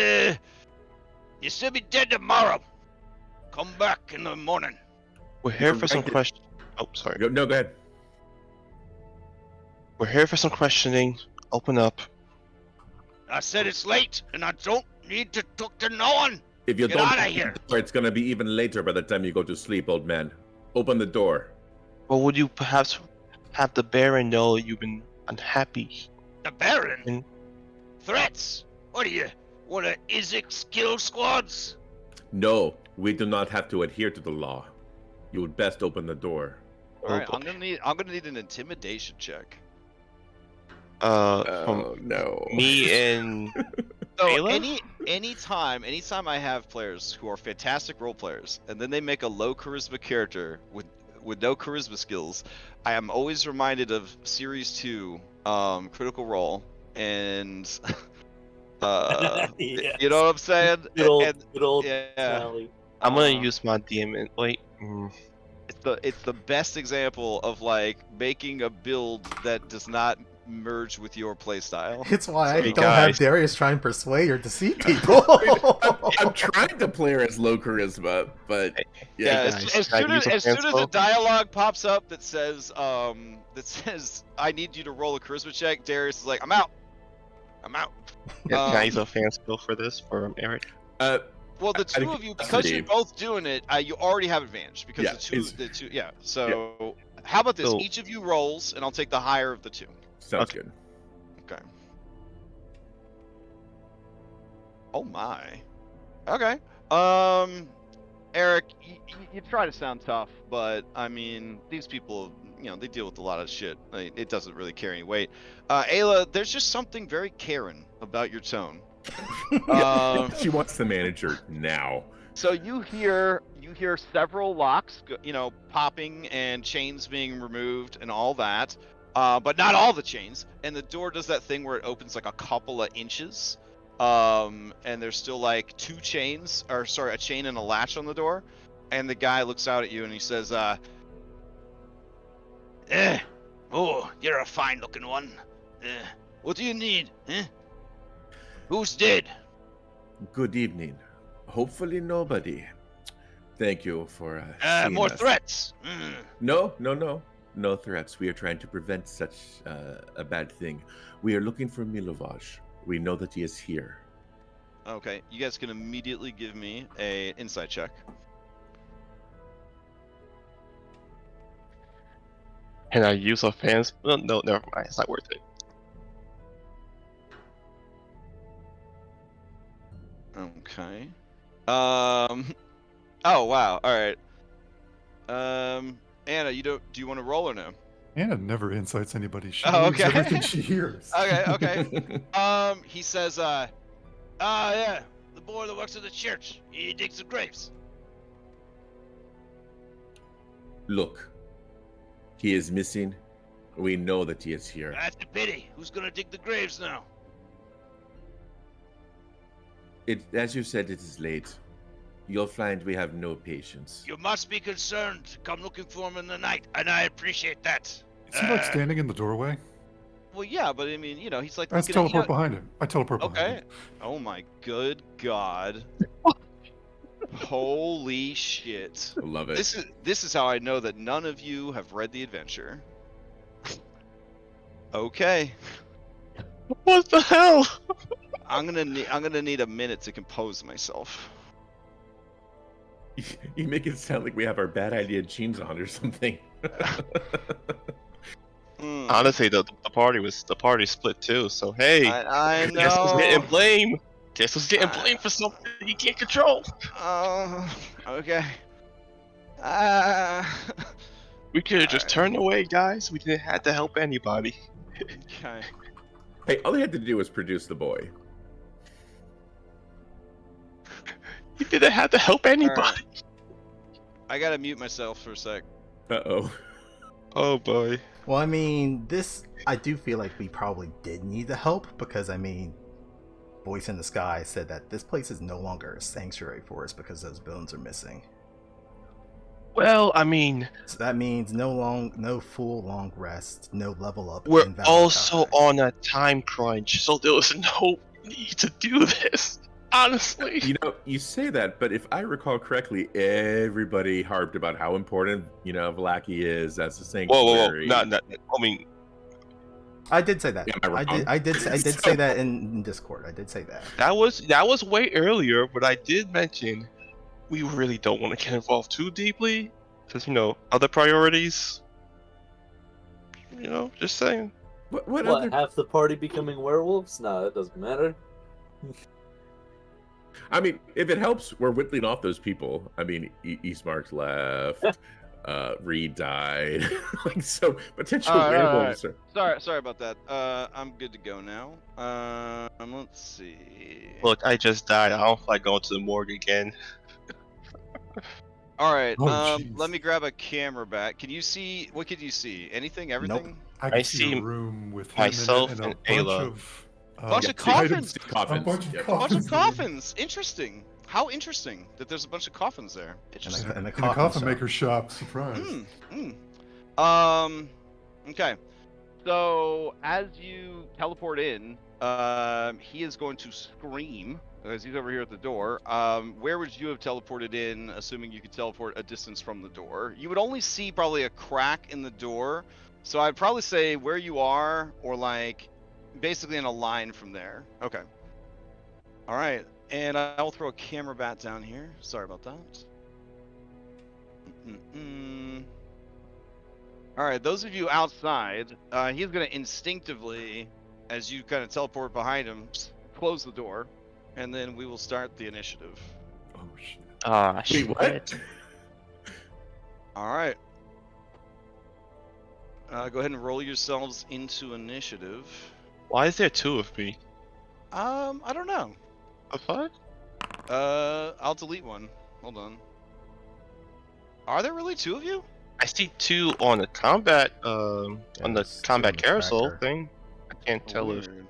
you still be dead tomorrow. Come back in the morning." We're here for some Right. questions. Oh, sorry. No, go ahead. We're here for some questioning. Open up. I said it's late, and I don't need to talk to no one. If you Get don't outta open the here. door, it's gonna be even later by the time you go to sleep, old man. Open the door. Or would you perhaps have the Baron know you've been unhappy? The Baron? Mm. Threats? What are you? What are Izik's kill squads? No, we do not have to adhere to the law. You would best open the door. All right, boy. I'm gonna need an intimidation check. From no. me and So Ayla? anytime I have players who are fantastic role players, and then they make a low charisma character with no charisma skills, I am always reminded of Series 2, Critical Role, and Yes. you know what I'm saying? Good old yeah. Sally. I'm gonna Um, use my DM and wait. It's the best example of like making a build that does not merge with your playstyle. It's why I Hey, don't have guys. Darius try and persuade or deceive people. I'm trying to play her as low charisma, but Yeah, guys, as can I soon use as a soon as a fanspo? dialogue pops up that says I need you to roll a charisma check, Darius is like, I'm out. I'm out. Can I use Um, a fan skill for this for Eric? Well, the I two think of you, that's because the- you're both doing it, you already have advantage because Yeah, the two, yeah. So how about this? So- Each of you rolls, and I'll take the higher of the two. sounds Okay. good. Okay. Oh my. Okay. Eric, you try to sound tough, but I mean, these people, they deal with a lot of shit. Like, it doesn't really carry any weight. Ayla, there's just something very Karen about your tone. She wants the manager now. So you hear several locks, popping and chains being removed and all that, but not all the chains. And the door does that thing where it opens like a couple of inches, and there's still like two chains, or sorry, a chain and a latch on the door. And the guy looks out at you and he says, "Oh, you're a fine-looking one. What do you need? Who's dead?" Good evening. Hopefully nobody. Thank you for seeing More us. threats. No threats. We are trying to prevent such a bad thing. We are looking for Milovaj. We know that he is here. Okay, you guys can immediately give me a insight check. Can I use a fan? No, never mind. It's not worth it. Okay. Oh wow. All right. Anna, do you want to roll or no? Anna never insights anybody. She Oh, believes okay. everything she hears. Okay. He says, yeah, the boy that works at the church. He digs the graves. Look, he is missing. We know that he is here. That's a pity. Who's gonna dig the graves now? As you said, it is late. You'll find we have no patience. You must be concerned to come looking for him in the night, and I appreciate that. Is he like standing in the doorway? Well, yeah, but I mean, he's like. Let's looking at- teleport behind him. I teleport behind Okay. him. Oh my good god. Holy shit. I love it. This is how I know that none of you have read the adventure. Okay. What the hell? I'm gonna need a minute to compose myself. You make it sound like we have our bad idea jeans on or something. Hmm. Honestly, the party split too. So hey, I Guess was getting know. blamed. Guess was getting blamed for something he can't control. Okay. We could have just turned away, guys. We didn't have to help anybody. Okay. Hey, all he had to do was produce the boy. You didn't have to help anybody. I gotta mute myself for a sec. Uh-oh. Oh boy. Well, I mean, I do feel like we probably did need the help because, I mean, Voice in the Sky said that this place is no longer a sanctuary for us because those bones are missing. Well, I mean, So that means no full long rest, no level up. we're in Vallaki. also on a time crunch, so there was no need to do this. Honestly. You know, you say that, but if I recall correctly, everybody harped about how important, Vallaki is as a Whoa, whoa, whoa! sanctuary. Not. I mean, I did say that. Am I wrong? I did say that in Discord. I did say that. that was way earlier, but I did mention we really don't want to get involved too deeply, because other priorities. Just saying. What What, other? half the party becoming werewolves? No, that doesn't matter. I mean, if it helps, we're whittling off those people. I mean, Eastmark's left. Reed died. So potential All right, all right. werewolves. Sorry about that. I'm good to go now. Let's see. Look, I just died. I don't feel like going to the morgue again. All right. Oh, jeez. Let me grab a camera back. Can you see? What could you see? Anything? Everything? I can I see see a room with him myself in it and and a bunch Ayla. of Bunch of items. coffins. Coffins. A bunch of Yep. Bunch coffins. of coffins. Interesting. How interesting that there's a bunch of coffins there. Interesting. And a In a coffin shop. maker shop. Surprise. Okay. So as you teleport in, he is going to scream because he's over here at the door. Where would you have teleported in, assuming you could teleport a distance from the door? You would only see probably a crack in the door. So I'd probably say where you are, or like basically in a line from there. Okay. All right. And I'll throw a camera bat down here. Sorry about that. All right, those of you outside, he's going to instinctively, as you kind of teleport behind him, close the door, and then we will start the initiative. Oh shit. Ah, Wait, shit. what? All right. Go ahead and roll yourselves into initiative. Why is there two of me? I don't know. The fuck? I'll delete one. Hold on. Are there really two of you? I see two on the combat on the there's two combat on the carousel tracker. thing. I can't tell if Weird.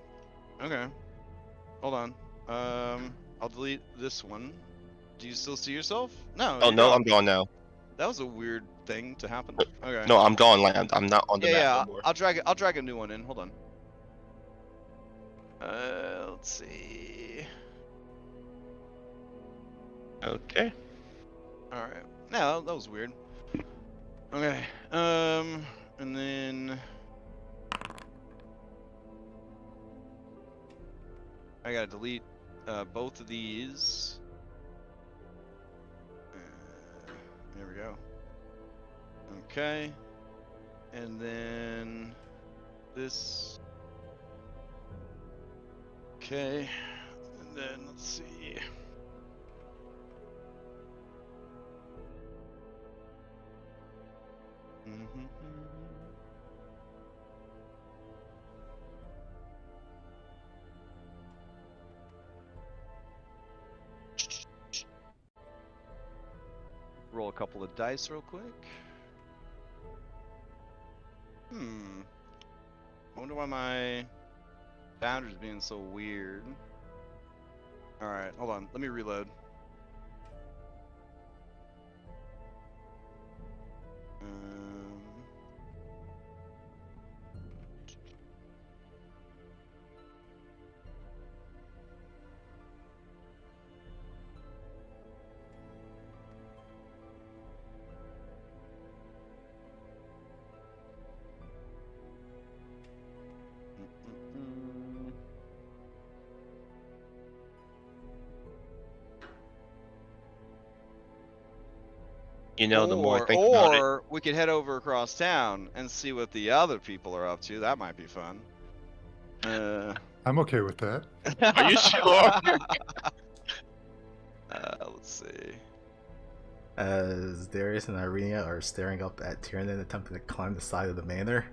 Okay. Hold on. I'll delete this one. Do you still see yourself? No. Oh you're no, gone. I'm gone now. That was a weird thing to happen. Okay. No, I'm gone. Like I'm not on the map Yeah, no more. I'll drag a new one in. Hold on. Let's see. Okay. All right. No, that was weird. Okay. And then I gotta delete both of these. There we go. Okay. And then this. Okay. And then let's see. Roll a couple of dice real quick. I wonder why my boundary's being so weird. Alright, hold on. Let me reload. The more I think about it. Or we could head over across town and see what the other people are up to. That might be fun. I'm okay with that. Are you sure? Let's see. As Darius and Irenia are staring up at Tiernan attempting to climb the side of the manor.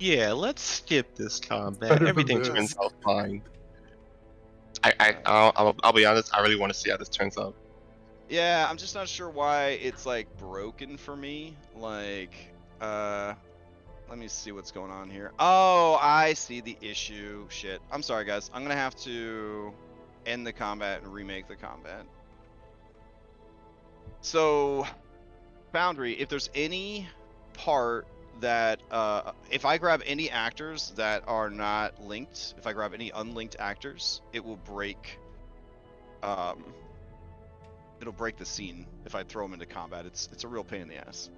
Yeah, let's skip this combat. Better than Everything this. turns out fine. I'll be honest. I really want to see how this turns out. Yeah, I'm just not sure why it's like broken for me. Like, let me see what's going on here. Oh, I see the issue. Shit. I'm sorry, guys. I'm gonna have to end the combat and remake the combat. So, Foundry, if there's any part that if I grab any actors that are not linked, if I grab any unlinked actors, it will break. It'll break the scene if I throw them into combat. It's a real pain in the ass.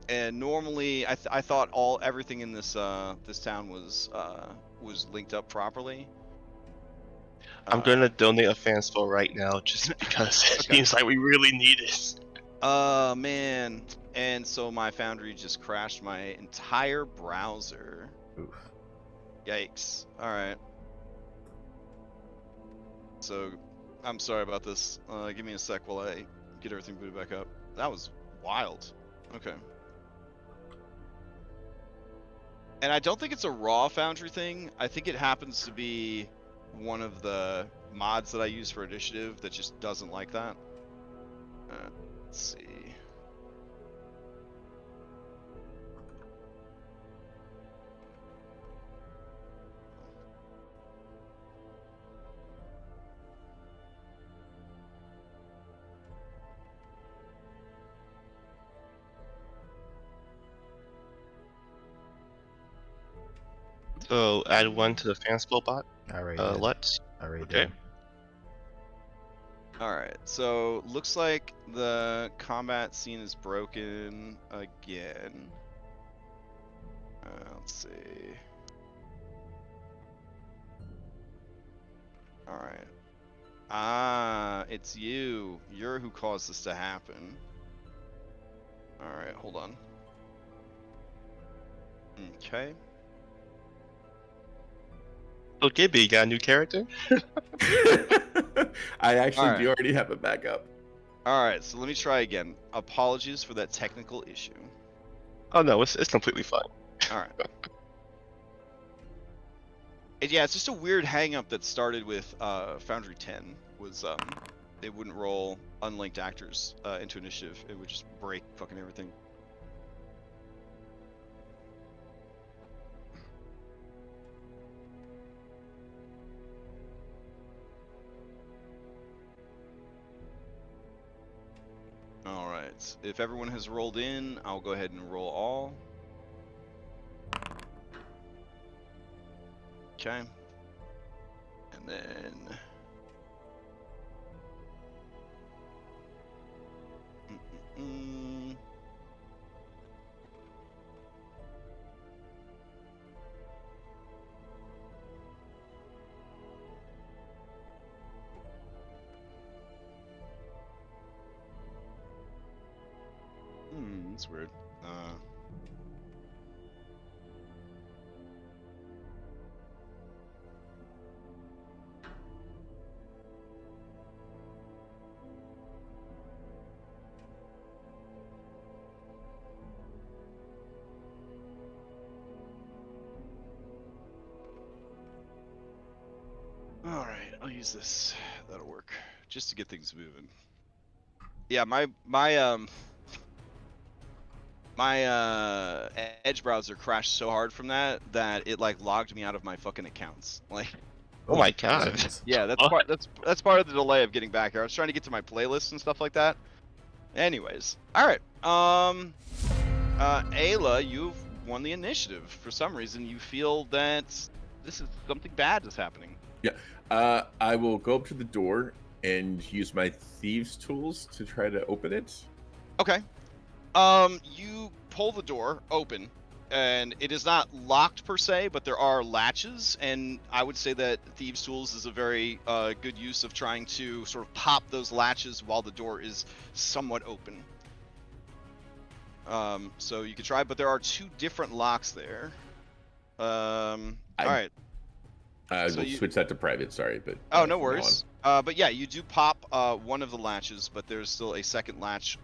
And normally I thought everything in this this town was linked up properly. I'm gonna donate a fan spell right now just because it Okay. seems like we really need it. Man. And so my Foundry just crashed my entire browser. Oof. Yikes. Alright. So, I'm sorry about this. Give me a sec while I get everything booted back up. That was wild. Okay. And I don't think it's a raw Foundry thing. I think it happens to be one of the mods that I use for initiative that just doesn't like that. Let's see. So add 1 to the fan spell bot. I already did. Let's. I already Okay. did. Alright, so looks like the combat scene is broken again. Let's see. Alright. Ah, it's you. You're who caused this to happen. Alright, hold on. Okay. So Gibby, you got a new character? I actually Alright. do already have a backup. Alright, so let me try again. Apologies for that technical issue. Oh no, it's completely fine. Alright. Yeah, it's just a weird hang-up that started with Foundry 10. Was they wouldn't roll unlinked actors into initiative. It would just break fucking everything. Alright, if everyone has rolled in, I'll go ahead and roll all. Okay. And then... that's weird. Alright, I'll use this. That'll work. Just to get things moving. Yeah, my Edge browser crashed so hard from that it like logged me out of my fucking accounts. Like, Oh my god. yeah, that's part of the delay of getting back here. I was trying to get to my playlists and stuff like that. Anyways, all right. Ayla, you've won the initiative. For some reason, you feel that this is something bad is happening. Yeah. I will go up to the door and use my thieves' tools to try to open it. Okay. You pull the door open, and it is not locked per se, but there are latches, and I would say that Thieves' Tools is a very good use of trying to sort of pop those latches while the door is somewhat open. So you could try, but there are 2 different locks there. All right. I will switch that to private, sorry, but... Oh, no worries. But yeah, you do pop one of the latches, but there's still a second latch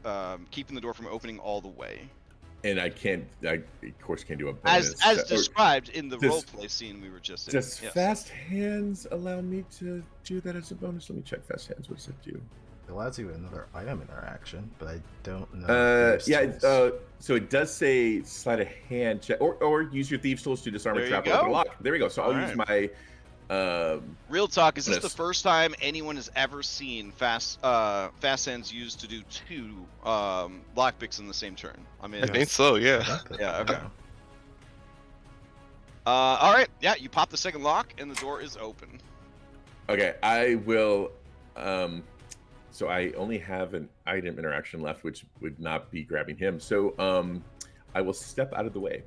keeping the door from opening all the way. And I of course can't do a bonus. As described in the roleplay scene we were just in. Does yes. Fast Hands allow me to do that as a bonus? Let me check Fast Hands. What does it do? It allows you another item interaction, but I don't know. So it does say slide a hand check, or use your thieves' tools to disarm There a you trap or go. open a lock. There we go. So I'll use my Real talk, is this the Yes. first time anyone has ever seen fast hands used to do 2 lockpicks in the same turn? I mean, I think Yes. so. I Yeah. think that, Yeah, okay. All right, yeah, you pop the second lock and the door is open. Okay, I will. So I only have an item interaction left, which would not be grabbing him. So I will step out of the way.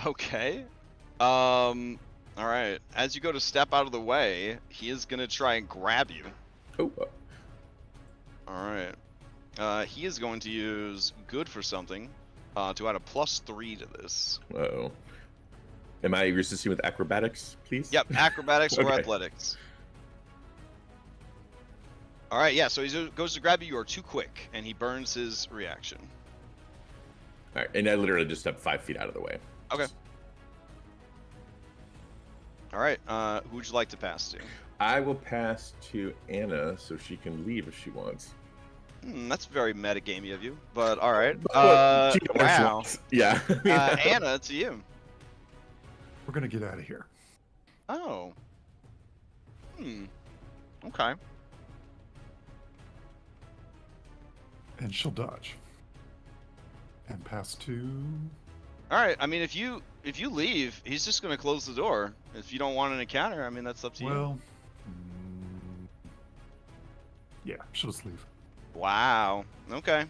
Okay. All right. As you go to step out of the way, he is gonna try and grab you. Oh, All right. He is going to use good for something to add a +3 to this. oh. Am I resisting with acrobatics, please? Yep, acrobatics or Okay. athletics. All right, yeah. So he goes to grab you. You are too quick, and he burns his reaction. All right, and I literally just stepped 5 feet out of the way. Okay. All right. Who would you like to pass to? I will pass to Anna so she can leave if she wants. That's very metagamey of you, but all right. Well, she can if she Wow. wants. Yeah. Anna, to you. We're gonna get out of here. Oh. Okay. And she'll dodge. And pass to. All right. I mean, if you leave, he's just gonna close the door. If you don't want an encounter, I mean, that's up to you. Well. Yeah, she'll just leave. Wow. Okay.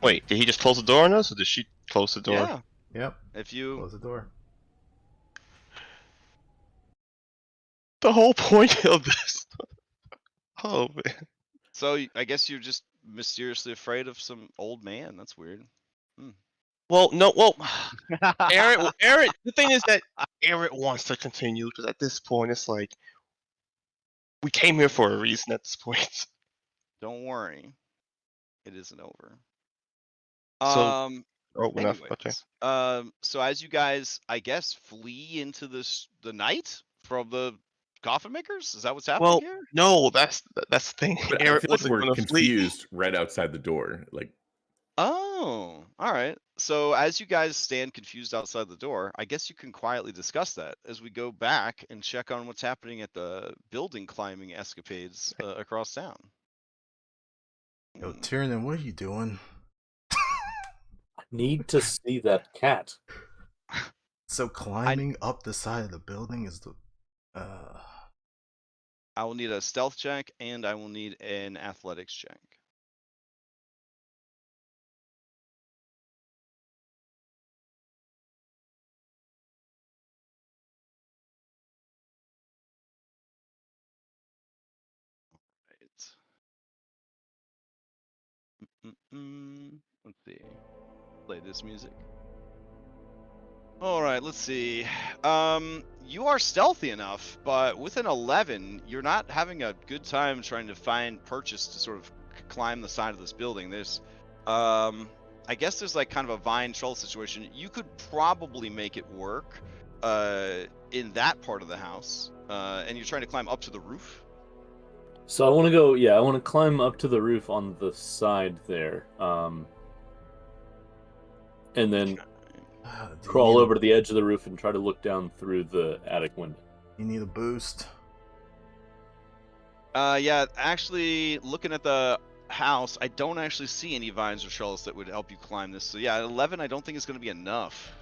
Wait, did he just close the door on us, or did she close the door? Yeah. Yep. If you. Close the door. The whole point of this. Oh man. So I guess you're just mysteriously afraid of some old man. That's weird. Well, no. Well, Aaron. The thing is that Aaron wants to continue because at this point it's like we came here for a reason. At this point. Don't worry. It isn't over. So- Oh, enough. Anyways, Okay. so as you guys, I guess, flee into the night from the coffin makers, is that what's happening Well, here? no. That's the thing. But I Aaron feel like wasn't we're gonna flee. confused right outside the door. Like, Oh, all right. So as you guys stand confused outside the door, I guess you can quietly discuss that as we go back and check on what's happening at the building climbing escapades across town. Yo, Tiernan, what are you doing? Need to see that cat. So climbing up the side of the building is the. I will need a stealth check and I will need an athletics check. Let's see. Play this music. All right, let's see. You are stealthy enough, but with an 11, you're not having a good time trying to find purchase to sort of climb the side of this building. There's, I guess there's like kind of a vine troll situation. You could probably make it work, in that part of the house, and you're trying to climb up to the roof. So I want to go. Yeah, I want to climb up to the roof on the side there, and then Do crawl you need- over to the edge of the roof and try to look down through the attic window. You need a boost. Yeah, actually, looking at the house, I don't actually see any vines or shells that would help you climb this. So yeah, at 11, I don't think it's going to be enough.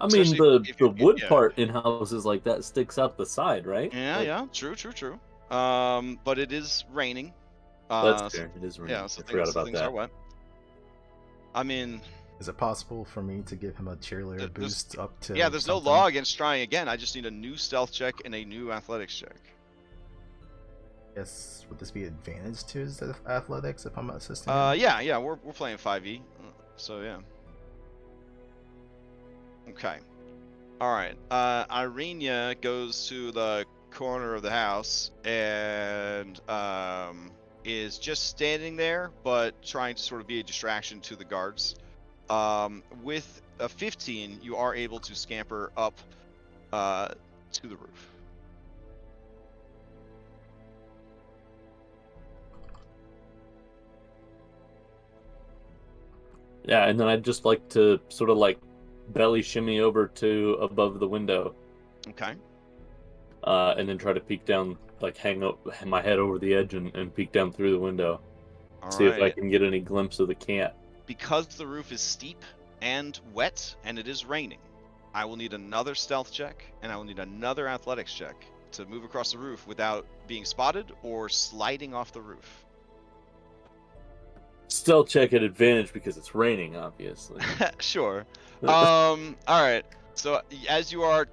I mean, Especially if the you- wood yeah. part in houses like that sticks out the side, right? Yeah, Like, yeah, true. But it is raining. That's So- fair. It is raining. yeah, so I forgot things, about things that. are wet. I mean, Is it possible for me to give him a cheerleader There's- boost up to? yeah, there's no something? law against trying again. I just need a new stealth check and a new athletics check. Yes. Would this be advantage to his athletics if I'm assisting? Yeah, we're playing 5e, so yeah. Okay. All right. Irenia goes to the corner of the house and is just standing there, but trying to sort of be a distraction to the guards. With a 15, you are able to scamper up to the roof. Yeah, and then I'd just like to sort of like belly shimmy over to above the window, Okay. and then try to peek down, like hang up my head over the edge and peek down through the window. All See if I right. can get any glimpse of the cat. Because the roof is steep and wet and it is raining, I will need another stealth check and I will need another athletics check to move across the roof without being spotted or sliding off the roof. Stealth check at advantage because it's raining, obviously. Sure. All right. So as you are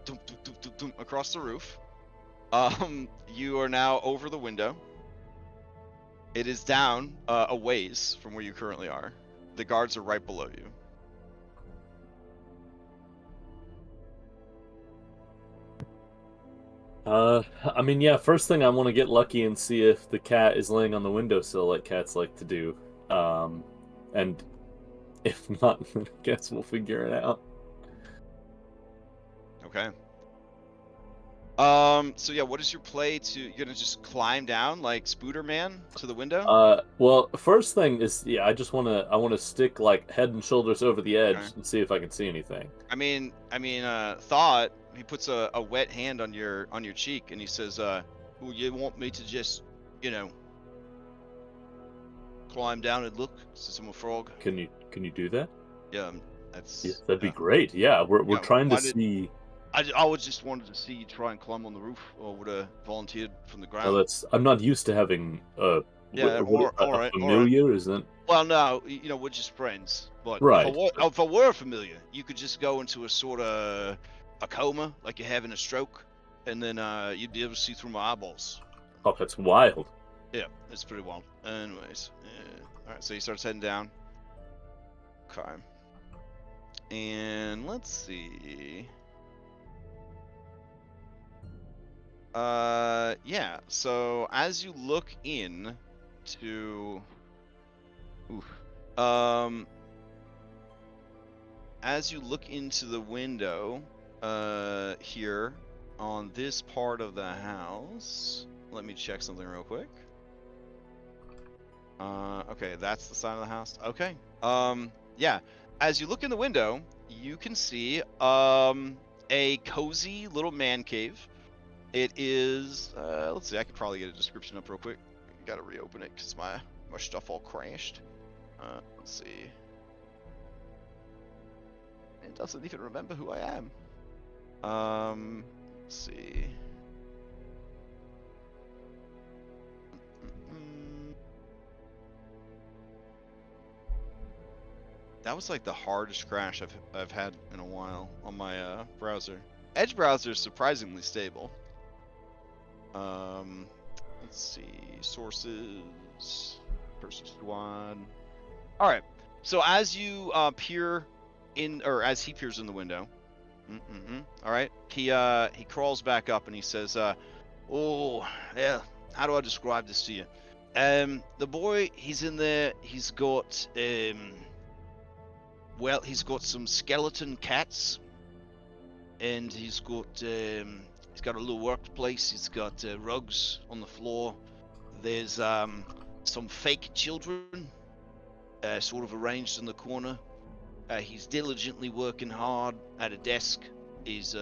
across the roof, you are now over the window. It is down a ways from where you currently are. The guards are right below you. I mean, yeah, first thing I want to get lucky and see if the cat is laying on the windowsill like cats like to do. And if not, then I guess we'll figure it out. Okay. So yeah, what is your play to, you're gonna just climb down like Spooder Man to the window? Well, first thing is, yeah, I want to stick like head and shoulders over the edge Okay. and see if I can see anything. I mean, Thought, he puts a wet hand on your cheek and he says, well, you want me to just, climb down and look? Says I'm a frog. Can you do that? Yeah, that's. Yes, that'd be great. Yeah, we're Yeah, trying to why did- see. I was just wanted to see you try and climb on the roof, or would have volunteered from the ground. That's I'm not used to having Yeah, all right. familiar, isn't? Well, no, we're just friends. But Right. if I were familiar, you could just go into a sort of a coma, like you're having a stroke, and then you'd be able to see through my eyeballs. Oh, that's wild. Yeah, it's pretty wild. Anyways, yeah. All right, so he starts heading down. Okay. And let's see. Yeah. So as you look in to, as you look into the window, here on this part of the house, let me check something real quick. Okay, that's the side of the house. Okay. Yeah. As you look in the window, you can see a cozy little man cave. It is, let's see, I could probably get a description up real quick. Gotta reopen it because my stuff all crashed. Let's see. It doesn't even remember who I am. Let's see. That was like the hardest crash I've had in a while on my browser. Edge browser is surprisingly stable. Let's see, sources, Curse of Strahd. All right. So as you peer in, or as he peers in the window, all right, he crawls back up and he says, "Oh, yeah. How do I describe this to you? The boy, he's in there. He's got well, he's got some skeleton cats, and he's got a little workplace. He's got rugs on the floor. There's some fake children sort of arranged in the corner. He's diligently working hard at a desk. He's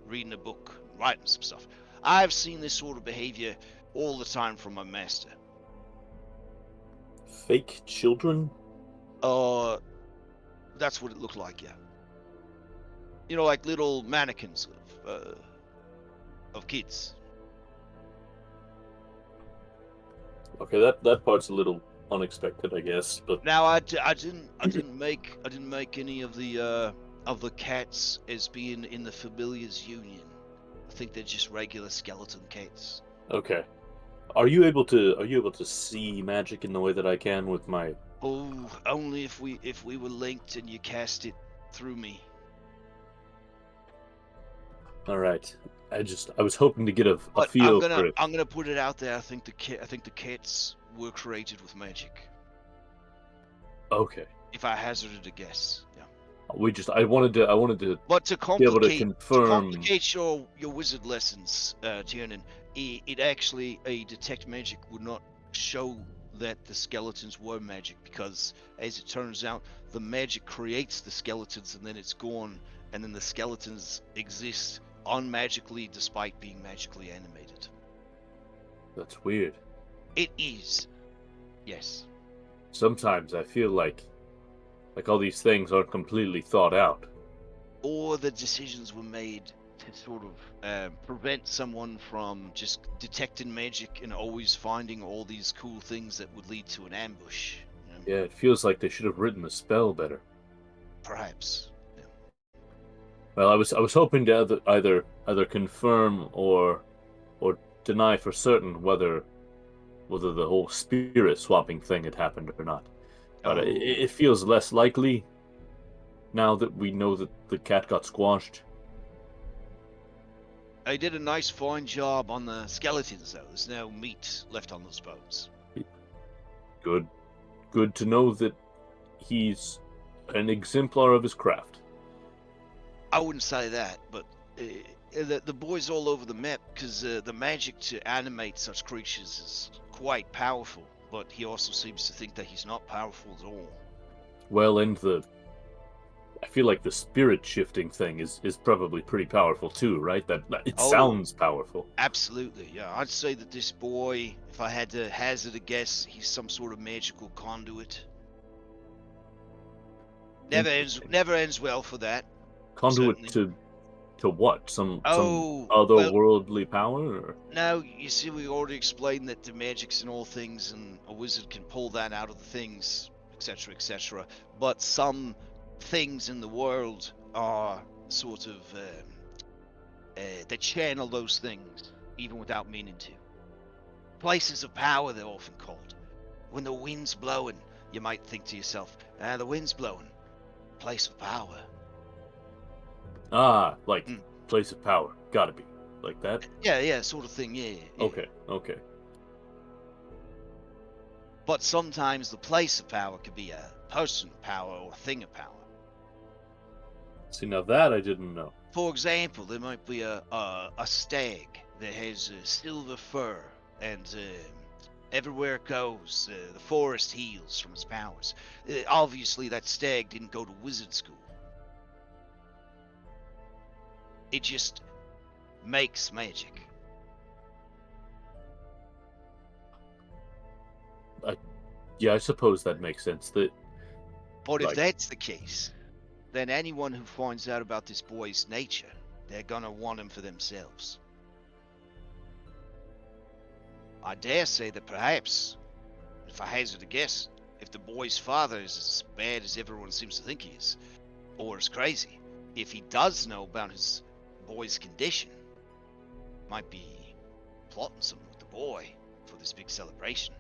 reading a book, writing some stuff. I've seen this sort of behavior all the time from my master." Fake children? That's what it looked like, yeah. Like little mannequins of kids. Okay, that part's a little unexpected, I guess. But Now I didn't make any of the cats as being in the Familiars Union. I think they're just regular skeleton cats. okay, are you able to see magic in the way that I can with my? Oh, only if we were linked and you cast it through me. All right, I was hoping to get a But feel for it. I'm gonna put it out there. I think the cats were created with magic. Okay, If I hazarded a guess, yeah. I wanted to But to be able to complicate confirm. your wizard lessons, Tiernan, it actually, a detect magic would not show that the skeletons were magic, because as it turns out, the magic creates the skeletons and then it's gone and then the skeletons exist unmagically despite being magically animated. That's weird. It is. Yes. Sometimes I feel like all these things aren't completely thought out. Or the decisions were made to sort of prevent someone from just detecting magic and always finding all these cool things that would lead to an ambush. You know? Yeah, it feels like they should have written the spell better. Perhaps. Yeah. Well, I was hoping to either confirm or deny for certain whether the whole spirit swapping thing had happened or not. But it feels less likely now that we know that the cat got squashed. I did a nice fine job on the skeletons, though. There's no meat left on those bones. Good to know that he's an exemplar of his craft. I wouldn't say that, but the boy's all over the map because the magic to animate such creatures is quite powerful, but he also seems to think that he's not powerful at all. Well, and I feel like the spirit shifting thing is probably pretty powerful too, right? That it sounds powerful. Absolutely, yeah. I'd say that this boy, if I had to hazard a guess, he's some sort of magical conduit. Never ends well for that. Conduit Certainly. to what? Some Well, otherworldly power? Or? no, you see, we already explained that the magic's in all things, and a wizard can pull that out of the things, etc., etc. But some things in the world are sort of they channel those things even without meaning to. Places of power, they're often called. When the wind's blowing, you might think to yourself, the wind's blowing. Place of power. Ah, like place of power. Gotta be. Like that? Yeah, sort of thing, yeah. Okay. But sometimes the place of power could be a person of power or a thing of power. See, now that I didn't know. For example, there might be a stag that has silver fur, and everywhere it goes, the forest heals from its powers. Obviously, that stag didn't go to wizard school. It just makes magic. Yeah, I suppose that makes sense. But if that's the case, then anyone who finds out about this boy's nature, they're gonna want him for themselves. I dare say that perhaps, if I hazard a guess, if the boy's father is as bad as everyone seems to think he is, or as crazy, if he does know about his boy's condition, might be plotting something with the boy for this big celebration.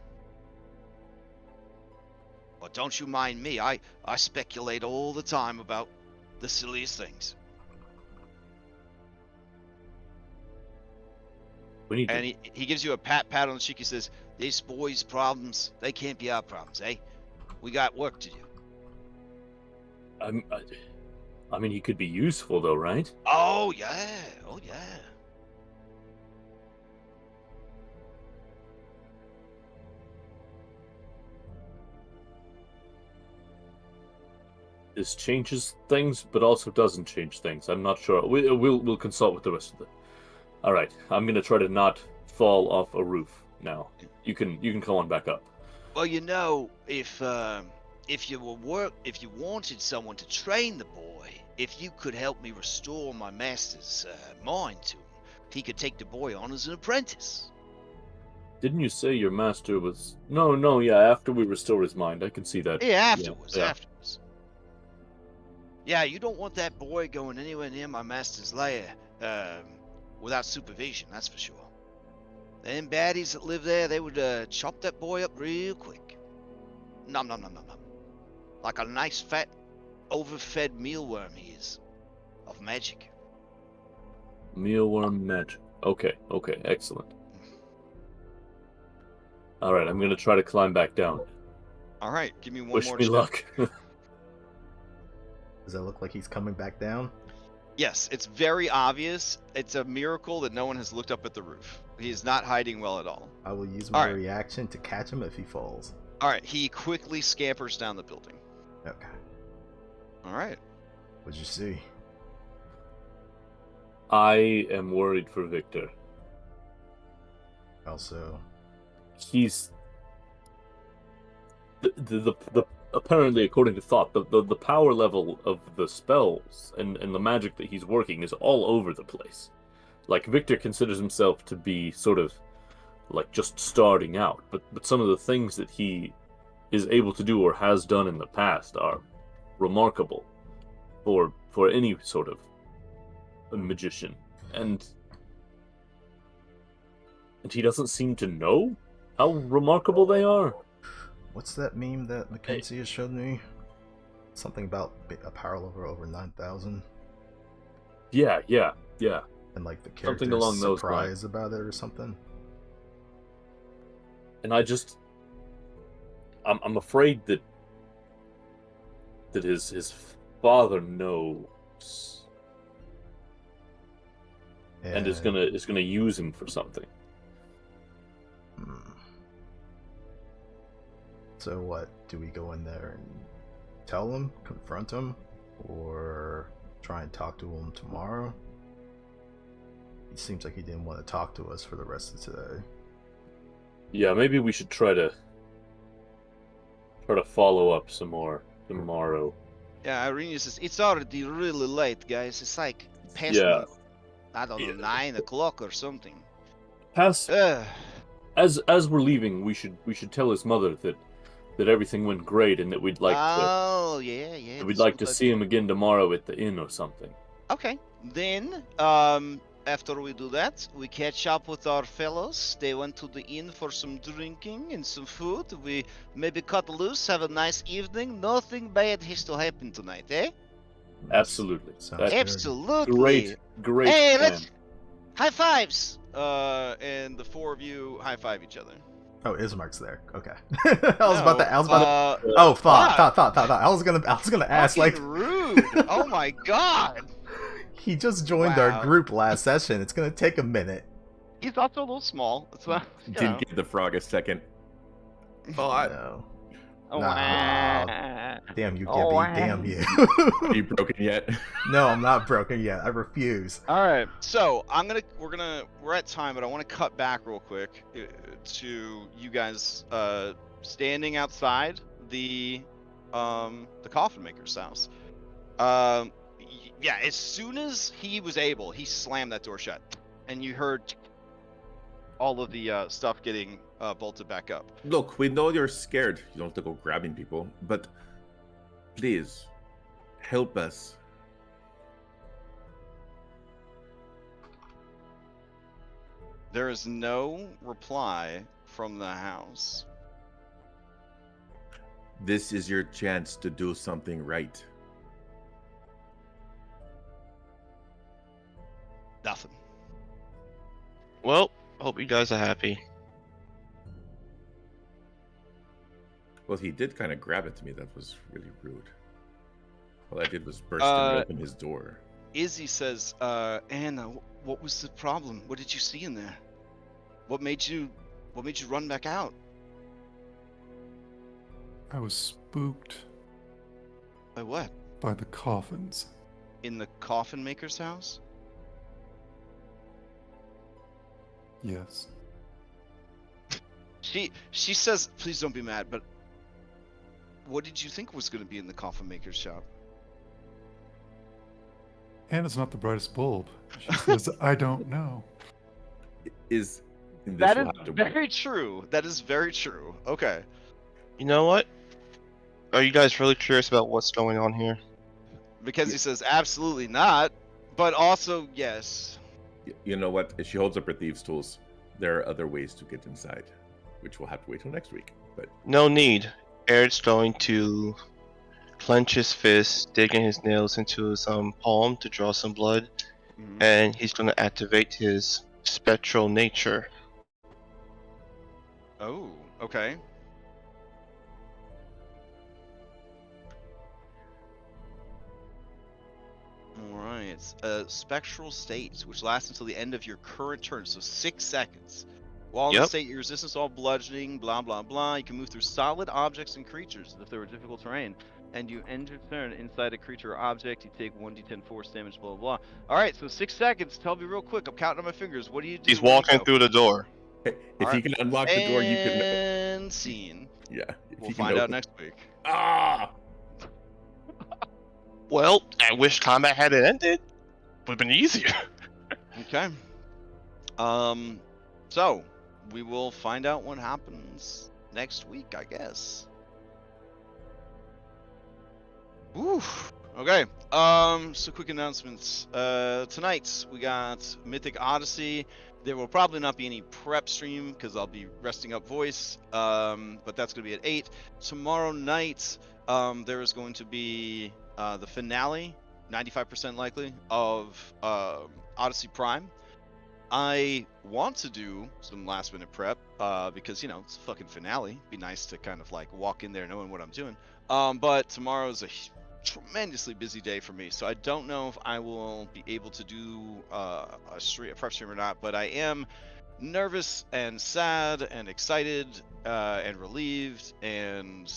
But don't you mind me, I speculate all the time about the silliest things. And he gives you a pat on the cheek. He says, this boy's problems, they can't be our problems, eh? We got work to do. I mean, he could be useful, though, right? Oh, yeah. This changes things, but also doesn't change things. I'm not sure. We'll consult with the rest of them. All right, I'm gonna try to not fall off a roof now. You can come on back up. Well, you know, if you wanted someone to train the boy, if you could help me restore my master's mind to him, he could take the boy on as an apprentice. Didn't you say your master was? No, yeah. After we restore his mind, I can see that. Yeah, afterwards. Yeah, you don't want that boy going anywhere near my master's lair without supervision, that's for sure. Them baddies that live there, they would chop that boy up real quick. Nom. Like a nice fat, overfed mealworm he is, of magic. Mealworm magic. Okay, excellent. All right, I'm gonna try to climb back down. All right, give me one Wish more me step. luck. Does that look like he's coming back down? Yes, it's very obvious. It's a miracle that no one has looked up at the roof. He is not hiding well at all. I will use my reaction to catch him if he falls. All right, he quickly scampers down the building. Okay. All right. What'd you see? I am worried for Victor. Also, He's the apparently, according to thought, the power level of the spells and the magic that he's working is all over the place. Like, Victor considers himself to be sort of like just starting out, but some of the things that he is able to do or has done in the past are remarkable for any sort of a magician, and he doesn't seem to know how remarkable they are. what's that meme that Mackenzie has showed me? Something about a power level over 9,000, Yeah, and like the Something character's along those surprised about it or something. and I'm afraid that his father knows and is gonna use him for something. Hmm. So what? Do we go in there and tell him, confront him, or try and talk to him tomorrow? He seems like he didn't want to talk to us for the rest of today. Yeah, maybe we should try to follow up some more tomorrow. Yeah, Irene says, it's already really late, guys. It's like past, Yeah. I don't know, 9 o'clock or something. As we're leaving, we should tell his mother that everything went great and that we'd like oh, yeah. that we'd that's like good to see idea. him again tomorrow at the inn or something. Okay, then, after we do that, we catch up with our fellows. They went to the inn for some drinking and some food. We maybe cut loose, have a nice evening. Nothing bad has to happen tonight, eh? Absolutely. Sounds That's good. Absolutely. Great Hey, plan. let's high fives. And the 4 of you high five each other. Oh, Ismark's there. Okay. I was about to. No, Oh, fuck. thought. I was gonna ask, like, Fucking rude. Oh my god. he just joined our Wow. group last session. It's gonna take a minute. He's also a little small. It's not, you know. Didn't give the frog a second thought. No. Oh, Nah. wow. Damn you, Gibby. Oh, wow. Damn you. Are you broken yet? No, I'm not broken yet. I refuse. All right, so we're at time, but I want to cut back real quick to you guys standing outside the coffin maker's house. Yeah, as soon as he was able, he slammed that door shut, and you heard all of the stuff getting bolted back up. Look, we know you're scared. You don't have to go grabbing people, but please help us. There is no reply from the house. This is your chance to do something right. Nothing. Well, hope you guys are happy. Well, he did kind of grab it to me. That was really rude. All I did was burst and open his door. Izzy says, Anna, what was the problem? What did you see in there? What made you run back out? I was spooked By what? by the coffins. In the coffin maker's house? Yes. She says, please don't be mad, but what did you think was going to be in the coffin maker's shop? Anna's not the brightest bulb. She says, I don't know. That is very true. That is very true. Okay. You know what? Are you guys really curious about what's going on here? Mackenzie says, absolutely not, but also yes. You know what? If she holds up her thieves' tools, there are other ways to get inside, which we'll have to wait till next week. But No need. Eric's going to clench his fist, digging his nails into his palm to draw some blood, and he's going to activate his spectral nature. Oh, okay. Alright. Spectral state, which lasts until the end of your current turn, so 6 seconds. While in the Yep. state, your resistance to all bludgeoning, blah blah blah. You can move through solid objects and creatures as if they were difficult terrain. and you end your turn inside a creature or object, you take 1d10 force damage, blah, blah, blah. All right, so 6 seconds. Tell me real quick. I'm counting on my fingers. What do you do? He's Where do you walking go? through the door. If Alright. you can unlock the door, you can. And scene. Yeah. If We'll you can find out open- next week. Ah! Well, I wish combat had ended. Would have been easier. Okay. So we will find out what happens next week, I guess. Oof. Okay. So quick announcements. Tonight we got Mythic Odyssey. There will probably not be any prep stream because I'll be resting up voice. But that's gonna be at 8. Tomorrow night, there is going to be the finale, 95% likely, of Odyssey Prime. I want to do some last minute prep because it's a fucking finale. Be nice to kind of like walk in there knowing what I'm doing. But tomorrow's a tremendously busy day for me, so I don't know if I will be able to do a prep stream or not. But I am nervous and sad and excited and relieved and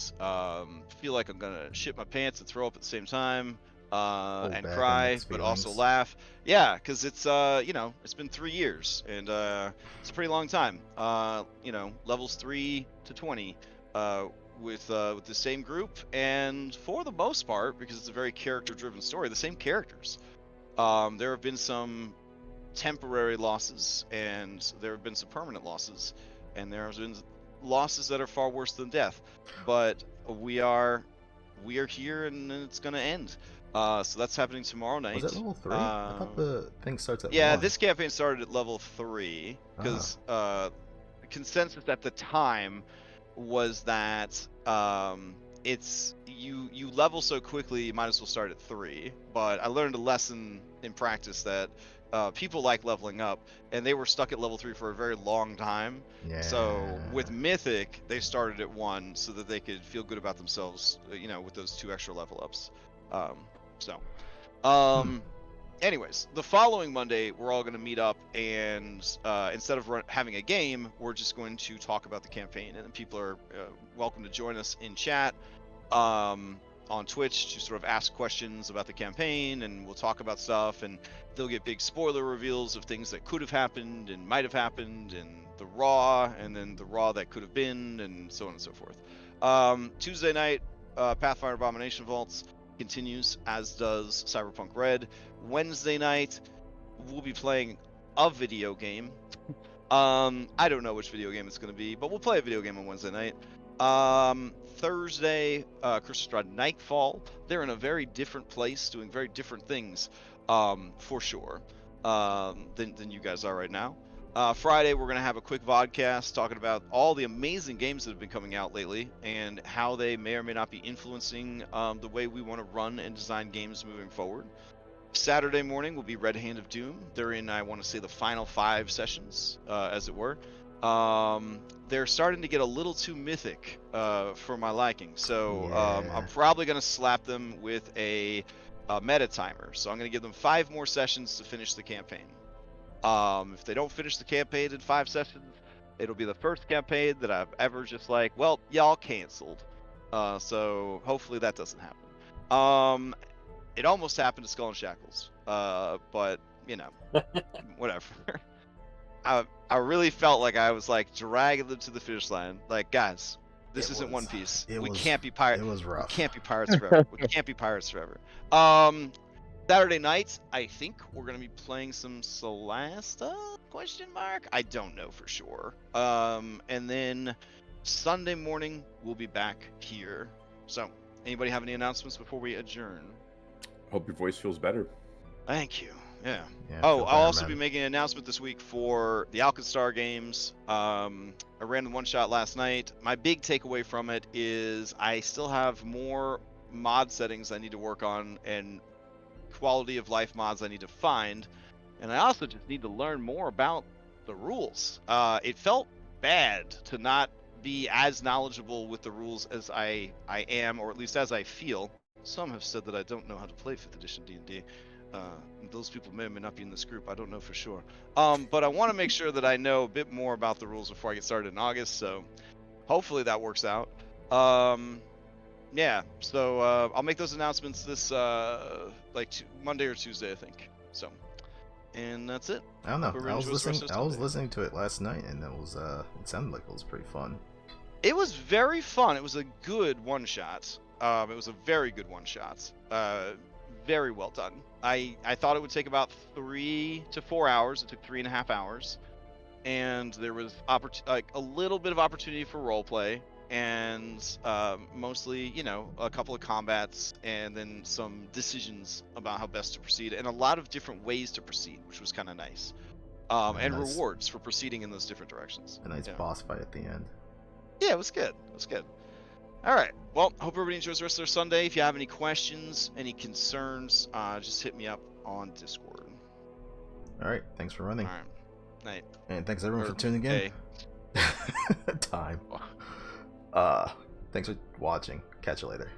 feel like I'm gonna shit my pants and throw up at the same time. Hold And back on cry, mixed but also feelings. laugh. Yeah, because it's it's been 3 years, and it's a pretty long time. Levels 3 to 20, with the same group, and for the most part, because it's a very character-driven story, the same characters. There have been some temporary losses, and there have been some permanent losses, and there have been losses that are far worse than death. But we are here, and it's gonna end. So that's happening tomorrow night. Was it level 3? I thought the thing starts at Yeah, 1. this campaign started at level 3 because the consensus at the time was that it's you level so quickly you might as well start at 3. But I learned a lesson in practice that people like leveling up, and they were stuck at level 3 for a very long time. Yeah. So with Mythic, they started at 1 so that they could feel good about themselves, with those 2 extra level ups. Anyways, the following Monday, we're all going to meet up, and instead of having a game, we're just going to talk about the campaign, and people are welcome to join us in chat on Twitch to sort of ask questions about the campaign, and we'll talk about stuff, and they'll get big spoiler reveals of things that could have happened and might have happened, and the raw, and then the raw that could have been, and so on and so forth. Tuesday night, Pathfinder Abomination Vaults continues, as does Cyberpunk Red. Wednesday night, we'll be playing a video game. I don't know which video game it's going to be, but we'll play a video game on Wednesday night. Thursday, Curse of Strahd Nightfall. They're in a very different place, doing very different things, for sure, than you guys are right now. Friday, we're going to have a quick vodcast talking about all the amazing games that have been coming out lately and how they may or may not be influencing the way we want to run and design games moving forward. Saturday morning will be Red Hand of Doom. They're in, I want to say, the final 5 sessions, as it were. They're starting to get a little too mythic for my liking, so I'm probably going to slap them with a meta timer. So I'm going to give them 5 more sessions to finish the campaign. If they don't finish the campaign in 5 sessions, it'll be the first campaign that I've ever just like, well, y'all canceled. So hopefully that doesn't happen. It almost happened to Skull and Shackles, but whatever. I really felt like I was like dragging them to the finish line. Like, guys, this isn't One Piece. We can't be pirates. It was rough. We can't be pirates forever. We can't be pirates forever. Saturday night, I think we're gonna be playing some Solasta? ? I don't know for sure. And then Sunday morning we'll be back here. So, anybody have any announcements before we adjourn? Hope your voice feels better. Thank you. Yeah. Yeah, Oh, feel I'll better, also man. be making an announcement this week for the Alkenstar games. I ran the one shot last night. My big takeaway from it is I still have more mod settings I need to work on and quality of life mods I need to find. And I also just need to learn more about the rules. It felt bad to not be as knowledgeable with the rules as I am, or at least as I feel. Some have said that I don't know how to play 5th edition D&D. Those people may or may not be in this group. I don't know for sure. But I want to make sure that I know a bit more about the rules before I get started in August. So hopefully that works out. yeah, so I'll make those announcements this Monday or Tuesday, I think. So, and that's it. I don't know. Hope everyone I was enjoys the rest listening. of I their was Sunday. listening to it last night, and it sounded like it was pretty fun. It was very fun. It was a good one shot. It was a very good one shot. Very well done. I thought it would take about 3 to 4 hours. It took 3.5 hours, and there was a little bit of opportunity for role play, and mostly, a couple of combats, and then some decisions about how best to proceed, and a lot of different ways to proceed, which was kind of nice. And nice. rewards for proceeding in those different directions. A nice Yeah. boss fight at the end. Yeah, it was good. It was good. All right. Well, hope everybody enjoys the rest of their Sunday. If you have any questions, any concerns, just hit me up on Discord. All right. Thanks for running. All right. Night. And thanks everyone Or for tuning in. day. Time. Thanks for watching. Catch you later.